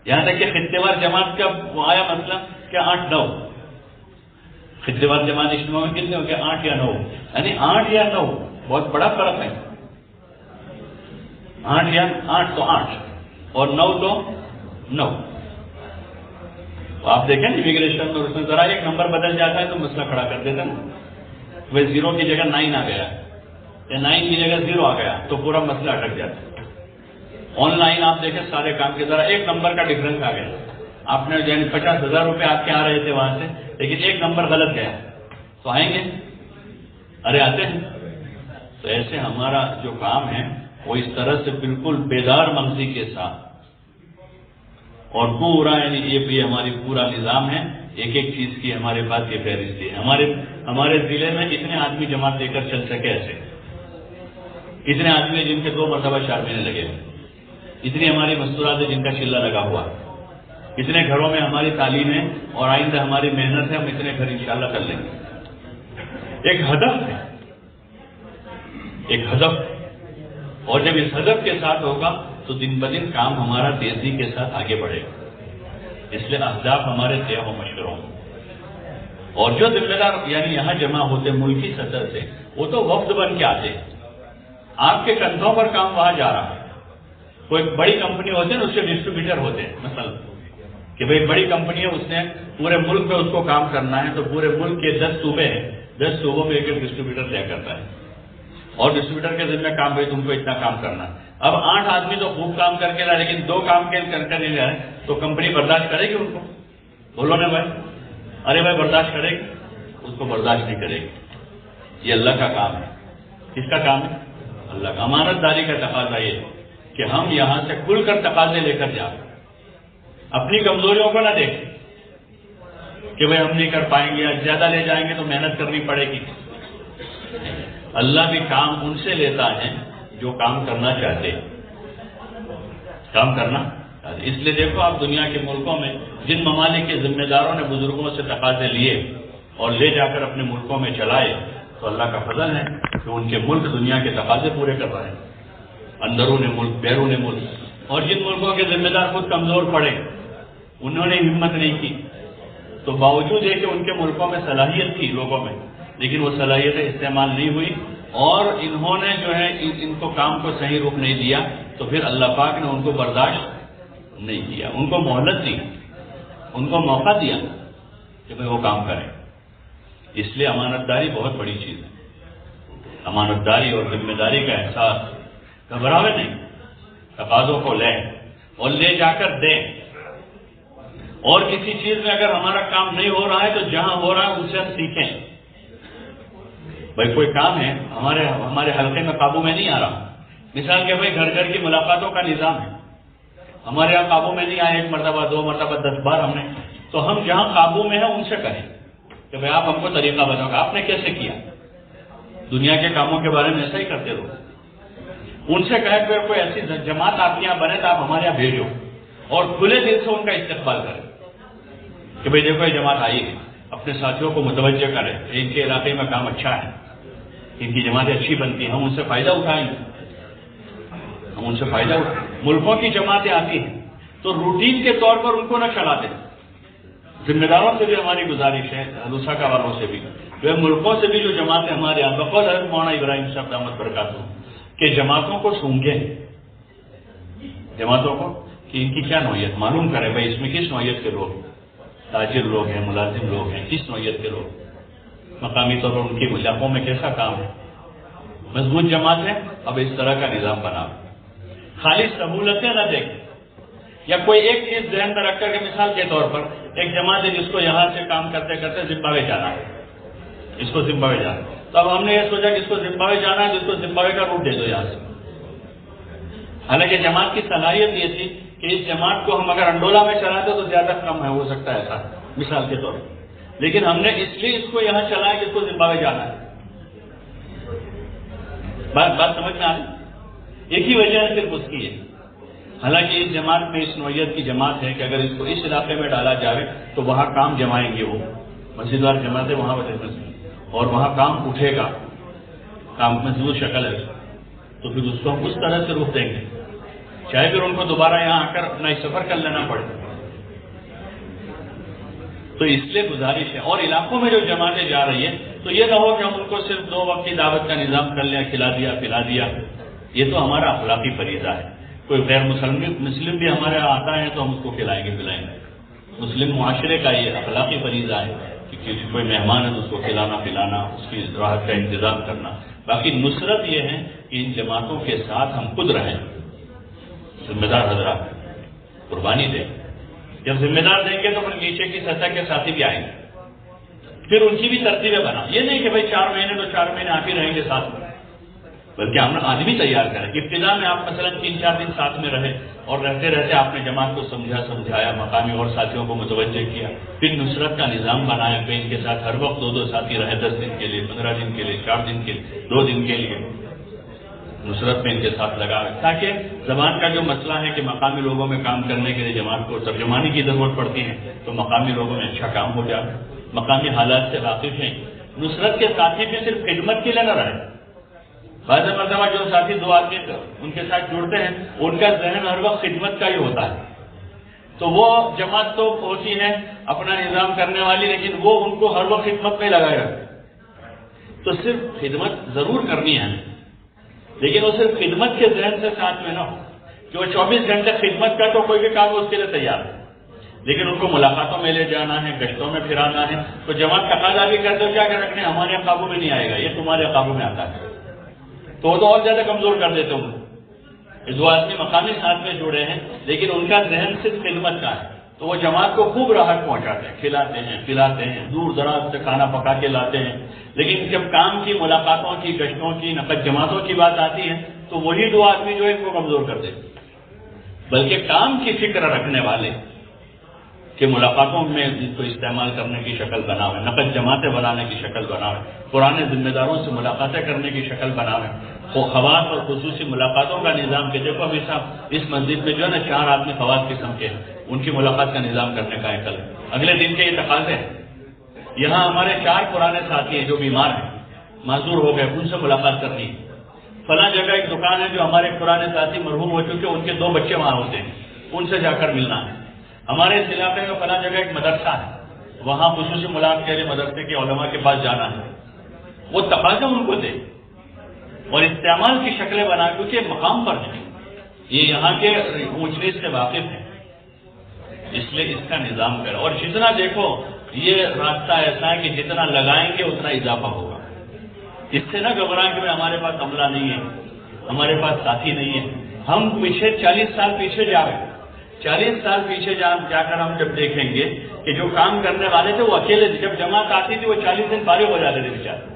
یہاں تک کہ خطے وار جماعت کا آیا مسئلہ کہ 8-9 خطے وار جماعت اجتماع میں کتنے ہو گئے؟ 8 یا 9. یعنی 8 یا 9 بہت بڑا فرق ہے. 8 تو 8 اور 9 تو 9. آپ دیکھیں امیگریشن میں اس میں ذرا ایک نمبر بدل جاتا ہے تو مسئلہ کھڑا کر دیتا نا. وہ 0 کی جگہ 9 آ گیا یا 9 کی جگہ 0 آ گیا تو پورا مسئلہ اٹک جاتا ہے. آن لائن آپ دیکھیں سارے کام کے ذرا ایک نمبر کا ڈفرنس آ گیا. آپ نے یعنی 50,000 روپے آپ کے آ رہے تھے وہاں سے، لیکن ایک نمبر غلط گیا تو آئیں گے؟ ارے آتے ہیں. تو ایسے ہمارا جو کام ہے وہ اس طرح سے بالکل بیدار مغزی کے ساتھ اور پورا یعنی یہ ہماری پورا نظام ہے. ایک ایک چیز کی ہمارے پاس یہ فہرست ہے. ہمارے ضلع میں اتنے آدمی جماعت لے کر چل سکے، ایسے اتنے آدمی جن کے 2 مرتبہ 4 مہینے لگے، اتنی ہماری مستورات ہے جن کا چلہ لگا ہوا، اتنے گھروں میں ہماری تعلیم ہے اور آئندہ ہماری محنت ہے، ہم اتنے گھر انشاءاللہ کر لیں گے. ایک ہدف ہے، ایک ہدف، اور جب اس ہدف کے ساتھ ہوگا تو دن بدن کام ہمارا تیزی کے ساتھ آگے بڑھے گا. اس لیے اہداف ہمارے طے و مشوروں. اور جو ذمہ دار یعنی یہاں جمع ہوتے ملکی سطح سے، وہ تو وفد بن کے آتے ہیں. آپ کے کندھوں پر کام وہاں جا رہا ہے. کوئی بڑی کمپنی ہوتی ہے نا، اس کے ڈسٹریبیوٹر ہوتے ہیں مثلا کہ بھئی بڑی کمپنی ہے، اس نے پورے ملک میں اس کو کام کرنا ہے تو پورے ملک کے 10 صوبے ہیں، 10 صوبوں میں ایک ڈسٹریبیوٹر طے کرتا ہے اور ڈسٹریبیوٹر کے ذمہ کام بھائی تم کو اتنا کام کرنا. اب 8 آدمی تو خوب کام کر کے لائے، لیکن 2 کام کر نہیں رہے تو کمپنی برداشت کرے گی ان کو؟ بولو نا بھائی. ارے بھائی برداشت کرے گی؟ اس کو برداشت نہیں کرے گی. یہ اللہ کا کام ہے. کس کا کام ہے؟ اللہ کا. امانت داری کا تقاضا یہ کہ ہم یہاں سے کھل کر تقاضے لے کر جائیں، اپنی کمزوریوں کو نہ دیکھیں کہ بھئی ہم نہیں کر پائیں گے یا زیادہ لے جائیں گے تو محنت کرنی پڑے گی. اللہ بھی کام ان سے لیتا ہے جو کام کرنا چاہتے ہیں، کام کرنا. اس لیے دیکھو آپ دنیا کے ملکوں میں جن ممالک کے ذمہ داروں نے بزرگوں سے تقاضے لیے اور لے جا کر اپنے ملکوں میں چلائے تو اللہ کا فضل ہے کہ ان کے ملک دنیا کے تقاضے پورے کر رہے ہیں، اندرون ملک بیرون ملک. اور جن ملکوں کے ذمہ دار خود کمزور پڑے، انہوں نے ہمت نہیں کی، تو باوجود ہے کہ ان کے ملکوں میں صلاحیت تھی لوگوں میں، لیکن وہ صلاحیتیں استعمال نہیں ہوئی اور انہوں نے جو ہے ان کو کام کو صحیح رخ نہیں دیا، تو پھر اللہ پاک نے ان کو برداشت نہیں کیا، ان کو مہلت دی، ان کو موقع دیا کہ بھئی وہ کام کریں. اس لیے امانت داری بہت بڑی چیز ہے. امانت داری اور ذمہ داری کا احساس، گھبراوے نہیں، تقاضوں کو لیں اور لے جا کر دیں. اور کسی چیز میں اگر ہمارا کام نہیں ہو رہا ہے تو جہاں ہو رہا ہے ان سے ہم سیکھیں. بھائی کوئی کام ہے ہمارے حلقے میں قابو میں نہیں آ رہا، مثال کہ بھائی گھر گھر کی ملاقاتوں کا نظام ہے، ہمارے یہاں قابو میں نہیں آیا، 1 مرتبہ 2 مرتبہ 10 بار ہم نے، تو ہم جہاں قابو میں ہیں ان سے کہیں کہ بھئی آپ ہم کو طریقہ بتاؤ کہ آپ نے کیسے کیا. دنیا کے کاموں کے بارے میں ایسا ہی کرتے رہو. ان سے کہیں کہ کوئی ایسی جماعت آپ کے یہاں بنے تو آپ ہمارے یہاں بھیجو اور کھلے دل سے ان کا استقبال کریں کہ بھئی دیکھو یہ جماعت آئی ہے، اپنے ساتھیوں کو متوجہ کریں، ان کے علاقے میں کام اچھا ہے، ان کی جماعتیں اچھی بنتی ہیں، ہم ان سے فائدہ اٹھائیں گے، ہم ان سے فائدہ ملکوں کی جماعتیں آتی ہیں تو روٹین کے طور پر ان کو نہ چلا دیں. ذمہ داروں سے بھی ہماری گزارش ہے، لوساکا والوں سے بھی، وہ ملکوں سے بھی جو جماعتیں ہمارے یہاں بقول حضرت مولانا ابراہیم صاحب دامت برکاتہ کہ جماعتوں کو سونگیں، جماعتوں کو کہ ان کی کیا نوعیت معلوم کریں، بھائی اس میں کس نوعیت کے لوگ، تاجر لوگ ہیں، ملازم لوگ ہیں، کس نوعیت کے لوگ، مقامی طور پر ان کے علاقوں میں کیسا کام ہے. مضبوط جماعت ہے. اب اس طرح کا نظام بنا، خالی سہولتیں نہ دیکھیں یا کوئی ایک چیز ذہن میں رکھ کر کے، مثال کے طور پر ایک جماعت ہے جس کو یہاں سے کام کرتے کرتے زمبابوے جانا ہے، اس کو زمبابوے جانا ہے، تو اب ہم نے یہ سوچا کہ اس کو زمبابوے جانا ہے تو اس کو زمبابوے کا روٹ دے دو یہاں سے. حالانکہ جماعت کی صلاحیت یہ تھی کہ اس جماعت کو ہم اگر انڈولا میں چلاتے تو زیادہ کم ہے ہو سکتا ہے ایسا مثال کے طور پر، لیکن ہم نے اس لیے اس کو یہاں چلایا کہ اس کو زمبابوے جانا ہے. بات سمجھ میں آ رہی؟ ایک ہی وجہ ہے صرف اس کی ہے. حالانکہ اس جماعت میں اس نوعیت کی جماعت ہے کہ اگر اس کو اس علاقے میں ڈالا جائے تو وہاں کام جمائیں گے، وہ مسجد وار جماعت ہے وہاں اور وہاں کام اٹھے گا، کام مضبوط شکل ہے، تو پھر اس کو ہم اس طرح سے روک دیں گے چاہے پھر ان کو دوبارہ یہاں آ کر اپنا سفر کر لینا پڑے. تو اس لیے گزارش ہے. اور علاقوں میں جو جماعتیں جا رہی ہیں تو یہ نہ ہو کہ ہم ان کو صرف 2 وقت کی دعوت کا نظام کر لیں، کھلا دیا پلا دیا. یہ تو ہمارا اخلاقی فریضہ ہے. کوئی غیر مسلم بھی ہمارے یہاں آتا ہے تو ہم اس کو کھلائیں گے پلائیں گے. مسلم معاشرے کا یہ اخلاقی فریضہ ہے کہ کوئی مہمان ہے تو اس کو کھلانا پلانا، اس کی راحت کا انتظام کرنا. باقی نصرت یہ ہے کہ ان جماعتوں کے ساتھ ہم خود رہیں، ذمہ دار حضرات قربانی دیں. جب ذمہ دار دیں گے تو پھر نیچے کی سطح کے ساتھی بھی آئیں گے، پھر ان کی بھی ترتیبیں بنا. یہ نہیں کہ بھائی 4 مہینے تو 4 مہینے آپ ہی رہیں گے ساتھ میں، بلکہ ہم آدمی تیار کریں. ابتدا میں آپ مثلا 3-4 دن ساتھ میں رہے اور رہتے رہتے آپ نے جماعت کو سمجھایا، مقامی اور ساتھیوں کو متوجہ کیا، پھر نصرت کا نظام بنایا کہ ان کے ساتھ ہر وقت 2 ساتھی رہے، 10 دن کے لیے، 15 دن کے لیے، 4 دن کے لیے، 2 دن کے لیے نصرت میں ان کے ساتھ لگا، تاکہ زبان کا جو مسئلہ ہے کہ مقامی لوگوں میں کام کرنے کے لیے جماعت کو ترجمانی کی ضرورت پڑتی ہے تو مقامی لوگوں میں اچھا کام ہو جائے، مقامی حالات سے واقف ہیں. نصرت کے ساتھی بھی صرف خدمت کے لیے نہ رہے. بعض مرتبہ جو ساتھی 2 آدمی ان کے ساتھ جڑتے ہیں ان کا ذہن ہر وقت خدمت کا ہی ہوتا ہے، تو وہ جماعت تو ہوتی ہے اپنا نظام کرنے والی، لیکن وہ ان کو ہر وقت خدمت میں لگائے رہتے. تو صرف خدمت ضرور کرنی ہے، لیکن وہ صرف خدمت کے ذہن سے ساتھ میں نہ ہو کہ وہ 24 گھنٹے خدمت کا تو کوئی بھی کام اس کے لیے تیار ہے، لیکن ان کو ملاقاتوں میں لے جانا ہے، گشتوں میں پھرانا ہے. تو جماعت تقاضا بھی کرتے ہو کیا کہ رکھنے ہمارے قابو میں نہیں آئے گا، یہ تمہارے قابو میں آتا ہے، تو وہ تو اور زیادہ کمزور کر دیتے ہوں. یہ 2 آدمی مقامی ساتھ میں جڑے ہیں لیکن ان کا ذہن صرف خدمت کا ہے، تو وہ جماعت کو خوب راحت پہنچاتے ہیں، کھلاتے ہیں پلاتے ہیں، دور دراز سے کھانا پکا کے لاتے ہیں. لیکن جب کام کی، ملاقاتوں کی، گشتوں کی، نقد جماعتوں کی بات آتی ہے تو وہی 2 آدمی جو ہے ان کو کمزور کر دیتے. بلکہ کام کی فکر رکھنے والے کہ ملاقاتوں میں اس کو استعمال کرنے کی شکل بناوے، نقد جماعتیں بنانے کی شکل بناوے، پرانے ذمہ داروں سے ملاقاتیں کرنے کی شکل بناوے، خواص اور خصوصی ملاقاتوں کا نظام کہ دیکھو ابھی صاحب اس مسجد میں جو ہے نا 4 آدمی خواص قسم کے ہیں، ان کی ملاقات کا نظام کرنے کا عقل ہے. اگلے دن کے یہ تقاضے ہیں. یہاں ہمارے 4 پرانے ساتھی ہیں جو بیمار ہیں، معذور ہو گئے، ان سے ملاقات کرنی ہے. فلاں جگہ ایک دکان ہے جو ہمارے پرانے ساتھی مرحوم ہو چکے، ان کے 2 بچے وہاں ہوتے ہیں، ان سے جا کر ملنا ہے. ہمارے اس علاقے میں فلاں جگہ ایک مدرسہ ہے، وہاں خصوصی ملاقات کے لیے مدرسے کے علماء کے پاس جانا ہے. وہ تقاضے ان کو دے اور استعمال کی شکلیں بنا، کیونکہ مقام پر ہیں، یہ یہاں کے اونچ نیچ سے واقف ہیں، اس لیے اس کا نظام کرے. اور جتنا دیکھو یہ راستہ ایسا ہے کہ جتنا لگائیں گے اتنا اضافہ ہوگا. اس سے نہ گھبرائیں کہ ہمارے پاس عملہ نہیں ہے، ہمارے پاس ساتھی نہیں ہے. ہم پیچھے 40 سال پیچھے جا رہے ہیں. 40 سال پیچھے جا کر ہم جب دیکھیں گے کہ جو کام کرنے والے تھے وہ اکیلے تھے. جب جماعت آتی تھی وہ 40 دن فارغ ہو جاتے تھے بیچارے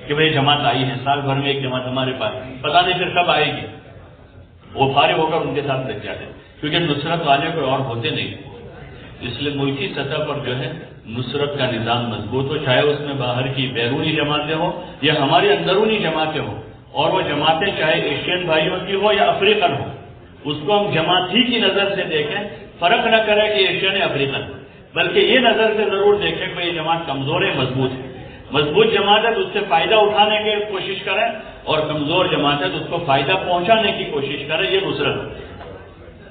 کہ بھائی جماعت آئی ہے، سال بھر میں ایک جماعت ہمارے پاس، پتہ نہیں پھر کب آئے گی. وہ فارغ ہو کر ان کے ساتھ لگ جاتے کیونکہ نصرت والے کوئی اور ہوتے نہیں. اس لیے ملکی سطح پر جو ہے نصرت کا نظام مضبوط ہو، چاہے اس میں باہر کی بیرونی جماعتیں ہوں یا ہماری اندرونی جماعتیں ہوں. اور وہ جماعتیں چاہے ایشین بھائیوں کی ہو یا افریقن ہو، اس کو ہم جماعت ہی کی نظر سے دیکھیں، فرق نہ کریں کہ ایشین یا افریقن، بلکہ یہ نظر سے ضرور دیکھیں کہ یہ جماعت کمزور ہے مضبوط ہے. مضبوط جماعت ہے تو اس سے فائدہ اٹھانے کی کوشش کریں، اور کمزور جماعت ہے تو اس کو فائدہ پہنچانے کی کوشش کریں. یہ نصرت ہے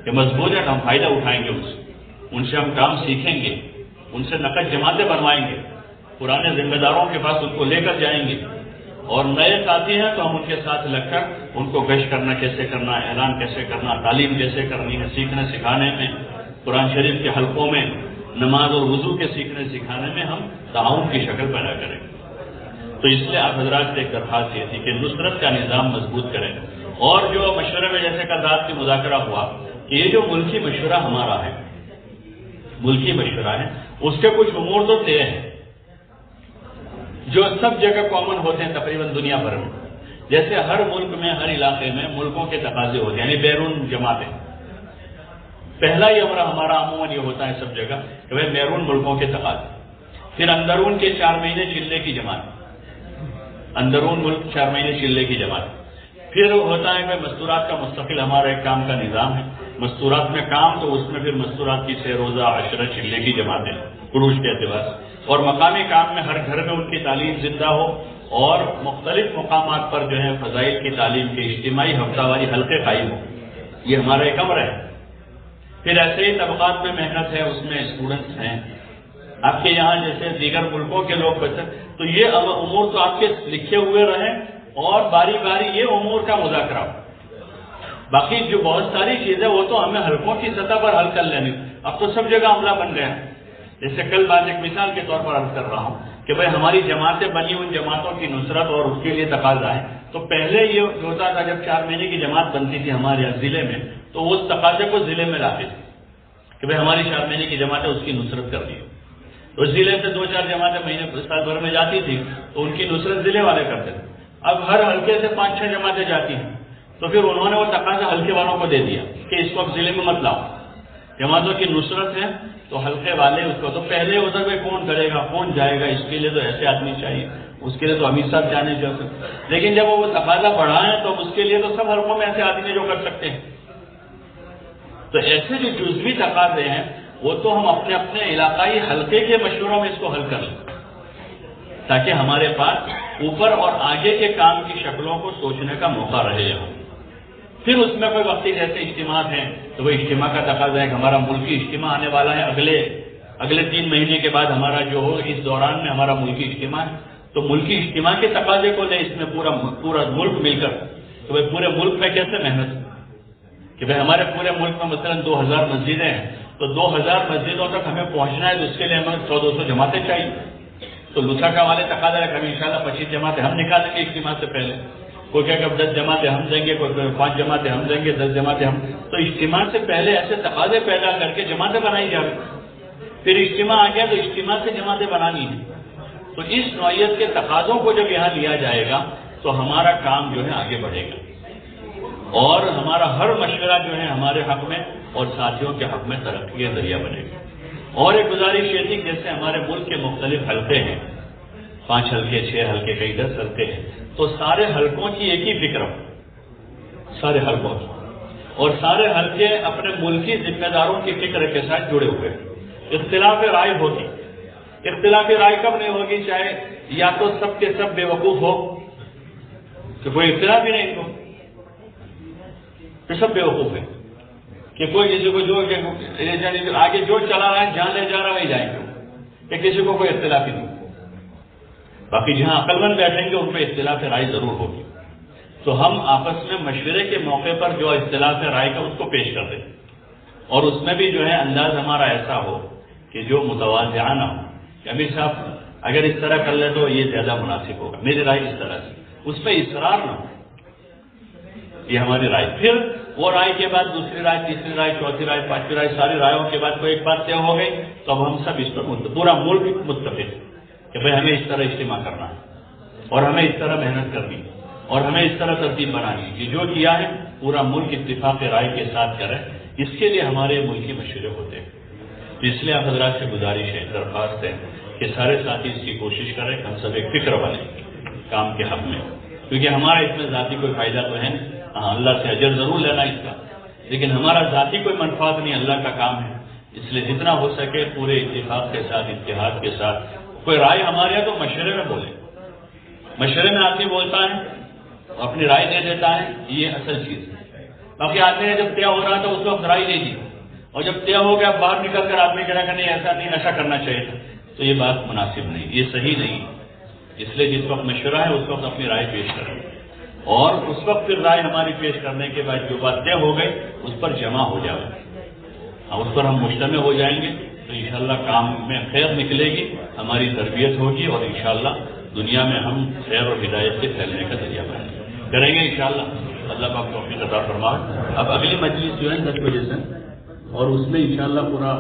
کہ مضبوط ہے تو ہم فائدہ اٹھائیں گے، ان سے ہم کام سیکھیں گے، ان سے نقد جماعتیں بنوائیں گے، پرانے ذمہ داروں کے پاس ان کو لے کر جائیں گے. اور نئے ساتھی ہیں تو ہم ان کے ساتھ لگ کر ان کو گشت کرنا کیسے کرنا، اعلان کیسے کرنا، تعلیم کیسے کرنی ہے، سیکھنے سکھانے میں، قرآن شریف کے حلقوں میں نماز اور وضو کے سیکھنے سکھانے میں ہم تعاون کی شکل پیدا کریں. تو اس لیے آپ حضرات سے ایک درخواست یہ تھی کہ نصرت کا نظام مضبوط کریں. اور جو مشورے میں جیسے کل رات کی مذاکرہ ہوا کہ یہ جو ملکی مشورہ ہمارا ہے، ملکی مشورہ ہے، اس کے کچھ امور تو طے ہیں. جو سب جگہ کامن ہوتے ہیں تقریباً دنیا بھر میں. جیسے ہر ملک میں، ہر علاقے میں ملکوں کے تقاضے ہوتے ہیں، یعنی بیرون جماعتیں. پہلا ہی امر ہمارا عموماً یہ ہوتا ہے سب جگہ کہ بھائی بیرون ملکوں کے تقاضے، پھر اندرون کے 4 مہینے چلنے کی جماعت، اندرون ملک 4 مہینے چلنے کی جماعت. پھر ہوتا ہے کہ مستورات کا مستقل ہمارا ایک کام کا نظام ہے، مستورات میں کام، تو اس میں پھر مستورات کی 6 روزہ 10 چلنے کی جماعتیں عروج کے اعتبار سے. اور مقامی کام میں ہر گھر میں ان کی تعلیم زندہ ہو، اور مختلف مقامات پر جو ہے فضائل کی تعلیم کے اجتماعی ہفتہ واری حلقے قائم ہو. یہ ہمارا ایک امر ہے. پھر ایسے ہی طبقات میں محنت ہے، اس میں اسٹوڈنٹس ہیں آپ کے یہاں جیسے دیگر ملکوں کے لوگ بچے، تو یہ امور تو آپ کے لکھے ہوئے رہیں اور باری باری یہ امور کا مذاکرہ ہو. باقی جو بہت ساری چیزیں وہ تو ہمیں حلقوں کی سطح پر حل کر لینی. اب تو سب جگہ عملہ بن گیا. جیسے کل بات ایک مثال کے طور پر عرض کر رہا ہوں کہ بھائی ہماری جماعتیں بنی، ان جماعتوں کی نصرت اور اس کے لیے تقاضا ہے. تو پہلے یہ ہوتا تھا جب 4 مہینے کی جماعت بنتی تھی ہمارے ضلع میں، تو وہ اس تقاضے کو ضلع میں لاتے تھے کہ بھائی ہماری 4 مہینے کی جماعتیں اس کی نصرت کر دی. تو ضلع سے 2-4 جماعتیں مہینے سال بھر میں جاتی تھی، تو ان کی نصرت ضلع والے کرتے تھے. اب ہر حلقے سے 5-6 جماعتیں جاتی ہیں، تو پھر انہوں نے وہ تقاضا حلقے والوں کو دے دیا کہ اس وقت ضلع میں مت لاؤ، جماعتوں کی نصرت ہے تو حلقے والے اس کو. تو پہلے ہوتا کہ کون کرے گا، کون جائے گا، اس کے لیے تو ایسے آدمی چاہیے، اس کے لیے تو امیر صاحب جانے چاہتے. لیکن جب وہ تقاضا بڑھائیں تو اس کے لیے تو سب حلقوں میں ایسے آدمی جو کر سکتے ہیں. تو ایسے جو جزوی تقاضے ہیں وہ تو ہم اپنے اپنے علاقائی حلقے کے مشوروں میں اس کو حل کر لیں، تاکہ ہمارے پاس اوپر اور آگے کے کام کی شکلوں کو سوچنے کا موقع رہے یہاں. پھر اس میں کوئی وقتی جیسے اجتماع ہیں تو وہ اجتماع کا تقاضا ہے کہ ہمارا ملکی اجتماع آنے والا ہے اگلے 3 مہینے کے بعد ہمارا جو ہو، اس دوران میں ہمارا ملکی اجتماع ہے. تو ملکی اجتماع کے تقاضے کو لے، اس میں پورا ملک مل کر، تو بھائی پورے ملک میں کیسے محنت کہ بھائی ہمارے پورے ملک میں مثلا 2000 مسجدیں ہیں، تو 2000 مسجدوں تک ہمیں پہنچنا ہے، تو اس کے لیے ہمیں 100-200 جماعتیں چاہیے. تو لساکا والے تقاضا ہے کہ ہم انشاءاللہ 25 جماعتیں ہم نکالیں گے اجتماع سے پہلے. کوئی کہے کہ 10 جماعتیں ہم دیں گے، کوئی 5 جماعتیں ہم دیں گے، 10 جماعتیں ہم. تو اجتماع سے پہلے ایسے تقاضے پیدا کر کے جماعتیں بنائی جائیں. پھر اجتماع آ گیا تو اجتماع سے جماعتیں بنانی ہیں. تو اس نوعیت کے تقاضوں کو جب یہاں لیا جائے گا تو ہمارا کام جو ہے آگے بڑھے گا، اور ہمارا ہر مشورہ جو ہے ہمارے حق میں اور ساتھیوں کے حق میں ترقی کا ذریعہ بنے گا. اور ایک گزارش یہ تھی، جیسے ہمارے ملک کے مختلف حلقے ہیں، 5 حلقے، 6 حلقے، کئی 10 حلقے ہیں، تو سارے حلقوں کی ایک ہی فکر ہو، سارے حلقوں کی، اور سارے حلقے اپنے ملکی ذمہ داروں کی فکر کے ساتھ جڑے ہوئے. اختلاف رائے ہوگی. اختلاف رائے کب نہیں ہوگی؟ چاہے یا تو سب کے سب بے وقوف ہو کہ کوئی اختلاف ہی نہیں ہو، کہ سب بے وقوف ہے کہ کوئی کسی کو جو آگے جو چلا رہا ہے، جہاں لے جا رہا ہے وہی جائیں گے، کہ کسی کو کوئی اختلاف ہی نہیں. باقی جہاں عقل مند بیٹھیں گے ان پہ اختلاف رائے ضرور ہوگی. تو ہم آپس میں مشورے کے موقع پر جو اختلاف رائے کا اس کو پیش کر دیں، اور اس میں بھی جو ہے انداز ہمارا ایسا ہو کہ جو متوازیانہ ہو کہ امیر صاحب اگر اس طرح کر لیں تو یہ زیادہ مناسب ہوگا، میری رائے اس طرح سے، اس پہ اصرار نہ ہو. یہ ہماری رائے. پھر وہ رائے کے بعد دوسری رائے، تیسری رائے، چوتھی رائے، 5ویں رائے، ساری رائےوں کے بعد کوئی ایک بات طے ہو گئی تو اب ہم سب اس پر پورا ملک متفق کہ بھائی ہمیں اس طرح اجتماع کرنا ہے، اور ہمیں اس طرح محنت کرنی ہے، اور ہمیں اس طرح ترتیب بنانی ہے. یہ جو کیا ہے پورا ملک اتفاق رائے کے ساتھ کرے. اس کے لیے ہمارے ملکی مشورے ہوتے ہیں. اس لیے آپ حضرات سے گزارش ہے، درخواست ہے کہ سارے ساتھی اس کی کوشش کریں کہ ہم سب ایک فکر بنیں کام کے حق میں، کیونکہ ہمارا اس میں ذاتی کوئی فائدہ تو ہے نہیں. ہاں اللہ سے اجر ضرور لینا اس کا، لیکن ہمارا ذاتی کوئی منفعت نہیں، اللہ کا کام ہے. اس لیے جتنا ہو سکے پورے اتفاق کے ساتھ، اتحاد کے ساتھ. کوئی رائے ہمارے یہاں تو مشورے میں بولے، مشورے میں آدمی بولتا ہے اپنی رائے دے دیتا ہے، یہ اصل چیز ہے. باقی آدمی نے جب طے ہو رہا تھا اس وقت رائے دے دی، اور جب طے ہو گیا باہر نکل کر آدمی کہہ رہا کہ نہیں ایسا نہیں، ایسا کرنا چاہیے تھا، تو یہ بات مناسب نہیں، یہ صحیح نہیں. اس لیے جس وقت مشورہ ہے اس وقت اپنی رائے پیش کریں، اور اس وقت پھر رائے ہماری پیش کرنے کے بعد جو بات طے ہو گئی اس پر جمع ہو جائے، اس پر ہم مجتمع ہو جائیں گے تو انشاءاللہ کام میں خیر نکلے گی، ہماری تربیت ہوگی، اور انشاءاللہ دنیا میں ہم خیر اور ہدایت کے پھیلنے کا ذریعہ کریں گے انشاءاللہ. اللہ پاک توفیق عطا فرمائے. اب اگلی مجلس جو ہے 10 بجے سے، اور اس میں انشاءاللہ پورا